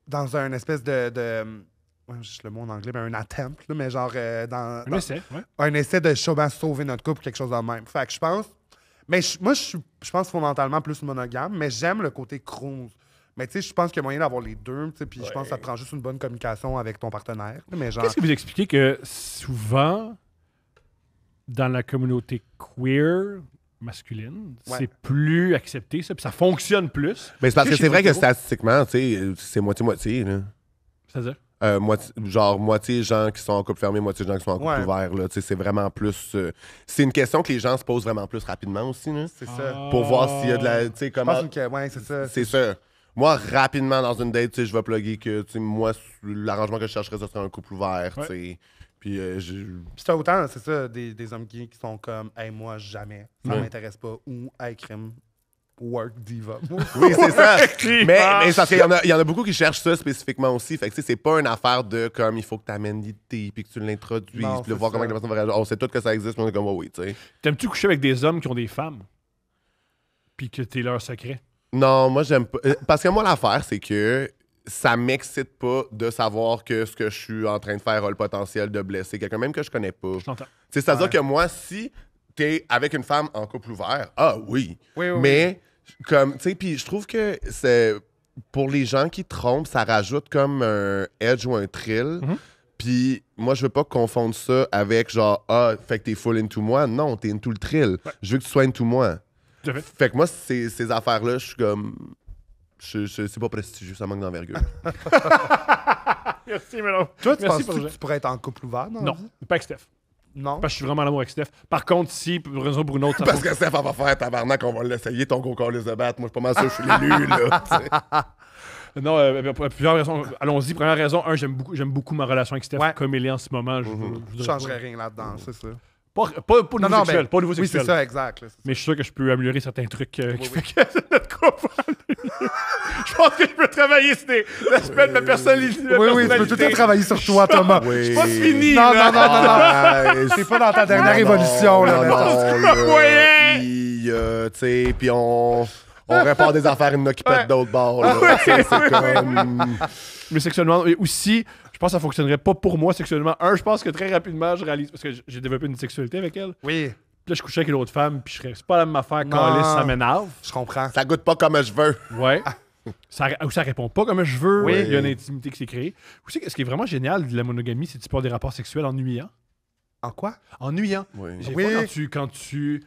dans un espèce de ouais, juste le mot en anglais, mais un attempt, là, mais genre Un essai, ouais. un essai de sauver notre couple, quelque chose de même. Fait que je pense... Mais moi, je pense fondamentalement plus monogame, mais j'aime le côté cruise. Mais tu sais, je pense qu'il y a moyen d'avoir les deux, tu sais, puis je pense que ça te prend juste une bonne communication avec ton partenaire. Mais genre... Qu'est-ce que vous expliquez que souvent, dans la communauté queer masculine, Ouais. c'est plus accepté, ça, puis ça fonctionne plus? Mais c'est parce que Chez c'est vrai que hétéros. statistiquement, tu sais, c'est moitié-moitié, là. C'est-à-dire? Genre moitié gens qui sont en couple fermé, moitié gens qui sont en couple Ouais. ouvert. Là. Tu sais, c'est vraiment plus... c'est une question que les gens se posent vraiment plus rapidement aussi. Là, C'est ça. pour voir s'il y a de la... Tu sais, Je comment... pense que, ouais, c'est ça. C'est ça. Moi, rapidement, dans une date, tu sais, je vais plugger que, tu sais, moi, l'arrangement que je chercherais, ce serait un couple ouvert, tu sais. Puis, Puis t'as autant, c'est ça, des hommes gays qui sont comme, hey, moi, jamais, ça Ouais. m'intéresse pas, ou, hey, crime, work diva. oui, c'est ça. mais c'est parce qu'il y en a beaucoup qui cherchent ça spécifiquement aussi. Fait que, tu sais, c'est pas une affaire de comme il faut que tu amènes l'idée, puis que tu l'introduises, Non, puis de c'est voir comment ça. la personne va réagir. On sait tout que ça existe, mais on est comme, oui, tu sais. T'aimes-tu coucher avec des hommes qui ont des femmes? Puis que t'es leur secret? Non, moi, j'aime pas. Parce que moi, l'affaire, c'est que ça m'excite pas de savoir que ce que je suis en train de faire a le potentiel de blesser quelqu'un, même que je connais pas. Je t'entends. C'est-à-dire Ouais. que moi, si t'es avec une femme en couple ouvert, ah oui. Oui, oui, Mais, comme, tu sais, puis je trouve que c'est. Pour les gens qui trompent, ça rajoute comme un edge ou un thrill. Mhm. Puis moi, je veux pas confondre ça avec genre, ah, fait que t'es full into moi. Non, t'es into le thrill. Je veux que tu sois into moi. Tout à fait. Fait que moi, ces affaires-là, je suis comme. C'est pas prestigieux, ça manque d'envergure. Merci, mais non. Toi, tu Merci penses pour que le- tu pourrais être en couple ouvert? dans la Non, vie? pas avec Steph. Non? Parce que je suis vraiment en amour avec Steph. Par contre, si, pour une raison ou pour une autre, ça Parce que Steph, elle va faire tabarnak, on va l'essayer, ton gros calice de batte. Moi, je suis pas mal sûr que je suis l'élu, là. tu sais. Non, pour plusieurs raisons. Allons-y. Première raison, j'aime beaucoup ma relation avec Steph. Ouais. Comme elle est en ce moment. Je Je voudrais changerais rien là-dedans, c'est ça. pas au niveau sexuel. ben, Pas au niveau oui, sexuel. c'est ça, exact. là, c'est ça. Mais je suis sûr que je peux améliorer certains trucs qui Oui, fait que notre couple va aller mieux. Je pense que je peux travailler sur des aspects de ma personnalité. Oui, tu peux tout le temps travailler sur toi, Thomas. Oui. C'est pas fini, Non, là. non. C'est pas dans ta dernière évolution, là. Non, mettons. non, Moyen. Puis, tu sais, puis on répare des affaires, il y en a qui pètent d'autres bords, là. Tu sais, c'est comme... Mais sexuellement, et aussi, je pense que ça fonctionnerait pas pour moi sexuellement. Je pense que très rapidement, je réalise, parce que j'ai développé une sexualité avec elle. Oui, Puis là, je couchais avec une autre femme, puis c'est pas la même affaire, Non. câlisse, ça m'énerve. je comprends. Ça goûte pas comme je veux. Ouais. Ou ça répond pas comme je veux. Oui. Il y a une intimité qui s'est créée. Aussi, ce qui est vraiment génial de la monogamie, c'est que tu peux avoir des rapports sexuels ennuyants. En quoi? Ennuyants. Oui. Des Oui. fois, quand tu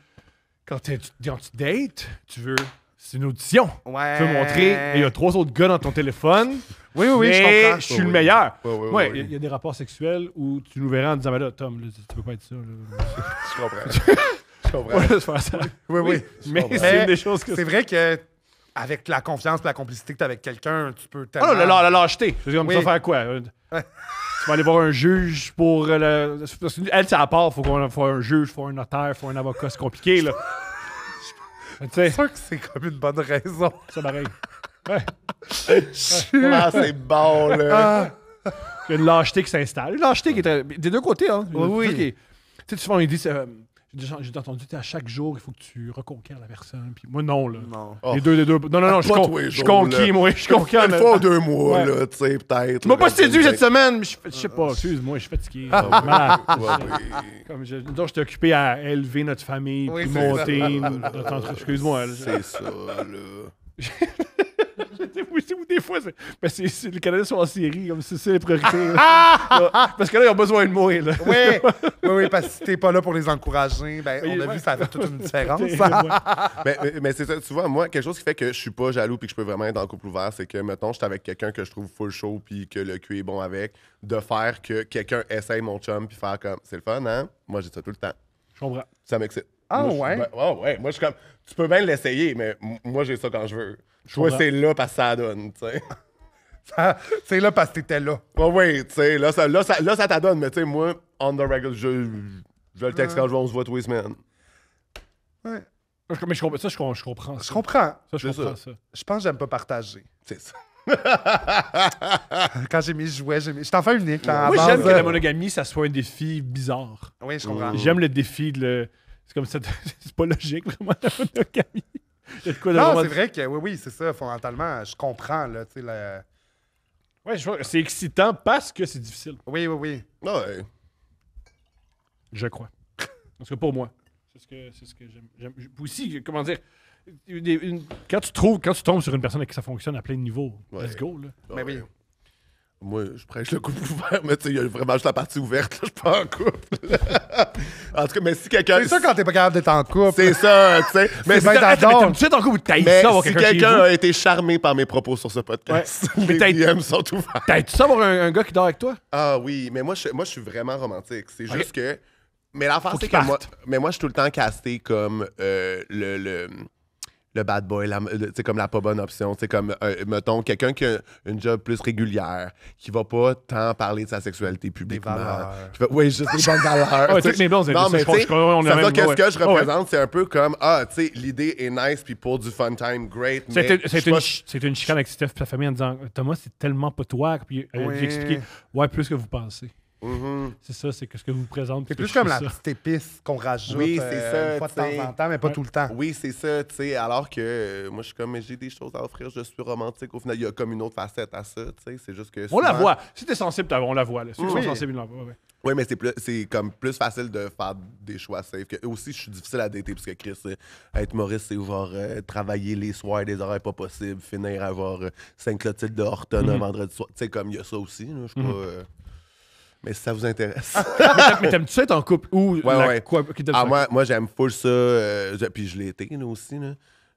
dates, tu veux. C'est une audition. Ouais. Tu veux montrer, et il y a 3 autres gars dans ton téléphone. Oui, oui, je mais comprends. je suis le Oui. meilleur. Oui, oui, Ouais, oui. il y a des rapports sexuels où tu nous verrais en disant, ben là, Tom, là, tu peux pas être ça. Là. Je comprends. Je comprends. Ouais, c'est faire ça. Oui, oui. Mais comprends. c'est Mais une des choses que. C'est vrai que avec la confiance et la complicité que tu as avec quelqu'un, tu peux Ah tellement... non, la lâcheté. Je veux dire, comme Oui. ça, faire quoi? Tu vas aller voir un juge pour. Parce que elle, c'est à part, faut qu'on faut un juge, faut un notaire, faut un avocat, c'est compliqué, là. Tu sais, C'est sûr que c'est comme une bonne raison. ça pareil. Ouais. Ah, c'est bon, là. Il y a une lâcheté qui s'installe. Une lâcheté qui est des deux côtés, hein. Oui, oui. C'est ça qui est- Tu sais, souvent, ils disent. J'ai déjà entendu, à chaque jour, il faut que tu reconquières la personne. Puis moi, non, là. Non. Oh. Les deux. Non, je Pas tous les suis jours, conquis, là. moi. Je suis conquis. Une fois ou 2 mois, Ouais. là, tu sais, peut-être. Tu m'as là, pas comme séduit ça. cette semaine, mais je sais pas, excuse-moi, je suis fatigué. Malade. Ouais, oui. Comme donc, j'étais occupé à élever notre famille, Oui, puis c'est monter notre entreprise. Excuse-moi. là. C'est ça, là. Ou des fois, les Canadiens sont en série, comme c'est les priorités. là. Parce que là, ils ont besoin de moi. Là. Oui, parce que si t'es pas là pour les encourager, ben, on a Ouais. vu, ça fait toute une différence. Mais c'est ça, tu vois, moi, quelque chose qui fait que je suis pas jaloux puis que je peux vraiment être dans le couple ouvert, c'est que, mettons, je suis avec quelqu'un que je trouve full show puis que le cul est bon avec, de faire que quelqu'un essaye mon chum puis faire comme, c'est le fun, hein? Moi, j'ai ça tout le temps. Je comprends. Ça m'excite. Ah, Moi, je suis ouais? ouais. Moi, je suis comme, tu peux bien l'essayer, mais moi, j'ai ça quand je veux. Toi, comprends. c'est là parce que ça donne, tu sais. C'est là parce que t'étais là. Oui, tu sais, là, ça t'adonne, mais tu sais, moi, on the regular, je le texte quand on se voit tous les semaines. Ouais. Mais je comprends ça. Je comprends. Je comprends. Ça, je C'est comprends ça. Je pense que j'aime pas partager. C'est ça. Quand j'ai mes jouets, je suis enfant unique. Là, à Moi, base j'aime que de- la monogamie, ça soit un défi bizarre. Oui, je comprends. J'aime le défi de le. C'est comme ça. C'est pas logique, vraiment, la monogamie. Il y a de quoi de Non, vraiment- c'est vrai que oui, c'est ça, fondamentalement. Je comprends, là, tu sais, le- Ouais, je vois, c'est excitant parce que c'est difficile. Oui. Ouais. Je crois. Parce que pour moi. C'est ce que j'aime. Aussi, comment dire, quand tu tombes sur une personne avec qui ça fonctionne à plein de niveaux, Ouais. let's go. Là. Mais oui. Moi, je prêche le couple ouvert, mais tu sais, il y a vraiment juste la partie ouverte, là, je suis pas en couple. En tout cas, mais si quelqu'un... C'est ça quand t'es pas capable d'être en couple. C'est ça, tu sais. Mais, bien si- d'adore. T'aimes-tu être en couple ou t'haïs mais ça avoir si quelqu'un chez quelqu'un vous? a été charmé par mes propos sur ce podcast, Mais les t'as- DM sont ouverts. T'aimes-tu ça avoir un gars qui dort avec toi? Ah oui, mais moi, je suis vraiment romantique. C'est Ok. juste que... Mais l'affaire, Faut c'est qu'il que moi... parte. Mais moi, je suis tout le temps casté comme le bad boy, tu sais, comme la pas bonne option. Tu sais, comme, mettons, quelqu'un qui a une job plus régulière, qui va pas tant parler de sa sexualité publiquement. valeurs. Oui, juste des bonnes valeurs. Ah, tu sais. toutes mes blondes, c'est Non, ça, mais je crois- tu sais, on est ça la veut même- dire que ouais. ce que je Ah ouais. représente, c'est un peu comme, tu sais, l'idée est nice, puis pour du fun time, great, mais... C'était une chicane avec Steph et sa famille en disant Thomas, c'est tellement pas toi. Puis Oui. j'ai expliqué Ouais, plus que vous pensez. Mhm. C'est ça, c'est que ce que vous présente. C'est puis plus que comme je la suis ça. petite épice qu'on rajoute Oui, c'est ça, une fois de tu sais. temps en temps, mais pas Ouais. tout le temps. Oui, c'est ça, tu sais, alors que moi, je suis comme, mais j'ai des choses à offrir, je suis romantique. Au final, il y a comme une autre facette à ça, tu sais, c'est juste que... On la souvent- voit. Si t'es sensible, on la voit. Là. Ceux qui Oui. sont sensibles, ils la voient. Ouais. Oui, mais c'est comme plus facile de faire des choix safe. Que, aussi, je suis difficile à dater parce que Chris, être Maurice, c'est genre travailler les soirs, des horaires pas possibles, finir à avoir Sainte-Clotilde de Horton un vendredi soir. Tu sais, comme il y a ça aussi. Là, je suis pas, mais si ça vous intéresse. Mais t'aimes-tu ça être en couple ou Ouais. quoi qui te Moi, j'aime full ça. Puis je l'ai été là, aussi. Là.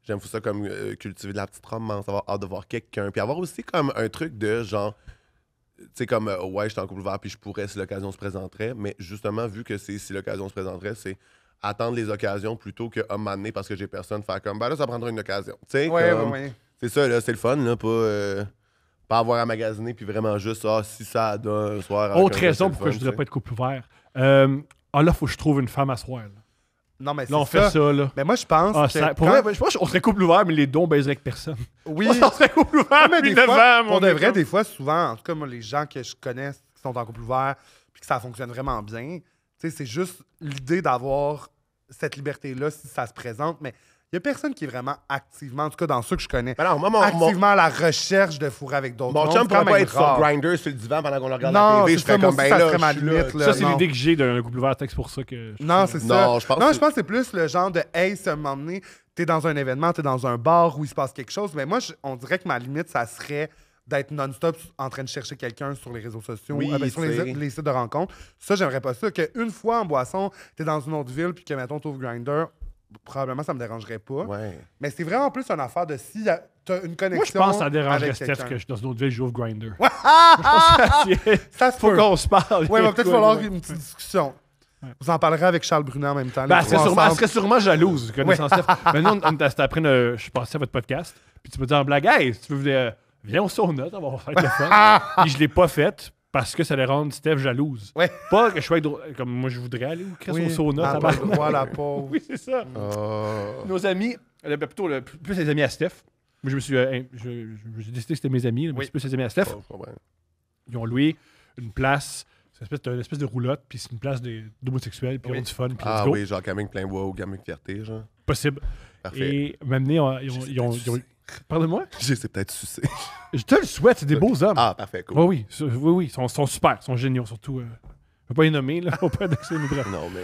J'aime full ça comme cultiver de la petite romance, avoir hâte de voir quelqu'un. Puis avoir aussi comme un truc de genre. Tu sais, comme, ouais, je suis en couple ouvert, puis je pourrais si l'occasion se présenterait. Mais justement, vu que c'est si l'occasion se présenterait, c'est attendre les occasions plutôt que m'amener parce que j'ai personne, faire comme, ben là, ça prendra une occasion. Tu sais, Ouais, comme, ouais. c'est ça, là, c'est le fun, là, pas avoir à magasiner, puis vraiment juste, si ça donne un soir. avec Autre un gars, raison c'est le pourquoi fun, je voudrais tu pas être couple ouvert. Là, faut que je trouve une femme à soir. Là, Non, mais c'est là on fait ça. Là. Mais moi, je pense Ah, que ça- pour quand- vrai, je pense qu'on serait couple ouvert, mais les dons baiseraient avec personne. Oui, On serait couple ouvert, mais depuis des 9 fois, ans. pour de vrai, des fois, souvent, en tout cas, moi, les gens que je connais qui sont en couple ouvert puis que ça fonctionne vraiment bien, tu sais, c'est juste l'idée d'avoir cette liberté-là si ça se présente, mais il y a personne qui est vraiment activement, en tout cas dans ceux que je connais, Ben non, moi, mon activement à la recherche de fourrer avec d'autres chum mondes, c'est pourrait quand pas même être sur rare. Grindr sur le divan pendant qu'on le regarde Non, à la TV. c'est Je ça, fais moi comme, aussi, ben ça là, serait ma je suis là. limite, là. Ça, c'est non. l'idée que j'ai d'un couple ouvert. C'est pour ça que. Non, c'est ça. Non, je pense que- je pense que c'est plus le genre de hey, c'est un moment donné, t'es dans un événement, t'es dans un bar où il se passe quelque chose. Mais moi, on dirait que ma limite, ça serait d'être non-stop en train de chercher quelqu'un sur les réseaux sociaux, Oui, sur c'est- les sites de rencontres. Ça, j'aimerais pas ça. Qu'une fois en boisson, t'es dans une autre ville, puis que, mettons, t'ouvres Grindr, probablement, ça me dérangerait pas. Ouais. Mais c'est vraiment plus une affaire de si t'as une connexion. Moi, je pense que ça dérangerait avec Steph quelqu'un. que je suis dans une autre ville, j'ouvre Grindr. Ça se Faut peut. qu'on se parle. Ouais, il va peut-être falloir Ouais. une petite discussion. Vous en parlerez avec Charles Brunet en même temps. Ben, les elle, serait trois sûrement, elle ensemble. serait sûrement jalouse, connaissant Steph. Mais nous, c'était après, je suis passé à votre podcast. Puis tu me dis en blague, hey, si tu veux, viens au sauna, on va faire le fun. Puis je l'ai pas faite parce que ça allait rendre Steph jalouse. Ouais. Pas que je sois comme moi, je voudrais aller au sauna. Ah, tabarnak. pas le droit, la pauvre. Oui, c'est ça. Oh. Nos amis, plutôt plus les amis à Steph. Moi, je me suis. J'ai décidé que c'était mes amis, mais Oui. c'est plus les amis à Steph. Pas de problème. Ils ont loué une place. C'est une espèce de roulotte, puis c'est une place d'homosexuels, puis ils ont du fun, puis Ah let's go. oui, genre Camping plein bois ou Camping fierté, genre. Possible. Parfait. Et m'amener, ils ont. Pardonne-moi? J'ai peut-être sucé. Je te le souhaite, c'est des beaux hommes. Ah, parfait, cool. Oui, ils sont super, ils sont géniaux, surtout. Je ne vais pas les nommer, là, au pas d'excès, mais bref. Non, mais.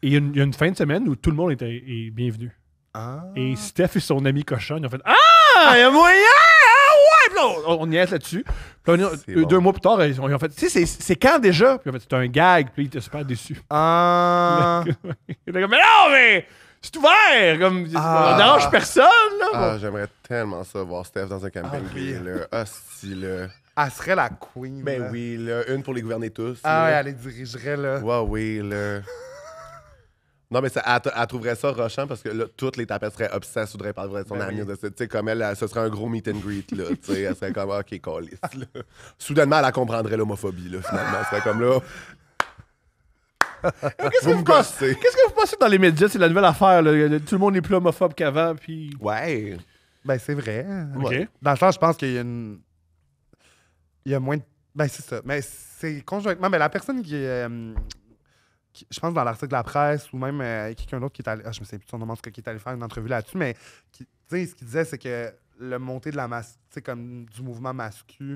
Et il y a une fin de semaine où tout le monde est bienvenu. Ah. Et Steph et son ami cochon, ils ont fait Ah, il y a moyen! Ah, ouais! Puis là, on y est là-dessus. Puis là, C'est bon. 2 mois plus tard, ils ont fait Tu sais, c'est quand déjà? Puis ils ont fait C'est un gag. Puis ils étaient super déçus. Ah. Ils étaient comme Mais non, mais c'est ouvert! Comme, Ah. on dérange personne, là. Ah, j'aimerais tellement ça voir Steph dans un camping oui. gay, là. Ah, si, là. Elle serait la queen. Ben là. oui, là. Une pour les gouverner tous. Ah ouais, là. elle les dirigerait, là. Ouais, oui, là. Non, mais elle trouverait ça rochant parce que là, toutes les tapettes seraient obsesses, voudraient parler de son Ben ami. oui. Tu sais, comme elle, ce serait un gros meet and greet, là. Tu sais, elle serait comme, OK, câlisse, là. Soudainement, elle comprendrait l'homophobie, là, finalement. Elle serait comme là. Qu'est-ce Vous que me vous pensez? gossez. Qu'est-ce que vous pensez dans les médias? C'est la nouvelle affaire. Là. Tout le monde est plus homophobe qu'avant. Puis. Ouais. Ben, c'est vrai. OK. Ouais. Dans le sens, je pense qu'il y a une. Il y a moins de. Ben, c'est ça. Mais c'est conjointement. Mais la personne qui est. Je pense dans l'article de la presse ou même quelqu'un d'autre qui est allé. Ah, je me souviens plus de son nom, en tout cas, qui est allé faire une entrevue là-dessus, mais tu sais, ce qu'il disait, c'est que le montée de la masse, tu sais, comme du mouvement masculin,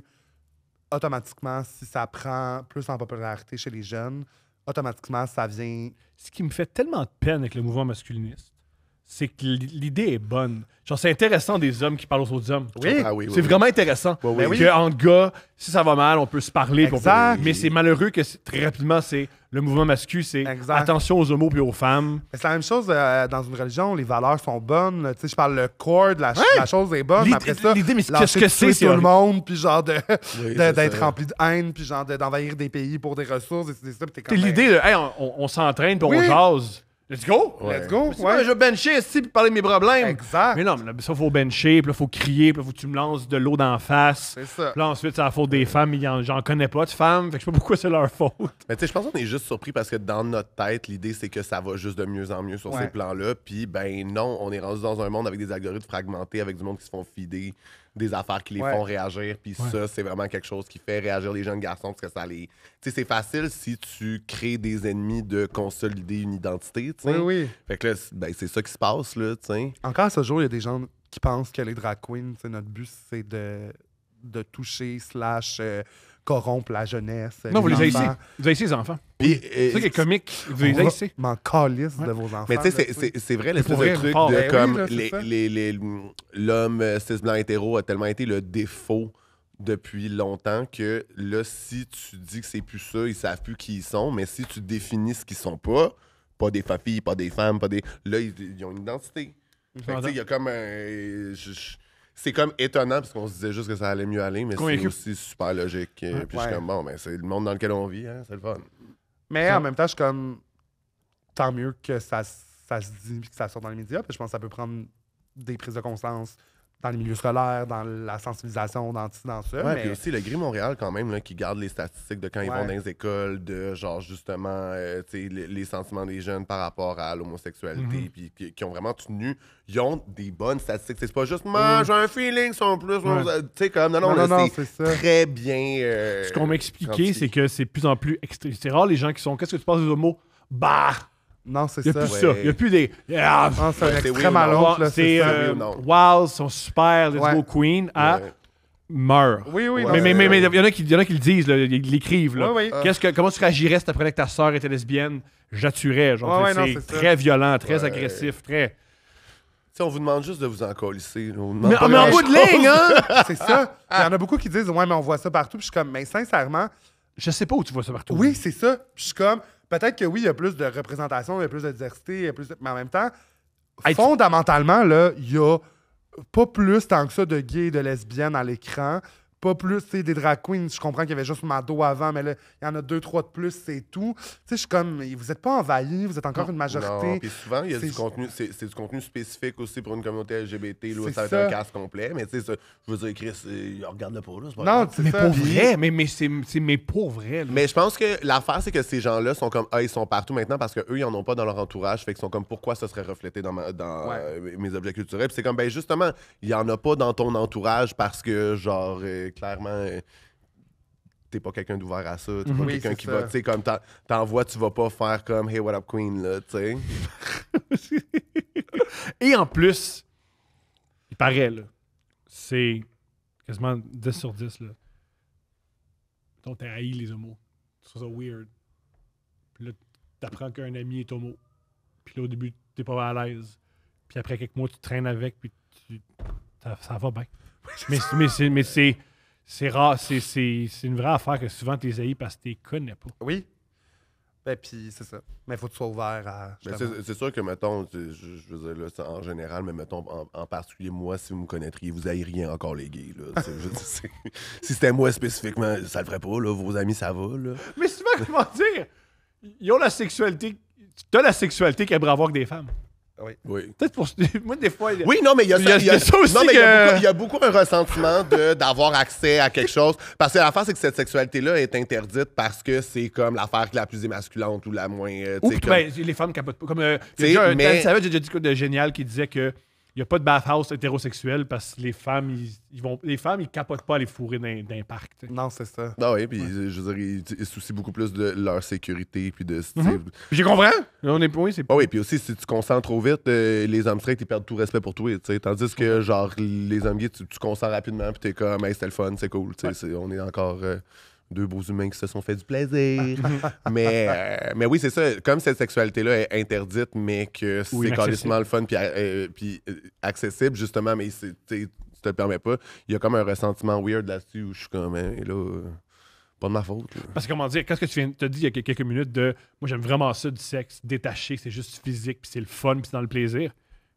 automatiquement, si ça prend plus en popularité chez les jeunes, automatiquement, ça vient. Ce qui me fait tellement de peine avec le mouvement masculiniste, c'est que l'idée est bonne. Genre, c'est intéressant des hommes qui parlent aux autres hommes. Oui. Ah oui, C'est vraiment intéressant. Oui, oui. Que entre gars, si ça va mal, on peut se parler. puis on peut- Exact. Mais c'est malheureux que très rapidement, c'est le mouvement masculin, c'est Exact. attention aux homos puis aux femmes. Mais c'est la même chose dans une religion, les valeurs sont bonnes. Tu sais, je parle le corps, la chose est bonne. Mais après ça, L'idée, mais qu'est-ce lâcher que de tuer c'est tout le monde, puis genre Oui, c'est d'être ça. rempli de haine, puis genre d'envahir des pays pour des ressources, et c'est ça, puis t'es comme... L'idée, de, hey, on s'entraîne puis on Oui. jase. Let's go! Ouais. Let's go, C'est pas, je vais bencher ici puis parler de mes problèmes. Exact. Mais non, mais là, ça, faut bencher, puis là, faut crier, puis là, faut que tu me lances de l'eau d'en face. C'est ça. Puis là, ensuite, c'est la faute des femmes, mais j'en connais pas de femmes, fait que je sais pas pourquoi c'est leur faute. Mais tu sais, je pense qu'on est juste surpris parce que dans notre tête, l'idée, c'est que ça va juste de mieux en mieux sur Ouais. ces plans-là. Puis, ben non, on est rendu dans un monde avec des algorithmes fragmentés, avec du monde qui se font fider, des affaires qui les Ouais. font réagir. Puis ça, c'est vraiment quelque chose qui fait réagir les jeunes garçons parce que ça les... Tu sais, c'est facile si tu crées des ennemis de consolider une identité, tu sais. Oui, oui. Fait que là, ben, c'est ça qui se passe, là, tu sais. Encore à ce jour, il y a des gens qui pensent que les drag queens, c'est notre but, c'est de toucher / corrompre la jeunesse. Non, vous les haïssez. enfants. Vous haïssez les enfants. Puis, C'est ça qui est comique. Vous les haïssez. M'en calisse de vos enfants. mais tu sais, là, c'est vrai, l'espèce pour de vrai, truc fort. de Ben oui, comme là, c'est ça. l'homme cis blanc hétéro a tellement été le défaut depuis longtemps que là, si tu dis que c'est plus ça, ils savent plus qui ils sont, mais si tu définis ce qu'ils sont pas des filles, pas des femmes, pas des... Là, ils ont une identité. Fait que, tu sais, il y a comme un... C'est comme étonnant parce qu'on se disait juste que ça allait mieux aller, mais c'est Convaincu. aussi super logique. Puis je suis Ouais. comme, bon, ben, c'est le monde dans lequel on vit, hein, c'est le fun. Mais en même temps, je suis comme... Tant mieux que ça se dit et que ça sorte dans les médias. Puis je pense que ça peut prendre des prises de conscience dans les milieux scolaires, dans la sensibilisation, dans ça. Ouais, mais... puis aussi le Gris Montréal, quand même, là, qui garde les statistiques de quand ils Ouais. vont dans les écoles, de genre justement tu sais, les sentiments des jeunes par rapport à l'homosexualité, puis qui ont vraiment tenu, ils ont des bonnes statistiques. C'est pas juste, moi, j'ai un feeling, sont plus. Ouais. Tu sais, comme, non, là, non, c'est c'est ça. très bien. Ce qu'on m'a expliqué, quantifié. c'est que c'est de plus en plus extrême. C'est rare les gens qui sont. Qu'est-ce que tu penses des homos? Bah! Non, c'est Il n'y a ça. plus ça. Il n'y a plus des. Ah, Non, c'est un Ouais, c'est extrême oui ou à non. l'autre. là, c'est ça. oui ou non. wow, ils sont super, let's Ouais. go queen, à Ouais. meurt. Oui, oui. Ouais. non, Mais c'est il ça. y en a qui le disent, là, ils l'écrivent. Là. Oui, oui. Comment tu réagirais si tu apprenais que ta sœur était lesbienne? J'atturais. Genre, Ouais, ouais, non, c'est c'est ça. très violent, très Ouais. agressif, très. Tu sais, on vous demande juste de vous en colisser. Mais en bout de ligne, hein? C'est ça. Il y en a beaucoup qui disent, ouais, mais on voit ça partout. Puis je suis comme, mais sincèrement, Je sais pas où tu vois ça partout. oui, c'est ça. Puis je suis comme, peut-être que oui, il y a plus de représentation, il y a plus de diversité, il y a plus de... mais en même temps, Hey, tu- fondamentalement, là, il y a pas plus tant que ça de gays et de lesbiennes à l'écran. Pas plus, tu sais, des drag queens. Je comprends qu'il y avait juste Mado avant, mais là, il y en a 2-3 de plus, c'est tout. Tu sais, je suis comme, vous êtes pas envahis, vous êtes encore une majorité. Non, puis souvent, il y a du C'est- contenu, c'est du contenu spécifique aussi pour une communauté LGBT, là, où C'est ça va être ça. un casse complet, mais tu sais, ça, je veux dire, Chris, regarde-le pas, là, c'est pas Non, grave. c'est Mais ça. pour Puis- vrai, mais pour vrai. là. Mais je pense que l'affaire, c'est que ces gens-là sont comme, ils sont partout maintenant parce qu'eux, ils en ont pas dans leur entourage, fait qu'ils sont comme, pourquoi ça serait reflété dans, mes objets culturels? Puis c'est comme, ben justement, il y en a pas dans ton entourage parce que, genre, clairement, t'es pas quelqu'un d'ouvert à ça, t'es pas Oui, quelqu'un c'est qui ça. va, tu sais, comme t'envoies, tu vas pas faire comme, hey, what up, queen, là, tu sais. Et en plus, il paraît, là, c'est quasiment 10 sur 10, là. Mettons, t'as haï les homos. Tu trouves ça weird. Puis là, t'apprends qu'un ami est homo. Puis là, au début, t'es pas à l'aise. Puis après quelques mois, tu traînes avec, puis ça va bien. mais c'est rare. C'est une vraie affaire que souvent, t'es haïs parce que t'es connais pas. Oui. Ben, puis c'est ça. Mais il faut que tu sois ouvert à. Mais justement- c'est sûr que, mettons, je veux dire, là, c'est en général, mais mettons, en particulier, moi, si vous me connaîtriez, vous haïriez encore les gays, là. Je veux dire, si c'était moi spécifiquement, ça le ferait pas, là. Vos amis, ça va, là. Mais souvent, comment dire, ils ont la sexualité. T'as la sexualité qu'elle aimerait avoir avec des femmes. Oui. Peut-être pour. Moi, des fois. Oui, non, mais il y a ça, Il y a ça aussi non, mais que- il y a beaucoup un ressentiment d'avoir accès à quelque chose. Parce que l'affaire, c'est que cette sexualité-là est interdite parce que c'est comme l'affaire la plus émasculante ou la moins. Ou tu sais, que, comme- ben, les femmes capotent pas. Comme, il y a T'sais, déjà un mais- Dan Savage a déjà dit quoi de génial qui disait que il n'y a pas de bathhouse hétérosexuel parce que les femmes, ils capotent pas à les fourrer d'un parc. t'sais. Non, c'est ça. Ah oui, puis je veux dire, ils se soucient beaucoup plus de leur sécurité puis de. Puis j'ai compris. Oui, c'est Ah oui, puis aussi, si tu consens trop vite, les hommes straight, ils perdent tout respect pour toi, tu sais. Tandis que, genre, les hommes gays, tu consens rapidement, puis t'es comme, hey, c'était le fun, c'est cool, tu sais. On est encore deux beaux humains qui se sont fait du plaisir. mais oui, c'est ça. Comme cette sexualité-là est interdite, mais que c'est inaccessible. carrément le fun puis accessible, justement, mais tu te le permets pas, il y a comme un ressentiment weird là-dessus où je suis comme, hein, là, pas de ma faute. Là. Parce que, comment dire, qu'est-ce que tu viens de dire il y a quelques minutes de moi, j'aime vraiment ça du sexe détaché, c'est juste physique, puis c'est le fun, puis c'est dans le plaisir.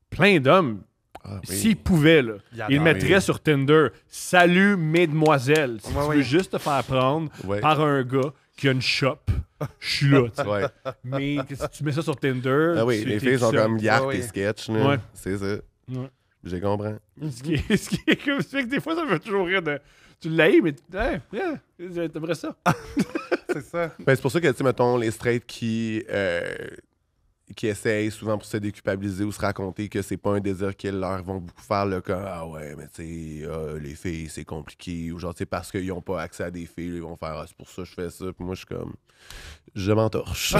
Plein d'hommes, Ah, oui. s'ils pouvaient, là, Il y en ils a, mettraient oui. sur Tinder Salut, mesdemoiselles. Si Ouais, tu ouais. veux juste te faire prendre Ouais. par un gars qui a une shop, je suis là. tu sais. Ouais. Mais que si tu mets ça sur Tinder. Ah oui, tu- les t'es filles sont tout seul. comme Yark Ouais, et ouais. Sketch. Là. Ouais. C'est ça. Ouais. J'ai compris. Ce qui est comme ça que des fois, ça me fait toujours rire de. Tu l'as, mais t'aimerais ça. C'est ça. Ben, c'est pour ça que, tu sais, mettons, les straights qui essayent souvent pour se déculpabiliser ou se raconter que c'est pas un désir qu'ils leur vont beaucoup faire, là, comme ah ouais, mais tu sais, les filles, c'est compliqué, ou genre, tu sais, parce qu'ils ont pas accès à des filles, ils vont faire ah, c'est pour ça que je fais ça, puis moi, je suis comme, je m'entorche.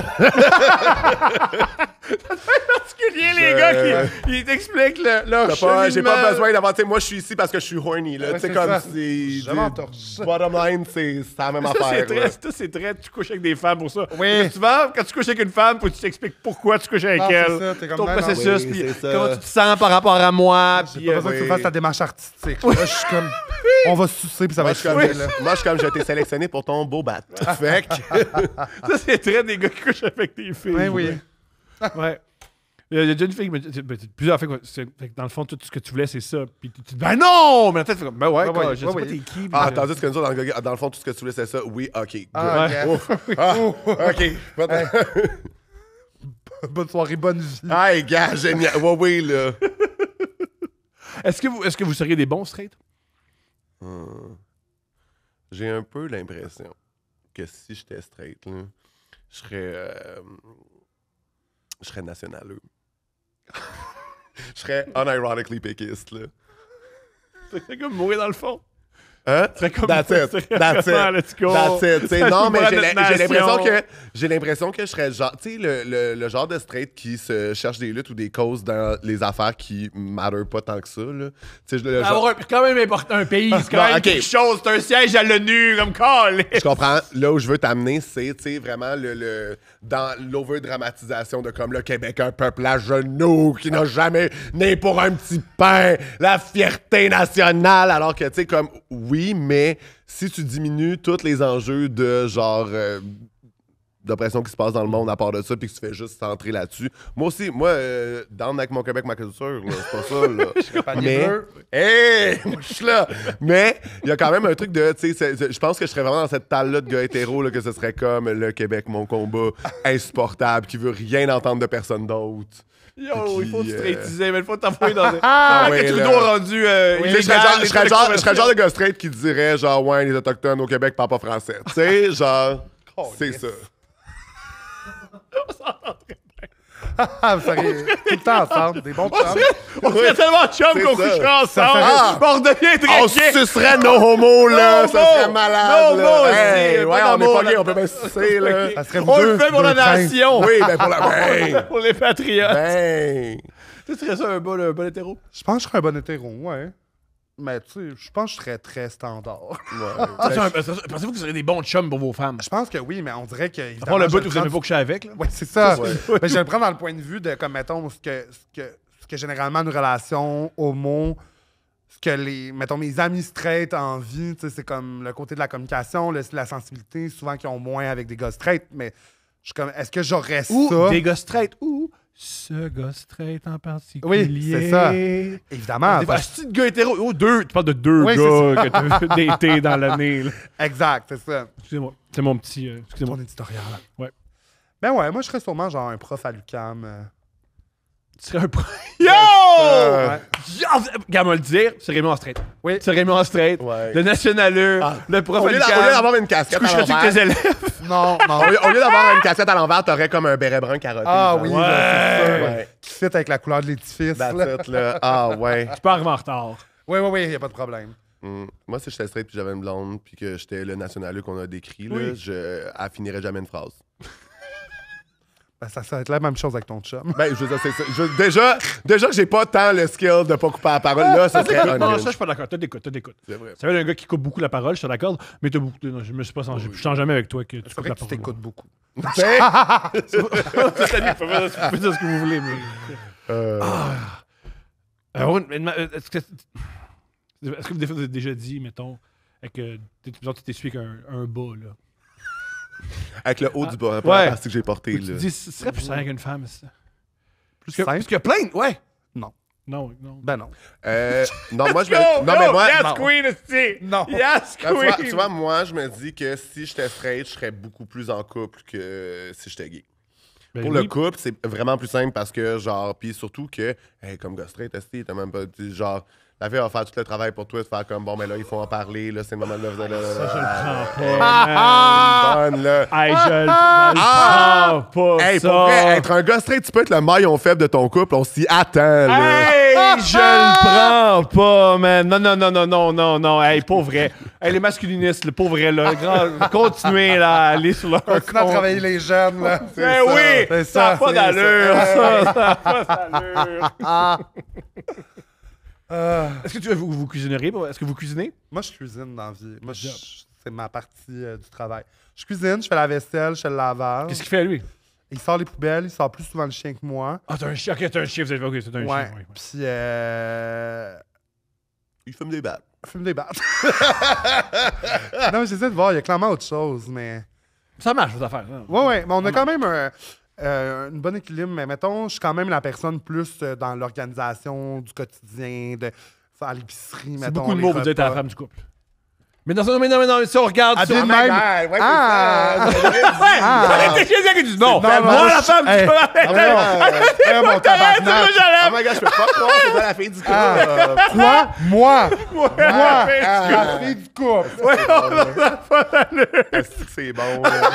Particulier, les gars qui t'expliquent leur J'ai pas besoin d'avoir, tu sais, moi, je suis ici parce que je suis horny, là, Ouais, tu sais, c'est comme, ça. c'est. Je m'entorche. Bottom line, c'est la même Ça, affaire. là. c'est très. Tu couches avec des femmes pour ça. Oui. Souvent, quand tu couches avec une femme, faut que tu t'expliques pourquoi tu couches avec Non, c'est elle. ça, t'es comme, ton ben non. processus, Oui, puis c'est ça. comment tu te sens par rapport à moi. J'ai Puis, pas besoin que tu oui. fasses ta démarche artistique. Là, je suis comme, on va se sucer puis ça va Moi, être je suis comme, fini, là. moi, je suis comme, j'ai été sélectionné pour ton beau bat. Fait que. ça, c'est très des gars qui couchent avec des filles. Oui, oui. Ouais. Il y a déjà une fille qui m'a dit, plusieurs fois, fait que dans le fond, tout ce que tu voulais, c'est ça. Puis tu dis, ben non! Mais en fait, tu fais comme, ben ouais, Ouais, quoi, ouais, je sais ouais, pas ouais. t'es qui. puis, Ah, tandis que nous autres, dans le fond, tout ce que tu voulais, c'est ça. Oui, OK. Good. Ah, Ouais. yes. Ah, OK. Bonne soirée, bonne vie. Hey, gars, génial. Ouais, oui, là. Est-ce que vous seriez des bons straight? J'ai un peu l'impression que si j'étais straight, là, je serais nationaleux. Je serais unironically péquiste, là. C'est comme mourir dans le fond. Hein? C'est comme That's it. c'est That's vraiment, it. let's go. That's it. T'sais, Ça non, joue mais pas à j'ai notre j'ai nation. l'impression que je serais genre, tu sais, le genre de straight qui se cherche des luttes ou des causes dans les affaires qui matter pas tant que ça, là. Tu sais, le genre- Avoir quand même important un pays, c'est quand Non, même ok. quelque chose. C'est un siège à l'ONU, comme call. Je comprends. Là où je veux t'amener, c'est, tu sais, vraiment dans l'overdramatisation de comme le Québec, un peuple à genoux qui n'a jamais né pour un petit pain, la fierté nationale, alors que, tu sais, comme, oui, mais si tu diminues tous les enjeux de genre d'oppression qui se passe dans le monde à part de ça, puis que tu fais juste centrer là-dessus. Moi aussi, down avec mon Québec, ma culture, là, c'est pas ça, là. Mais, hey, moi, je suis là. Mais, il y a quand même un truc de, tu sais, je pense que je serais vraiment dans cette talle-là de gars hétéro, là, que ce serait comme le Québec, mon combat, insupportable, qui veut rien entendre de personne d'autre. Yo, il faut Puis, te straightiser, mais il faut t'envoyer dans ouais, que là. Trudeau a rendu Je serais le genre de gars straight qui dirait, genre, ouais, les Autochtones au Québec parlent pas français. Tu sais, genre, c'est ça. Ah, vous seriez tout le temps ensemble, des bons chums. On serait tellement chum C'est qu'on ça. coucherait Ça ensemble. ferait- On redevient On très sucerait nos homos, là! No Ça mo! serait malade! No là. mo, Hey, c'est ouais, pas on n'est d'amour, pas gay, là. on peut bien sucer, là. Ça serait On le fait pour la princes. nation. Oui, ben pour la... Ben! Pour les patriotes. Ben! Tu serais ça un bon hétéro? Je pense que je serais un bon hétéro, ouais. Mais tu sais, je pense que je serais très standard. Ouais. Pensez-vous que vous seriez des bons chums pour vos femmes? Je pense que oui, mais on dirait que. À part le bout où vous n'avez pas couché avec, là. Oui, c'est ça. Ouais. Mais je le prends dans le point de vue de, comme, mettons, ce que généralement une relation homo, ce que mettons, mes amis straight en vie, tu sais, c'est comme le côté de la communication, la sensibilité, souvent qui ont moins avec des gars straight, mais je suis comme, est-ce que j'aurais Ou ça? des gars straight. Ou ce gars straight en particulier. Oui, c'est ça. Évidemment. Des fois, c'est de gars hétéro. Oh, deux. Tu parles de deux Oui, gars que tu as datés dans l'année. là. Exact, c'est ça. Excusez-moi. C'est mon petit. Excusez-moi. Mon éditorial. Ouais. Ben ouais, moi, je serais sûrement genre un prof à l'UQAM. Tu serais un pro. Yo! Ouais. Regarde-moi le dire, c'est Raymond Straight. Oui. C'est Raymond Straight. Ouais. Le nationaleux, Ah. le prof Au à lieu l'UQAM. d'avoir une Tu casquette à coucherais-tu avec tes l'envers, élèves? Non, non. au lieu d'avoir une casquette à l'envers, t'aurais comme un béret brun carotté. Ah genre. oui, Ouais. là, c'est ça. Ouais. Qui fit avec la couleur de l'édifice. That's là. it, là. Ah, ouais. Tu peux arriver en retard. Oui, oui, oui, il n'y a pas de problème. Moi, si j'étais straight puis j'avais une blonde puis que j'étais le nationaleux qu'on a décrit, là, Oui. je finirais jamais une phrase. Ben, ça va être la même chose avec ton chum. Ben, je veux dire, c'est ça. Déjà que j'ai pas tant le skill de pas couper la parole, là, ça serait Non, unhinged. ça, je suis pas d'accord. T'as d'écoute. C'est vrai. Ça veut dire un gars qui coupe beaucoup la parole, je te l'accorde, mais t'as beaucoup. Non, je me suis pas changé. Je change jamais avec toi que tu C'est coupes vrai la que tu parole. t'écoutes beaucoup. Ben, Vous pouvez dire ce que vous voulez, mais. Ouais, mais est-ce que des fois vous avez déjà dit, mettons, que tu t'es suivi avec un bas, là? avec le haut du bas, hein, pas Ouais. la partie que j'ai portée, Ou tu te là. dis, ce serait plus simple qu'une femme, ça. Plus Parce simple? qu'il y a plein, ouais. Non. Non. Ben non. Non, moi, je me... Non, mais moi... Yes, queen, esti! Non. Yes, Tu vois, queen! moi, je me dis que si j'étais straight, je serais beaucoup plus en couple que si j'étais gay. Ben Pour oui. le couple, c'est vraiment plus simple parce que, genre, puis surtout que, hey, comme gars straight, esti, t'as même pas, genre, la fille va faire tout le travail pour toi, de faire comme, bon, mais là, il faut en parler, là, c'est le moment de le Ça, je le prends pas, man. bonne, là. Hey, je le prends pas, Hey, ça. pour vrai, être un gars straight, tu peux être le maillon faible de ton couple, on s'y attend, là. Hey, je le prends pas, man. Non. Hey, pas vrai. Hey, les masculinistes, le pas vrai, là. Continuez, là, à aller sur leur Continue à compte. travailler les jeunes, là. Ben oui, c'est ça n'a ça, pas c'est d'allure, ça n'a pas d'allure. Est-ce que vous cuisinerez? Est-ce que vous cuisinez? Moi, je cuisine dans la vie. Moi, c'est ma partie du travail. Je cuisine, je fais la vaisselle, je fais le lavage. Qu'est-ce qu'il fait, lui? Il sort les poubelles, il sort plus souvent le chien que moi. Ah, t'as un chien. Ok, t'as un chien. Vous avez... Ok, c'est un Ouais. chien. Ouais. Puis, Il fume des battes. fume des battes. Non, mais j'essaie de voir, il y a clairement autre chose, mais... Ça marche, vos affaires. Hein? Ouais, mais on a quand même un bon équilibre. Mais mettons, je suis quand même la personne plus dans l'organisation du quotidien, de faire l'épicerie, mettons. C'est beaucoup de les mots pour dire t'es la repas. femme du couple. Mais non, si on regarde Ah, ça... bien de même. Ouais, Ah! Ah! T'es quelqu'un qui dit non! Non, Moi, non, la femme du hey. couple! Mon tabarnak! Oh my god, je peux pas croire que c'est pas la fille du couple. Quoi? Moi! Moi! La fille du couple! Ouais, on a pas d'allure. Est-ce que c'est bon, là?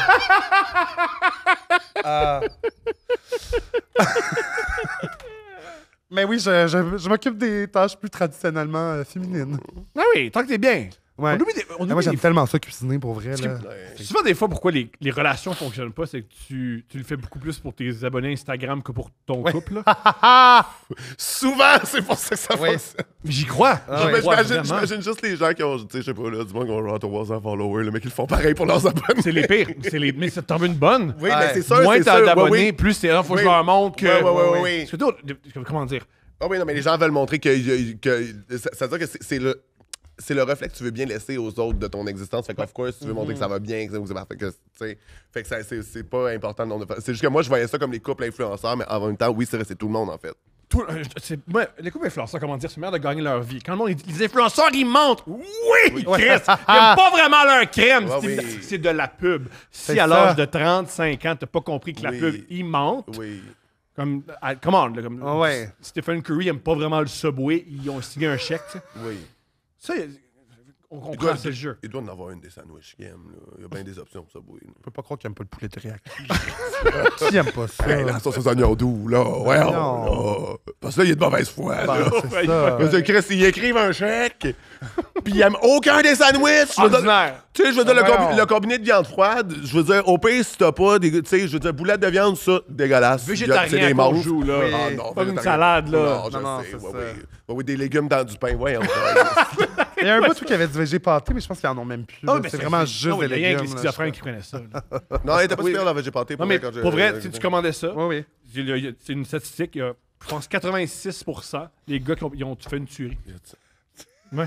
Mais oui, je m'occupe des tâches plus traditionnellement féminines. Ah oui, tant que t'es bien. Ouais. On oublie des- on Mais oublie moi, j'aime des- tellement ça cuisiner pour vrai. Là. Souvent, des fois, pourquoi les relations fonctionnent pas, c'est que tu le fais beaucoup plus pour tes abonnés Instagram que pour ton couple. Là. Souvent, c'est pour ça que ça Oui. fonctionne. J'y crois. Ah J'y ouais. Mais crois j'imagine vraiment. juste les gens qui ont, tu sais, je sais pas, là, du moins qui ont genre 300 followers, le mec, ils le font pareil pour leurs abonnés. C'est les pires. Mais ça t'en veut une bonne. Oui, Ouais. mais c'est sûr, Moins c'est t'as sûr. d'abonnés, Ouais, oui. plus c'est là, faut que je Oui. leur montre que. Oui. Parce que toi, comment dire? Ah oui, non, mais les gens veulent montrer que ça veut dire que c'est le reflet que tu veux bien laisser aux autres de ton existence. Fait qu'of course, tu veux montrer que ça va bien, que c'est parfait, que, tu sais. Fait que c'est pas important de nombre de... C'est juste que moi, je voyais ça comme les couples influenceurs, mais en même temps, oui, c'est vrai, c'est tout le monde, en fait. Les couples influenceurs, comment dire, c'est meilleur de gagner leur vie. Quand le monde, les influenceurs, ils mentent. Oui, Chris! Ils aiment pas vraiment leur crème. Ouais, C'est oui. c'est de la pub. Si C'est à ça. l'âge de 35 ans, t'as pas compris que la Oui. pub, ils mentent. Oui. Comme, comment, là, comme Ah ouais. Stephen Curry aime pas vraiment le Subway. Ils ont signé un chèque, tu sais. Oui. Ça, on comprend, c'est le jeu. Il doit en avoir une des sandwichs qu'il aime, là. Il y a bien des options pour ça, oui. Je peux pas croire qu'il aime pas le poulet teriyaki. Qui aime pas ça? Hey, la sauce aux oignons doux, là. Ouais, Non. là. Parce que là, il y a de mauvaise foi, là. Bah, c'est ça. Parce que Chris, ils écrivent un chèque, puis ils aiment aucun des sandwichs. Je veux dire, Ordinaire. tu sais, je veux dire, Voyons. le combiné de viande froide, je veux dire, au pire, si t'as pas, tu sais, je veux dire, boulette de viande, ça, dégueulasse. C'est Végétarien des qu'on manches. joue, là. Oui. Ah non, Pas une végétarien. salade, là. Non, je Non, sais, c'est ouais, ça. oui. Ouais, oui, des légumes dans du pain, ouais. Il y a un bout où il y avait du végé pâté, mais je pense qu'ils en ont même plus. Ah, là. mais c'est vraiment juste non, des il y a rien que légumes. les là, schizophrènes qui prenaient ça. là. Non, il était pas super dans la végépaté. Non, mais pour vrai, si tu commandais ça, Oui. c'est une statistique, il y a, je pense, 86% des gars qui ont fait une tuerie. Ouais.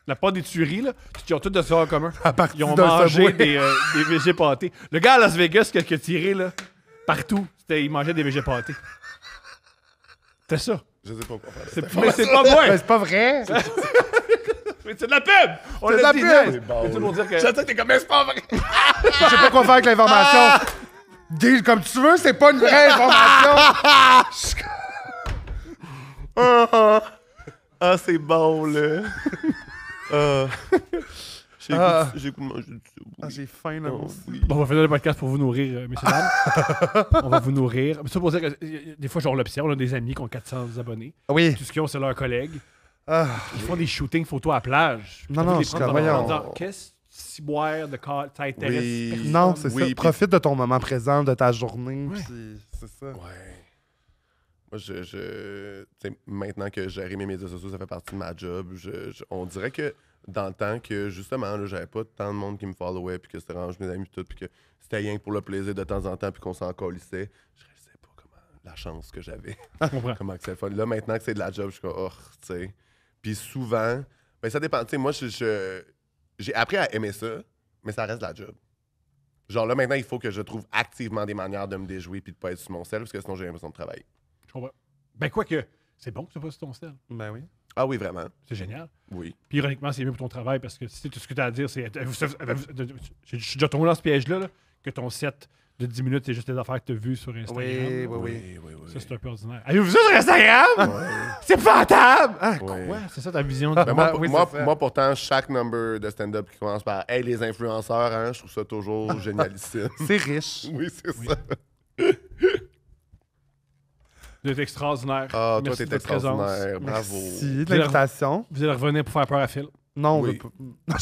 La part des tueries, là, ils ont toutes de ça en commun. Ils ont d'un mangé Subway. des végés pâtés. Le gars à Las Vegas qui a tiré, là, partout, il mangeait des végés pâtés. C'était ça. Je sais pas quoi faire. Mais c'est pas moi! Ben, c'est pas vrai. Mais c'est de la pub! On C'est de l'a la dit, pub! nice. C'est bon, Mais tout pour dire que... J'attends que t'es comme, mais c'est pas vrai. Je sais pas quoi faire avec l'information. Deal comme tu veux, c'est pas une vraie information. Ah, c'est bon, là. J'ai goût de manger du Ah, j'ai faim, là. moi aussi. oui. Bon, on va faire le podcast pour vous nourrir, messieurs dames. On va vous nourrir. Mais ça pour dire que des fois, genre l'option, on a des amis qui ont 400 abonnés. Oui. Tout ce qu'ils ont, c'est leurs collègues. Ah, Ils font des shootings photos à la plage. Non, T'as vu non, les je prendre voyons. en disant, qu'est-ce que ciboire de cas, ça intéresse Oui. personne. Non, c'est Oui, ça. puis- Profite de ton moment présent, de ta journée. Ouais. puis c'est ça. Ouais. Moi, tu sais, maintenant que gérer mes médias sociaux, ça fait partie de ma job. On dirait que dans le temps que, justement, là, j'avais pas tant de monde qui me followait, puis que c'était range mes amis, puis tout, puis que c'était rien que pour le plaisir de temps en temps, puis qu'on s'en colissait, je réalisais pas comment la chance que j'avais. Je comprends. Comment que c'est le fun. Là, maintenant que c'est de la job, je suis comme, oh, tu sais. Puis souvent, ben ça dépend. Tu sais, moi, j'ai appris à aimer ça, mais ça reste de la job. Genre là, maintenant, il faut que je trouve activement des manières de me déjouer puis de pas être sur mon sel, parce que sinon, j'ai l'impression de travailler. Je comprends. Ben, quoi que, c'est bon que tu pas sur ton style. Ben oui. Ah oui, vraiment. C'est génial. Oui. Puis ironiquement, c'est mieux pour ton travail parce que si tout ce que tu as à dire, c'est. Je suis déjà tombé dans ce piège-là, là, que ton set de 10 minutes, c'est juste les affaires que tu as vues sur Instagram. Oui, là. oui. Ça, c'est un peu ordinaire. Avez-vous vu ça sur Instagram? C'est fantable! Ah, Ouais. quoi? C'est ça ta vision de. Ben, moi, oui, moi, c'est ça. moi, pourtant, chaque number de stand-up qui commence par Hey, les influenceurs, hein, je trouve ça toujours génialissime. C'est riche. Oui, c'est Oui. ça. Vous êtes extraordinaire. Ah, toi, Merci t'es de votre présence. extraordinaire. Bravo. Merci de l'invitation. Vous allez revenir pour faire peur à Phil. Non, on Oui. veut pas.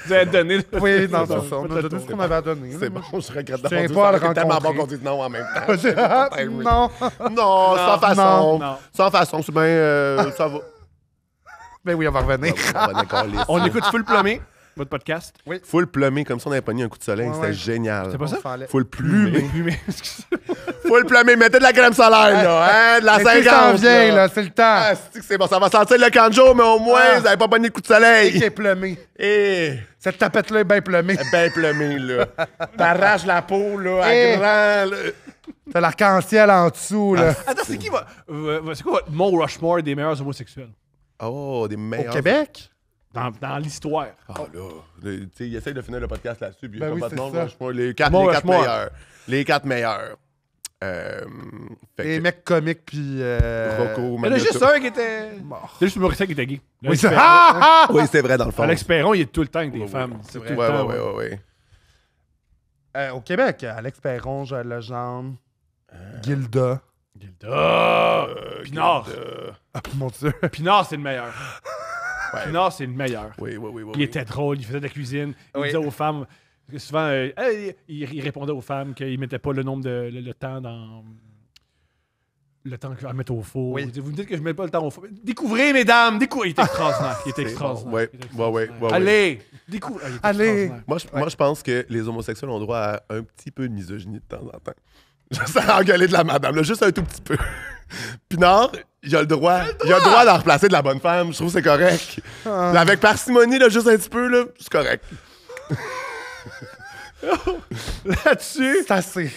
Vous allez donner. Oui, non, Bon, c'est ça. On faites a le donné tour. ce qu'on avait à donner. C'est là. bon, je regrette Je tiens d'avoir dit pas à ça. le C'est tellement bon rencontrer. qu'on dise non en même temps. Ah, non. Non, sans façon. Non. Sans façon, c'est bien. Ça va. Ben oui, on va revenir. On va décoller ça. On écoute Full Plumé, votre podcast. Full plumé, comme ça on avait pogné un coup de soleil. Ouais, C'était ouais. génial. C'est pas ça? On s'en allait. Full plumé. Plumé. Full plumé, mettez de la crème solaire, là. Hein, de la Mais tu 50. s'en viens, là, c'est le temps. Ah, c'est bon, ça va sentir le canjo, mais au moins, Ah. vous n'avez pas pogné de coup de Qui soleil. est plumé. Eh, Cette tapette-là est bien plumée. ben plumé, là. T'arraches la peau, là, à Eh. grand, là. T'as l'arc-en-ciel en dessous, là. Attends, c'est qui va. C'est quoi votre Mont Rushmore des meilleurs homosexuels? Oh, des Au meilleurs. Québec? Dans l'histoire. Ah là, tu sais, il essaie de finir le podcast là-dessus. Puis Ben comme oui, votre c'est nom, ça. Rushmore, les Mont 4 Rushmore. meilleurs. Les 4 meilleurs. Fait Les que mecs comiques, puis... Rocco, Il y en a juste un qui était. Mort. C'est juste Maurice qui était gay. Oui, c'est... Alex Ah, ah! Oui, c'est vrai, dans le fond. Alex Perron, il est tout le temps avec des Ouais, femmes. ouais, C'est vrai. tout le Ouais, temps, ouais, ouais, ouais. Au Québec, Alex Perron, Joël Legendre, Gilda. Gilda! Pinard! Ah, mon Dieu. Pinard, c'est le meilleur. Ouais. Pinard, c'est le meilleur. Oui, oui, oui, oui. Il était drôle, il faisait de la cuisine. Il Oui. disait aux femmes. Parce que souvent, hey, il répondait aux femmes qu'il mettait pas le nombre de. Le temps dans. Le temps à mettre au four. Oui. Il disait, vous me dites que je mets pas le temps au four. Découvrez, mesdames! Découvrez! Il était extraordinaire. Il était C'est extraordinaire. bon. Ouais, Il était ouais, ouais, extraordinaire. ouais, Allez! Découvrez! Il était Allez. extraordinaire. Moi, je pense que les homosexuels ont droit à un petit peu de misogynie de temps en temps. Juste à engueuler de la madame, là, juste un tout petit peu. Pinard, il a le droit d'en replacer de la bonne femme. Je trouve que c'est correct. Ah. Là, avec parcimonie, là, juste un petit peu, là, c'est correct. Là-dessus, C'est assez.